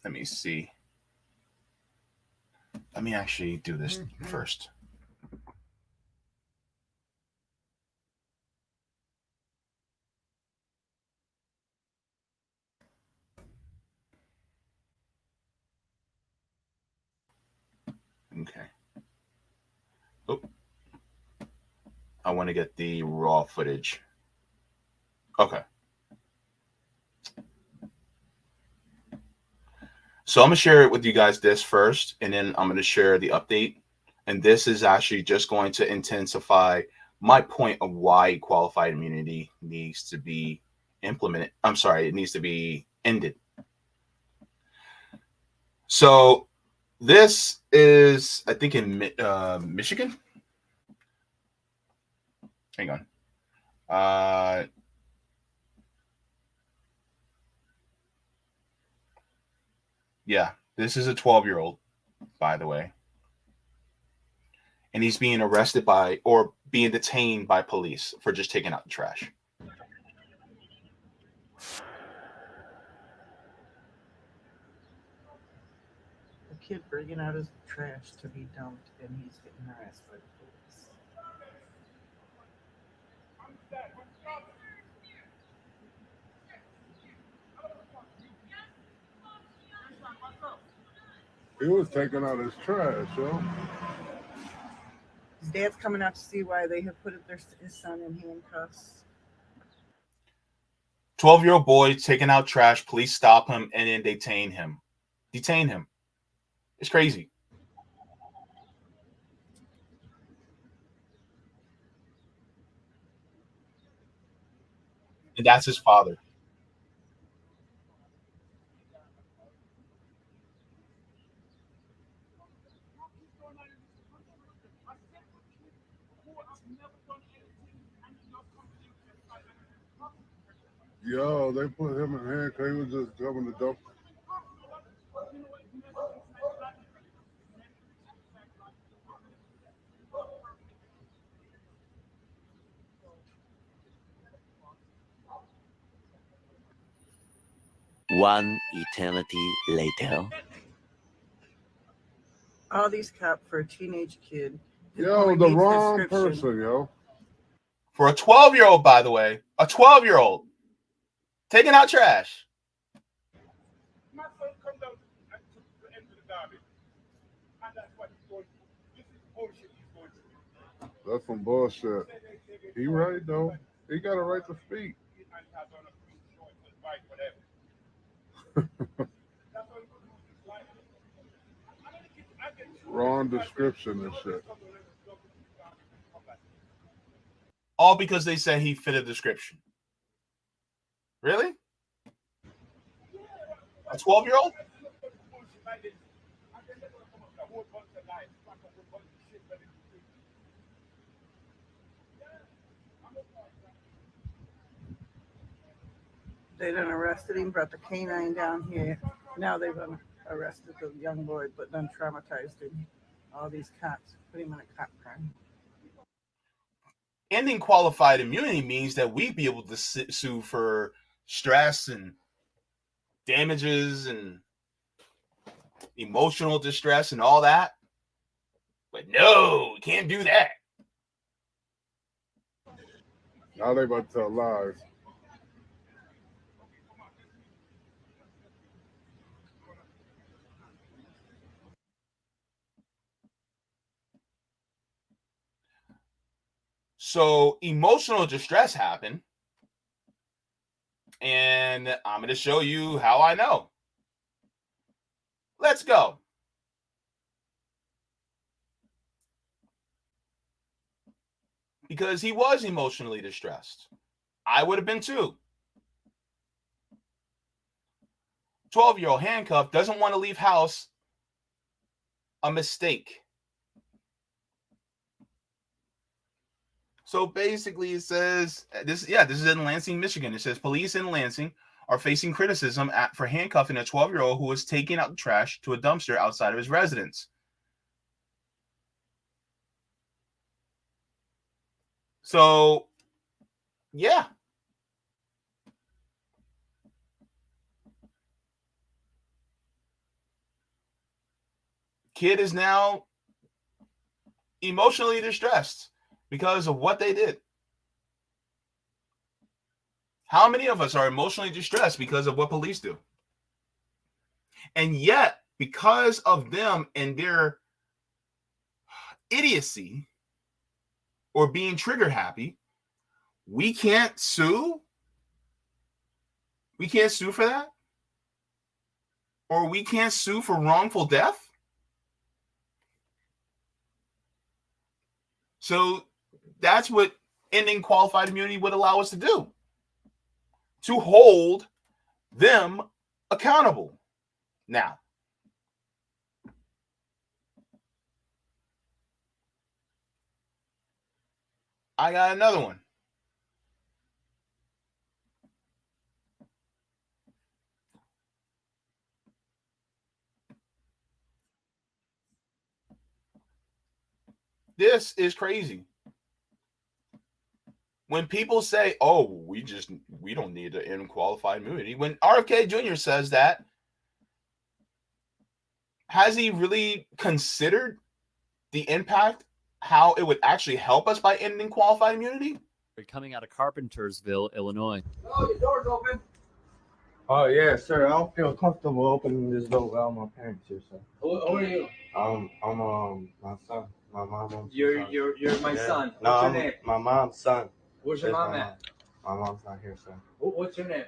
Let me see. Let me actually do this first. Okay. Oh, I want to get the raw footage. Okay. So I'm going to share it with you guys this first, and then I'm going to share the update. And this is actually just going to intensify my point of why qualified immunity needs to be implemented. I'm sorry, it needs to be ended. So this is, I think, in Michigan. Hang on. Yeah, this is a 12-year-old, by the way. And he's being arrested by or being detained by police for just taking out the trash. A kid bringing out his trash to be dumped, and he's getting harassed by the police. He was taking out his trash, yo. His dad's coming out to see why they have put his son in handcuffs. 12-year-old boy taking out trash. Police stop him and then detain him. It's crazy. And that's his father. Yo, they put him in handcuffs. He was just coming to dump. One eternity later. All these cops for a teenage kid. Yo, the wrong person, yo. For a 12-year-old, by the way, a 12-year-old taking out trash. My son come down and took the end of the garbage. And that's what he's going through. This is bullshit he's going through. That's some bullshit. He right, though. He got a right to speak. Wrong description and shit. All because they said he fit a description. Really? A 12-year-old? They done arrested him, brought the canine down here. Now they've arrested the young boy, but then traumatized him. All these cops put him in a cop car. Ending qualified immunity means that we'd be able to sue for stress and damages and emotional distress and all that. But no, we can't do that. Now they about to tell lies. So emotional distress happened. And I'm going to show you how I know. Let's go. Because he was emotionally distressed. I would have been too. 12-year-old handcuffed, doesn't want to leave house. A mistake. So basically it says, this is in Lansing, Michigan. It says police in Lansing are facing criticism for handcuffing a 12-year-old who was taking out the trash to a dumpster outside of his residence. So, yeah. Kid is now emotionally distressed because of what they did. How many of us are emotionally distressed because of what police do? And yet, because of them and their idiocy or being trigger happy, we can't sue? We can't sue for that? Or we can't sue for wrongful death? So that's what ending qualified immunity would allow us to do. To hold them accountable. Now, I got another one. This is crazy. When people say, oh, we don't need to end qualified immunity. When RFK Jr. says that, has he really considered the impact, how it would actually help us by ending qualified immunity? Coming out of Carpentersville, Illinois. Oh, the door's open. Oh yeah, sir. I don't feel comfortable opening this door without my parents here, sir. Who are you? I'm my son. My mom's You're son. you're my Yeah. son. No, What's your I'm name? my mom's son. Where's your That's mom my at? mom. My mom's not here, sir. What's your name?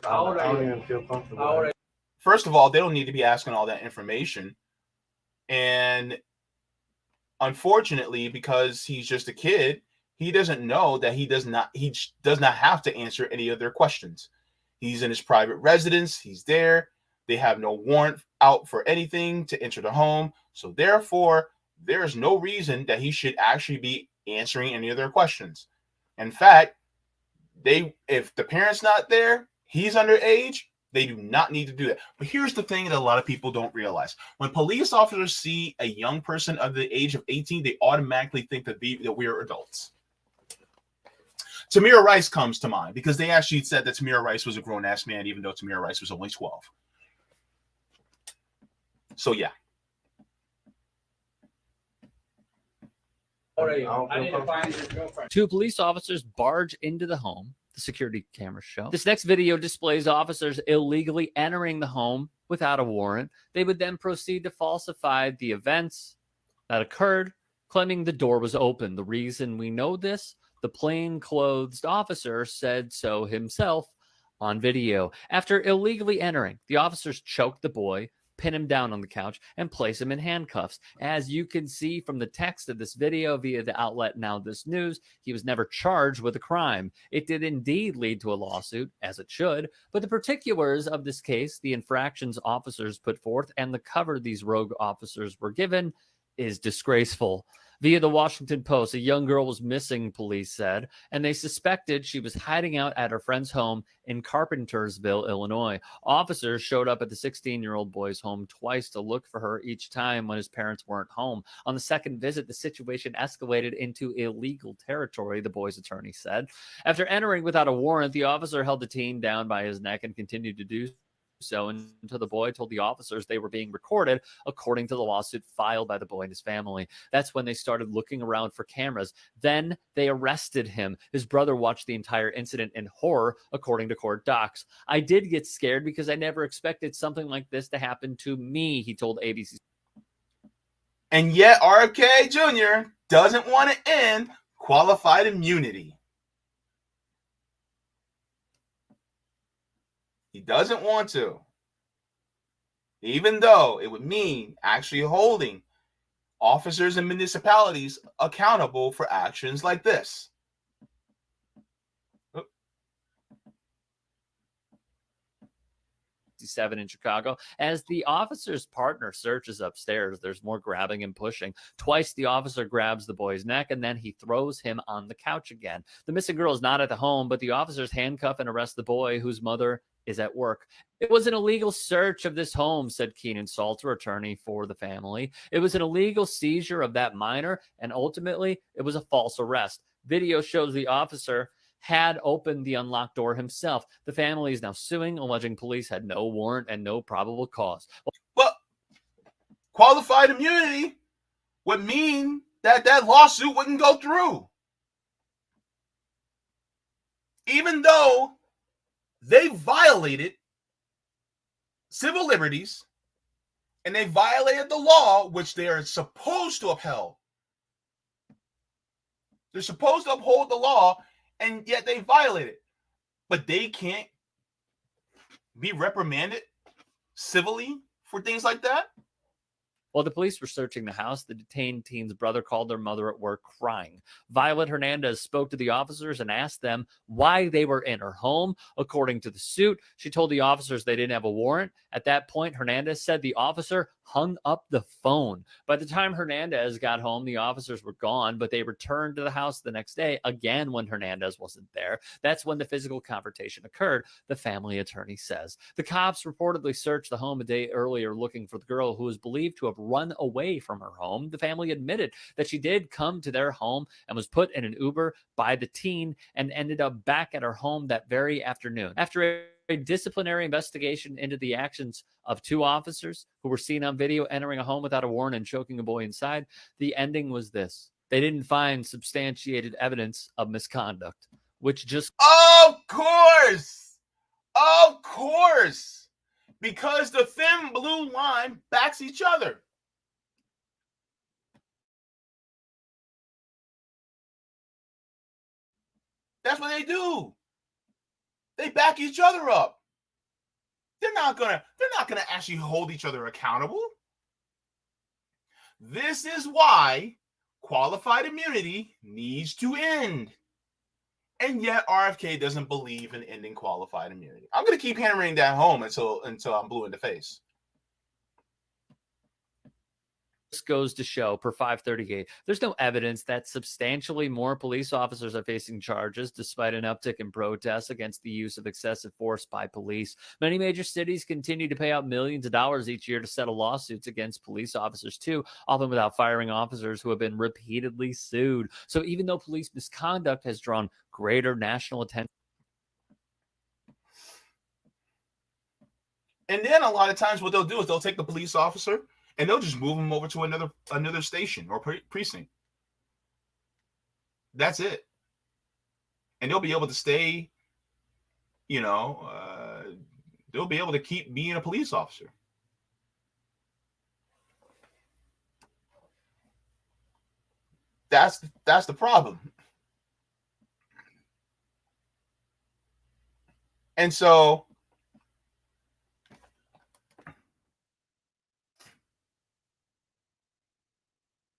I don't even feel comfortable. How old are you? First of all, they don't need to be asking all that information. And unfortunately, because he's just a kid, he doesn't know that he does not have to answer any of their questions. He's in his private residence. He's there. They have no warrant out for anything to enter the home. So therefore, there's no reason that he should actually be answering any of their questions. In fact, if the parent's not there, he's underage, they do not need to do that. But here's the thing that a lot of people don't realize. When police officers see a young person of the age of 18, they automatically think that we're adults. Tamir Rice comes to mind because they actually said that Tamir Rice was a grown-ass man, even though Tamir Rice was only 12. So, yeah. Two police officers barge into the home. The security cameras show. This next video displays officers illegally entering the home without a warrant. They would then proceed to falsify the events that occurred, claiming the door was open. The reason we know this, the plainclothes officer said so himself on video. After illegally entering, the officers choked the boy, pin him down on the couch, and place him in handcuffs. As you can see from the text of this video via the outlet Now This News, he was never charged with a crime. It did indeed lead to a lawsuit, as it should, but the particulars of this case, the infractions officers put forth, and the cover these rogue officers were given is disgraceful. Via the Washington Post, a young girl was missing, police said, and they suspected she was hiding out at her friend's home in Carpentersville, Illinois. Officers showed up at the 16-year-old boy's home twice to look for her each time when his parents weren't home. On the second visit, the situation escalated into illegal territory, the boy's attorney said. After entering without a warrant, the officer held the teen down by his neck and continued to do so until the boy told the officers they were being recorded, according to the lawsuit filed by the boy and his family. That's when they started looking around for cameras. Then they arrested him. His brother watched the entire incident in horror, according to court docs. I did get scared because I never expected something like this to happen to me, he told ABC. And yet RFK Jr. doesn't want to end qualified immunity. He doesn't want to. Even though it would mean actually holding officers and municipalities accountable for actions like this. In Chicago. As the officer's partner searches upstairs, there's more grabbing and pushing. Twice the officer grabs the boy's neck and then he throws him on the couch again. The missing girl is not at the home, but the officers handcuff and arrest the boy whose mother is at work. It was an illegal search of this home, said Keenan Salter, attorney for the family. It was an illegal seizure of that minor, and ultimately it was a false arrest. Video shows the officer had opened the unlocked door himself. The family is now suing, alleging police had no warrant and no probable cause. But qualified immunity would mean that that lawsuit wouldn't go through. Even though they violated civil liberties and they violated the law, which they are supposed to uphold. They're supposed to uphold the law, and yet they violate it. But they can't be reprimanded civilly for things like that? While the police were searching the house, the detained teen's brother called their mother at work crying. Violet Hernandez spoke to the officers and asked them why they were in her home. According to the suit, she told the officers they didn't have a warrant. At that point, Hernandez said the officer hung up the phone. By the time Hernandez got home, the officers were gone, but they returned to the house the next day, again when Hernandez wasn't there. That's when the physical confrontation occurred, the family attorney says. The cops reportedly searched the home a day earlier looking for the girl who was believed to have run away from her home. The family admitted that she did come to their home and was put in an Uber by the teen and ended up back at her home that very afternoon. After a disciplinary investigation into the actions of two officers who were seen on video entering a home without a warrant and choking a boy inside, the ending was this. They didn't find substantiated evidence of misconduct, which just... Of course! Of course, because the thin blue line backs each other. That's what they do. They back each other up. They're not gonna actually hold each other accountable. This is why qualified immunity needs to end. And yet RFK doesn't believe in ending qualified immunity. I'm going to keep hammering that home until I'm blue in the face. This goes to show, per 538, there's no evidence that substantially more police officers are facing charges despite an uptick in protests against the use of excessive force by police. Many major cities continue to pay out millions of dollars each year to settle lawsuits against police officers, too, often without firing officers who have been repeatedly sued. So even though police misconduct has drawn greater national attention. And then a lot of times what they'll do is they'll take the police officer and they'll just move them over to another station or precinct. That's it. And they'll be able to stay, they'll be able to keep being a police officer. That's the problem. And so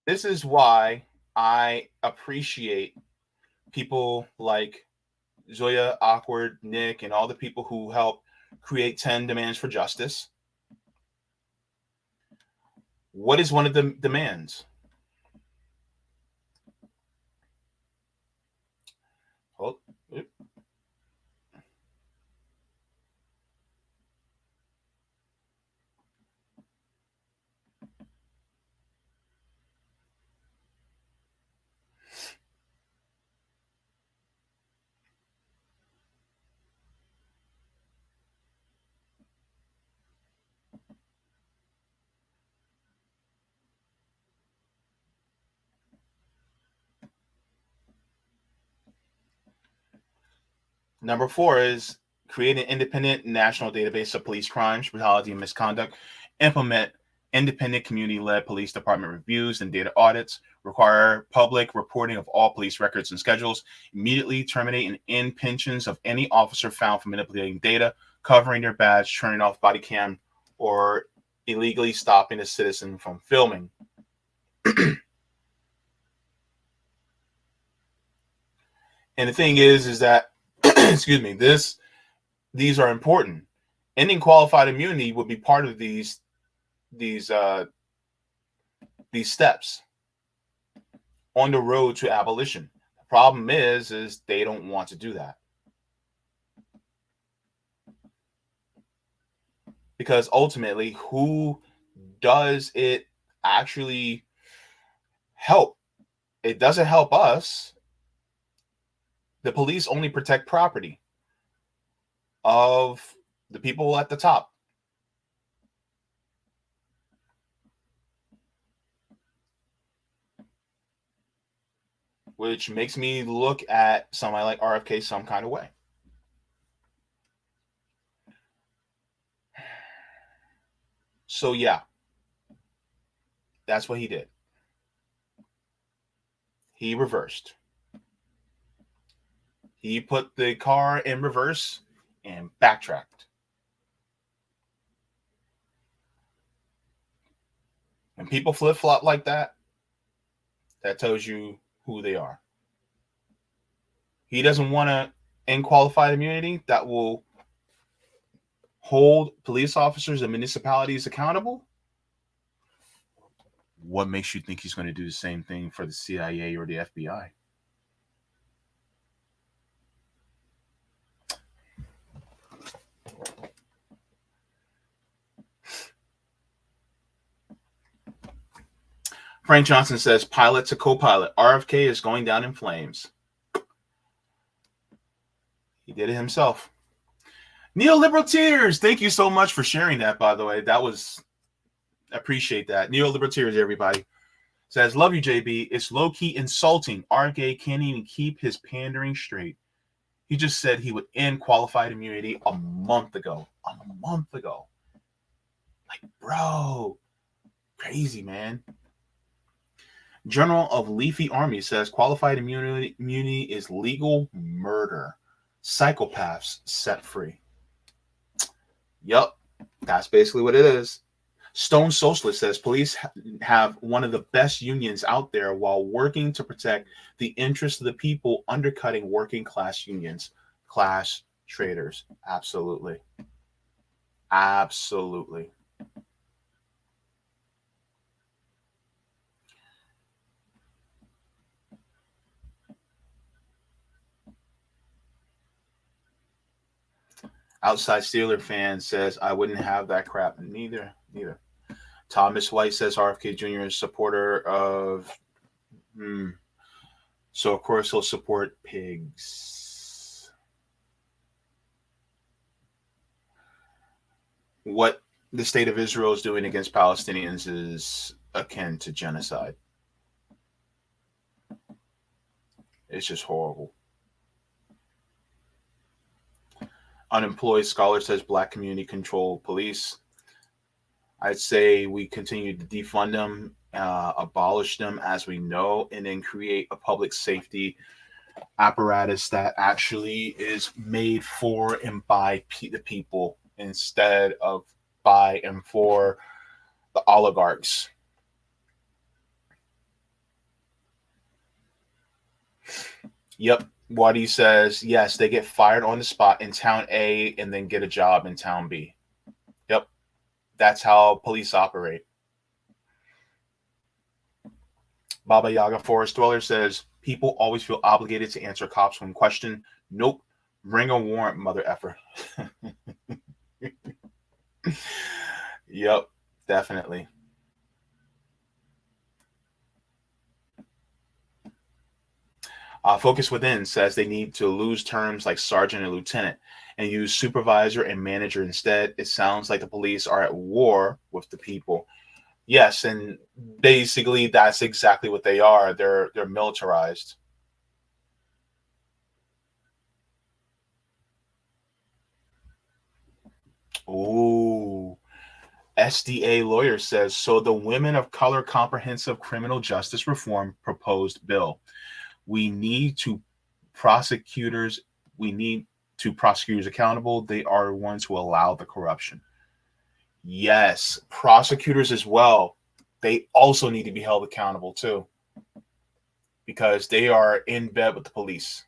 this is why I appreciate people like Zoya, Awkward, Nick, and all the people who help create 10 Demands for Justice. What is one of the demands? Hold. Number 4 is create an independent national database of police crimes, brutality, and misconduct. Implement independent community-led police department reviews and data audits. Require public reporting of all police records and schedules. Immediately terminate and end pensions of any officer found for manipulating data, covering their badge, turning off body cam, or illegally stopping a citizen from filming. And the thing is that excuse me, these are important. Ending qualified immunity would be part of these steps on the road to abolition. The problem is they don't want to do that. Because ultimately, who does it actually help? It doesn't help us. The police only protect property of the people at the top. Which makes me look at somebody like RFK some kind of way. So yeah, that's what he did. He reversed. He put the car in reverse and backtracked. When people flip-flop like that, that tells you who they are. He doesn't want to end qualified immunity that will hold police officers and municipalities accountable. What makes you think he's going to do the same thing for the CIA or the FBI? Frank Johnson says, pilot to co-pilot. RFK is going down in flames. He did it himself. Neoliberal Tears, thank you so much for sharing that, by the way. That was, appreciate that. Neoliberal Tears, everybody. Says, love you, JB. It's low-key insulting. RFK can't even keep his pandering straight. He just said he would end qualified immunity a month ago. Like, bro, crazy, man. General of Leafy Army says qualified immunity is legal murder. Psychopaths set free. Yup, that's basically what it is. Stone Socialist says police have one of the best unions out there while working to protect the interests of the people, undercutting working class unions, class traders. Absolutely. Absolutely. Outside Steeler fan says, I wouldn't have that crap. Neither. Thomas White says RFK Jr. is supporter of... So, of course, he'll support pigs. What the state of Israel is doing against Palestinians is akin to genocide. It's just horrible. Unemployed scholar says black community control police. I'd say we continue to defund them, abolish them as we know, and then create a public safety apparatus that actually is made for and by the people instead of by and for the oligarchs. Yep. Waddy says, yes, they get fired on the spot in town A and then get a job in town B. Yep. That's how police operate. Baba Yaga Forest Dweller says, people always feel obligated to answer cops when questioned. Nope. Bring a warrant, mother effer. Yep. Definitely. Focus Within says they need to lose terms like sergeant and lieutenant and use supervisor and manager instead. It sounds like the police are at war with the people. Yes, and basically that's exactly what they are. They're militarized. Ooh. SDA lawyer says, so the Women of Color Comprehensive Criminal Justice Reform proposed bill. We need prosecutors accountable. They are the ones who allow the corruption. Yes, prosecutors as well. They also need to be held accountable too, because they are in bed with the police.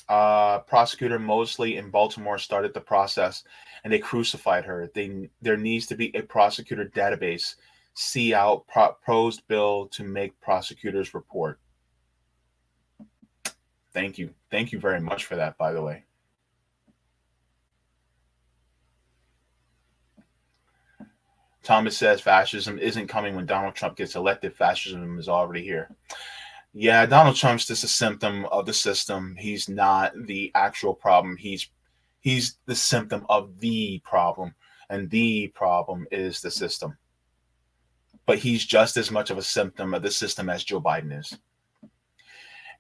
Prosecutor Mosley in Baltimore started the process and they crucified her. There needs to be a prosecutor database. See out proposed bill to make prosecutors report. Thank you. Thank you very much for that, by the way. Thomas says fascism isn't coming when Donald Trump gets elected. Fascism is already here. Yeah, Donald Trump's just a symptom of the system. He's not the actual problem. He's the symptom of the problem, and the problem is the system. But he's just as much of a symptom of the system as Joe Biden is.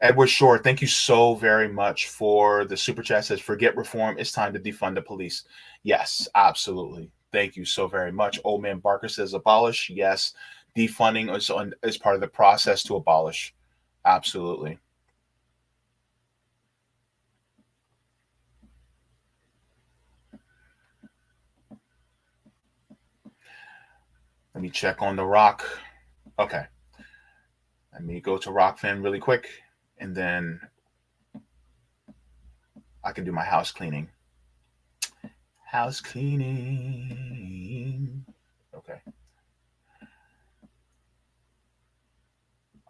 Edward Shore, thank you so very much for the super chat. Says, forget reform. It's time to defund the police. Yes, absolutely. Thank you so very much. Old Man Barker says, abolish. Yes, defunding is part of the process to abolish. Absolutely. Let me check on the Rock. Okay. Let me go to Rock Fan really quick, and then I can do my house cleaning. House cleaning. Okay.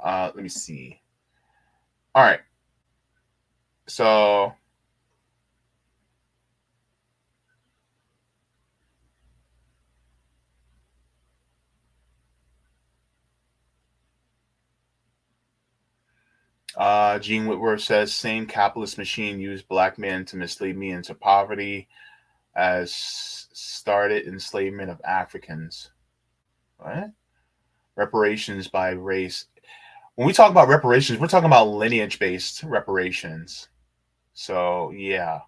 Let me see. All right. So Gene Whitworth says, same capitalist machine used black men to mislead me into poverty as started enslavement of Africans. What? Reparations by race. When we talk about reparations, we're talking about lineage-based reparations. So, yeah.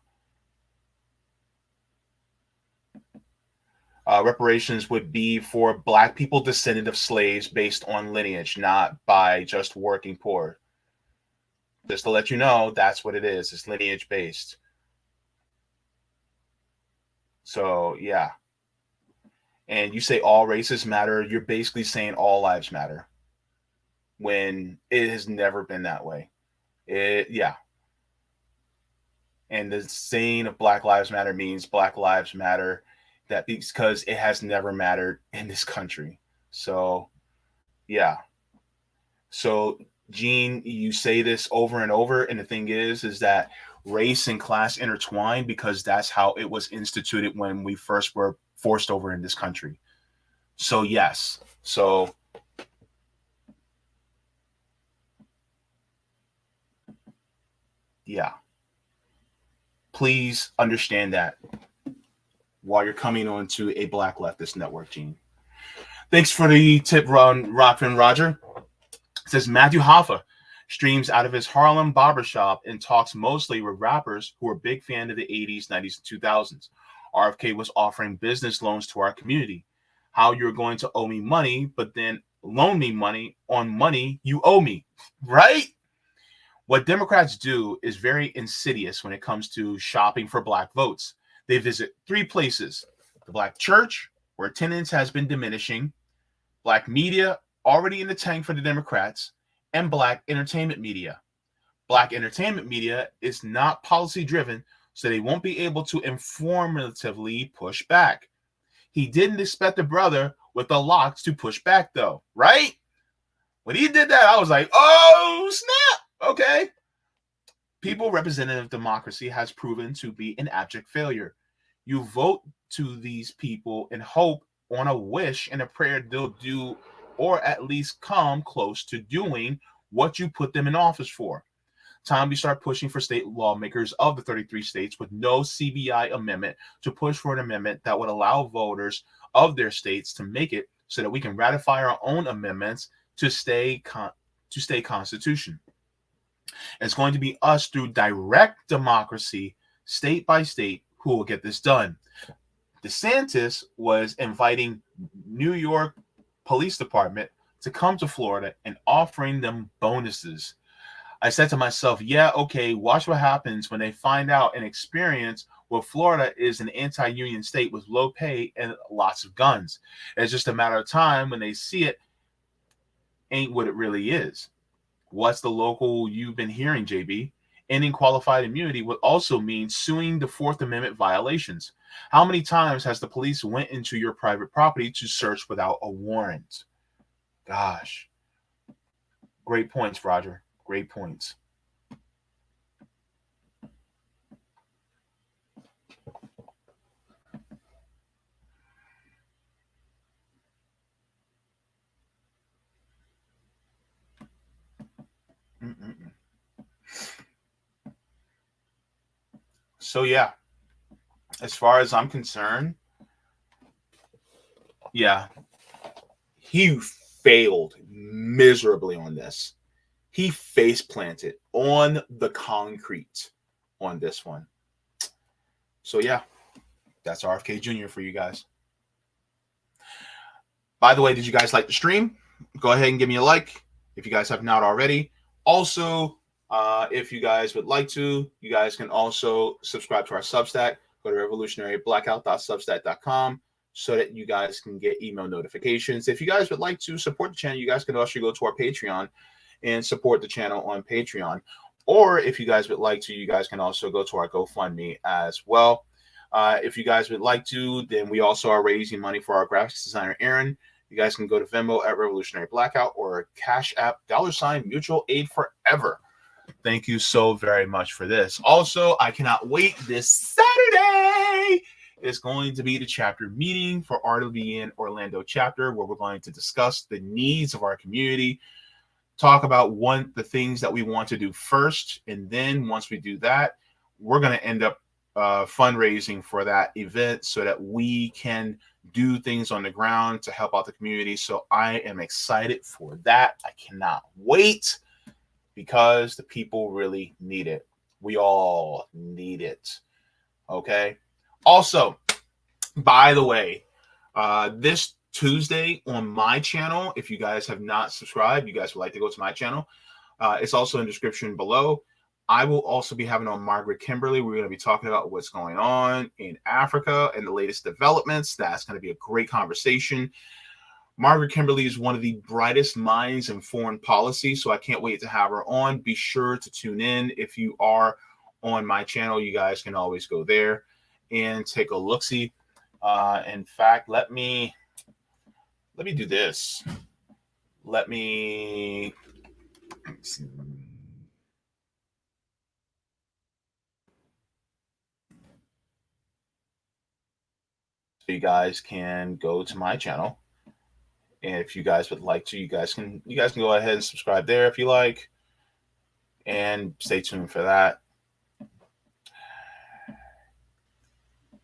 Reparations would be for Black people descendant of slaves based on lineage, not by just working poor. Just to let you know, that's what it is. It's lineage-based. So, yeah. And you say all races matter, you're basically saying all lives matter, when it has never been that way. Yeah. And the saying of Black Lives Matter means Black Lives Matter, that because it has never mattered in this country. So, yeah. So, Gene, you say this over and over, and the thing is that race and class intertwine because that's how it was instituted when we first were forced over in this country. So, yes. So, yeah. Please understand that while you're coming on to a Black Leftist Network, Gene. Thanks for the tip, Rockfin Roger. It says Matthew Hoffa streams out of his Harlem barbershop and talks mostly with rappers who are big fan of the 80s, 90s, and 2000s. RFK was offering business loans to our community. How you're going to owe me money, but then loan me money on money you owe me, right? What Democrats do is very insidious when it comes to shopping for Black votes. They visit 3 places: the Black church, where attendance has been diminishing, Black media, already in the tank for the Democrats, and Black entertainment media. Black entertainment media is not policy driven, so they won't be able to informatively push back. He didn't expect the brother with the locks to push back, though, right? When he did that, I was like, oh, snap. Okay. People representative democracy has proven to be an abject failure. You vote to these people and hope on a wish and a prayer they'll do, or at least come close to doing what you put them in office for. Time we start pushing for state lawmakers of the 33 states with no CBI amendment to push for an amendment that would allow voters of their states to make it so that we can ratify our own amendments to stay constitution. It's going to be us through direct democracy, state by state, who will get this done. DeSantis was inviting New York Police Department to come to Florida and offering them bonuses. I said to myself, yeah, okay, watch what happens when they find out and experience what Florida is, an anti-union state with low pay and lots of guns. It's just a matter of time when they see it ain't what it really is. What's the local you've been hearing, Jaybe? Ending qualified immunity would also mean suing the Fourth Amendment violations. How many times has the police went into your private property to search without a warrant? Gosh. Great points, Roger. Great points. So, yeah, as far as I'm concerned, yeah, he failed miserably on this. He face planted on the concrete on this one. So, yeah, that's RFK Jr. for you guys. By the way, did you guys like the stream? Go ahead and give me a like if you guys have not already. Also, if you guys would like to, you guys can also subscribe to our Substack. Go to revolutionaryblackout.substack.com so that you guys can get email notifications. If you guys would like to support the channel, you guys can also go to our Patreon and support the channel on Patreon. Or if you guys would like to, you guys can also go to our GoFundMe as well. If you guys would like to, then we also are raising money for our graphics designer, Aaron. You guys can go to Venmo at Revolutionary Blackout or Cash App $ Mutual Aid Forever. Thank you so very much for this. Also, I cannot wait. This Saturday is going to be the chapter meeting for RWN Orlando chapter, where we're going to discuss the needs of our community, talk about the things that we want to do first, and then once we do that, we're going to end up fundraising for that event so that we can do things on the ground to help out the community. So I am excited for that. I cannot wait because the people really need it. We all need it. Okay. Also, by the way, this Tuesday on my channel, if you guys have not subscribed, you guys would like to go to my channel. It's also in the description below. I will also be having on Margaret Kimberly. We're going to be talking about what's going on in Africa and the latest developments. That's going to be a great conversation. Margaret Kimberly is one of the brightest minds in foreign policy, so I can't wait to have her on. Be sure to tune in. If you are on my channel, you guys can always go there and take a look-see. In fact, let me do this. Let me see. So you guys can go to my channel, and if you guys would like to, you guys can go ahead and subscribe there if you like, and stay tuned for that.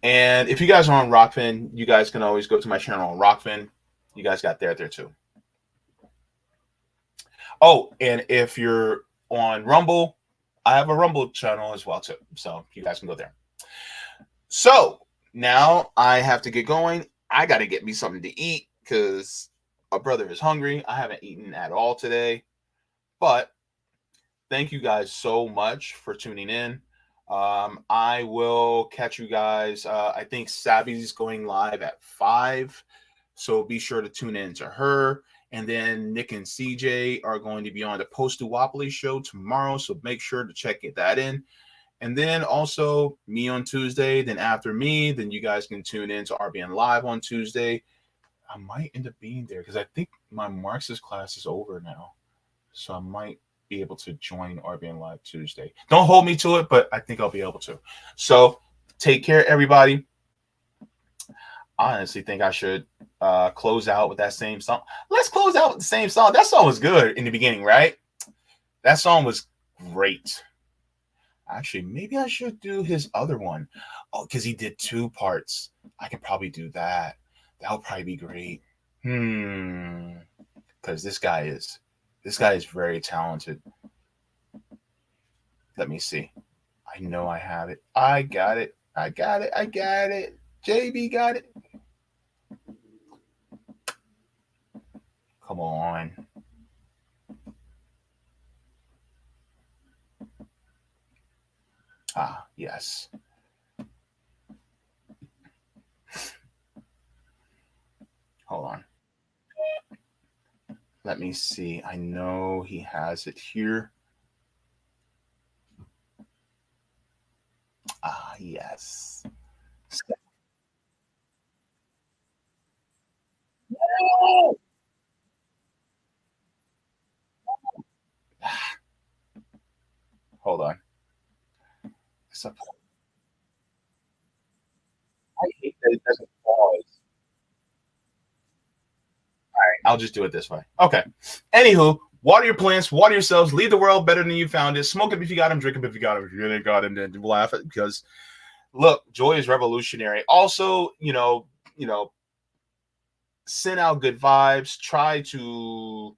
And if you guys are on Rockfin, you guys can always go to my channel on Rockfin. You guys got there too. Oh, and if you're on Rumble, I have a Rumble channel as well too, so you guys can go there. So now I have to get going. I got to get me something to eat because my brother is hungry. I haven't eaten at all today. But thank you guys so much for tuning in. I will catch you guys. I think Savvy's going live at 5. So be sure to tune in to her. And then Nick and CJ are going to be on the Post-Duopoly show tomorrow. So make sure to check that in. And then also me on Tuesday. Then after me, then you guys can tune in to RBN Live on Tuesday. I might end up being there because I think my Marxist class is over now. So I might be able to join RBN Live Tuesday. Don't hold me to it, but I think I'll be able to. So take care, everybody. I honestly think I should close out with that same song. Let's close out with the same song. That song was good in the beginning, right? That song was great. Actually, maybe I should do his other one. Oh, because he did 2 parts. I could probably do that. That would probably be great. Because this guy is very talented. Let me see. I know I have it. I got it. Jaybe got it. Come on. Ah, yes. Hold on. Let me see. I know he has it here. Ah, yes. No! Hold on. I hate that it doesn't pause. All right, I'll just do it this way. Okay. Anywho, water your plants, water yourselves, leave the world better than you found it. Smoke them if you got them, drink them if you got them. If you really got them, then laugh at because look, joy is revolutionary. Also, send out good vibes. Try to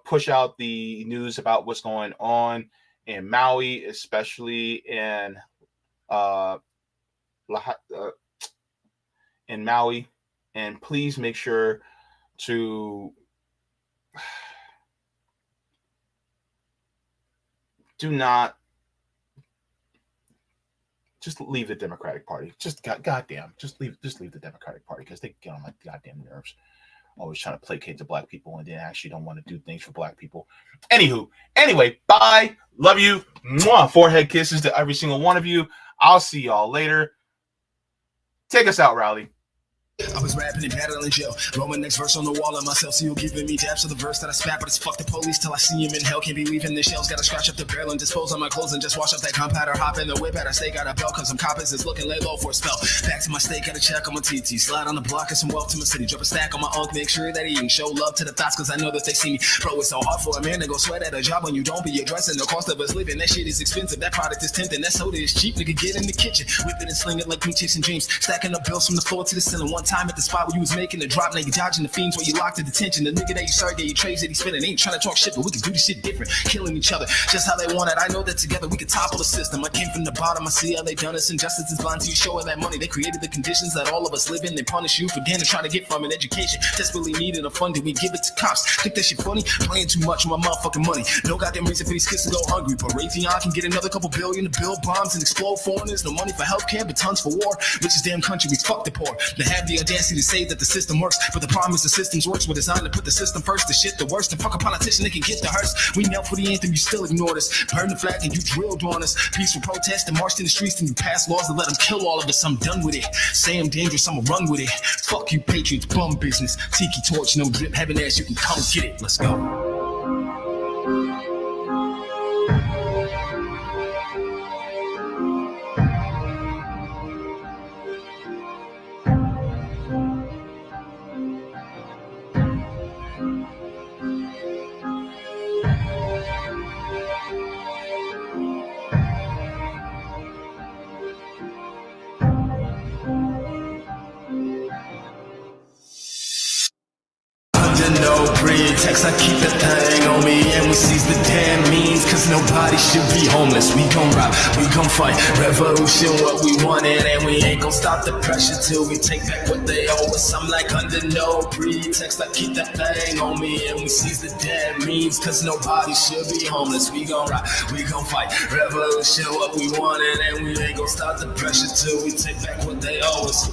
push out the news about what's going on in Maui, especially in Maui, and please make sure to do not just leave the Democratic Party. Just goddamn, just leave the Democratic Party because they get on my goddamn nerves. Always trying to placate the black people and then actually don't want to do things for black people. Anyway, bye. Love you. Mwah. Forehead kisses to every single one of you. I'll see y'all later. Take us out, Rowley. I was rapping and battling jail. Wrote my next verse on the wall of myself, so you're giving me daps of the verse that I spat, but it's fuck the police till I see him in hell. Can't be leaving the shells, gotta scratch up the barrel and dispose of my clothes and just wash up that gunpowder. Hop in the whip at a stake, got a belt, cause I'm coppers is looking lay low for a spell. Back to my steak, gotta check on my TT. Slide on the block and some wealth to my city. Drop a stack on my unk, make sure that he can show love to the thoughts, cause I know that they see me. Bro, it's so hard for a man to go sweat at a job when you don't be addressing the cost of us living. That shit is expensive, that product is tempting, that soda is cheap. Nigga, get in the kitchen, whip it and sling it like me chasing dreams. Stacking up bills from the floor to the ceiling. One time at the spot where you was making the drop. Now you dodging the fiends while you locked in detention. The nigga that you served, you trades that he spinning. Ain't trying to talk shit, but we can do this shit different. Killing each other just how they want it. I know that together we can topple the system. I came from the bottom, I see how they done us. Injustice is blind to you, showing that money. They created the conditions that all of us live in. They punish you for damn trying to get from an education. Desperately needed a funding, we give it to cops. Think that shit funny? Playing too much with my motherfucking money. No goddamn reason for these kids to go hungry. But Raytheon can get another couple billion to build bombs and explode foreigners. No money for healthcare, but tons for war. Richest damn country, we fuck the poor. They have the audacity to say that the system works, but the problem is the system's works were designed to put the system first. The shit the worst, and fuck a politician, they can get the hearse. We knelt for the anthem, you still ignored us. Burned the flag and you drilled on us. Peaceful protest and marched in the streets and you passed laws to let them kill all of us. I'm done with it. Say I'm dangerous, I'ma run with it. Fuck you patriots, bum business. Tiki torch, no drip, heaven ass, you can come get it. Let's go. No pretext, I keep that thing on me and we seize the damn means, cause nobody should be homeless. We gon' rock, we gon' fight, revolution what we wanted, and we ain't gon' stop the pressure till we take back what they owe us. I'm like under no pretext, I keep that thing on me and we seize the damn means, cause nobody should be homeless. We gon' rock, we gon' fight, revolution what we wanted, and we ain't gon' stop the pressure till we take back what they owe us.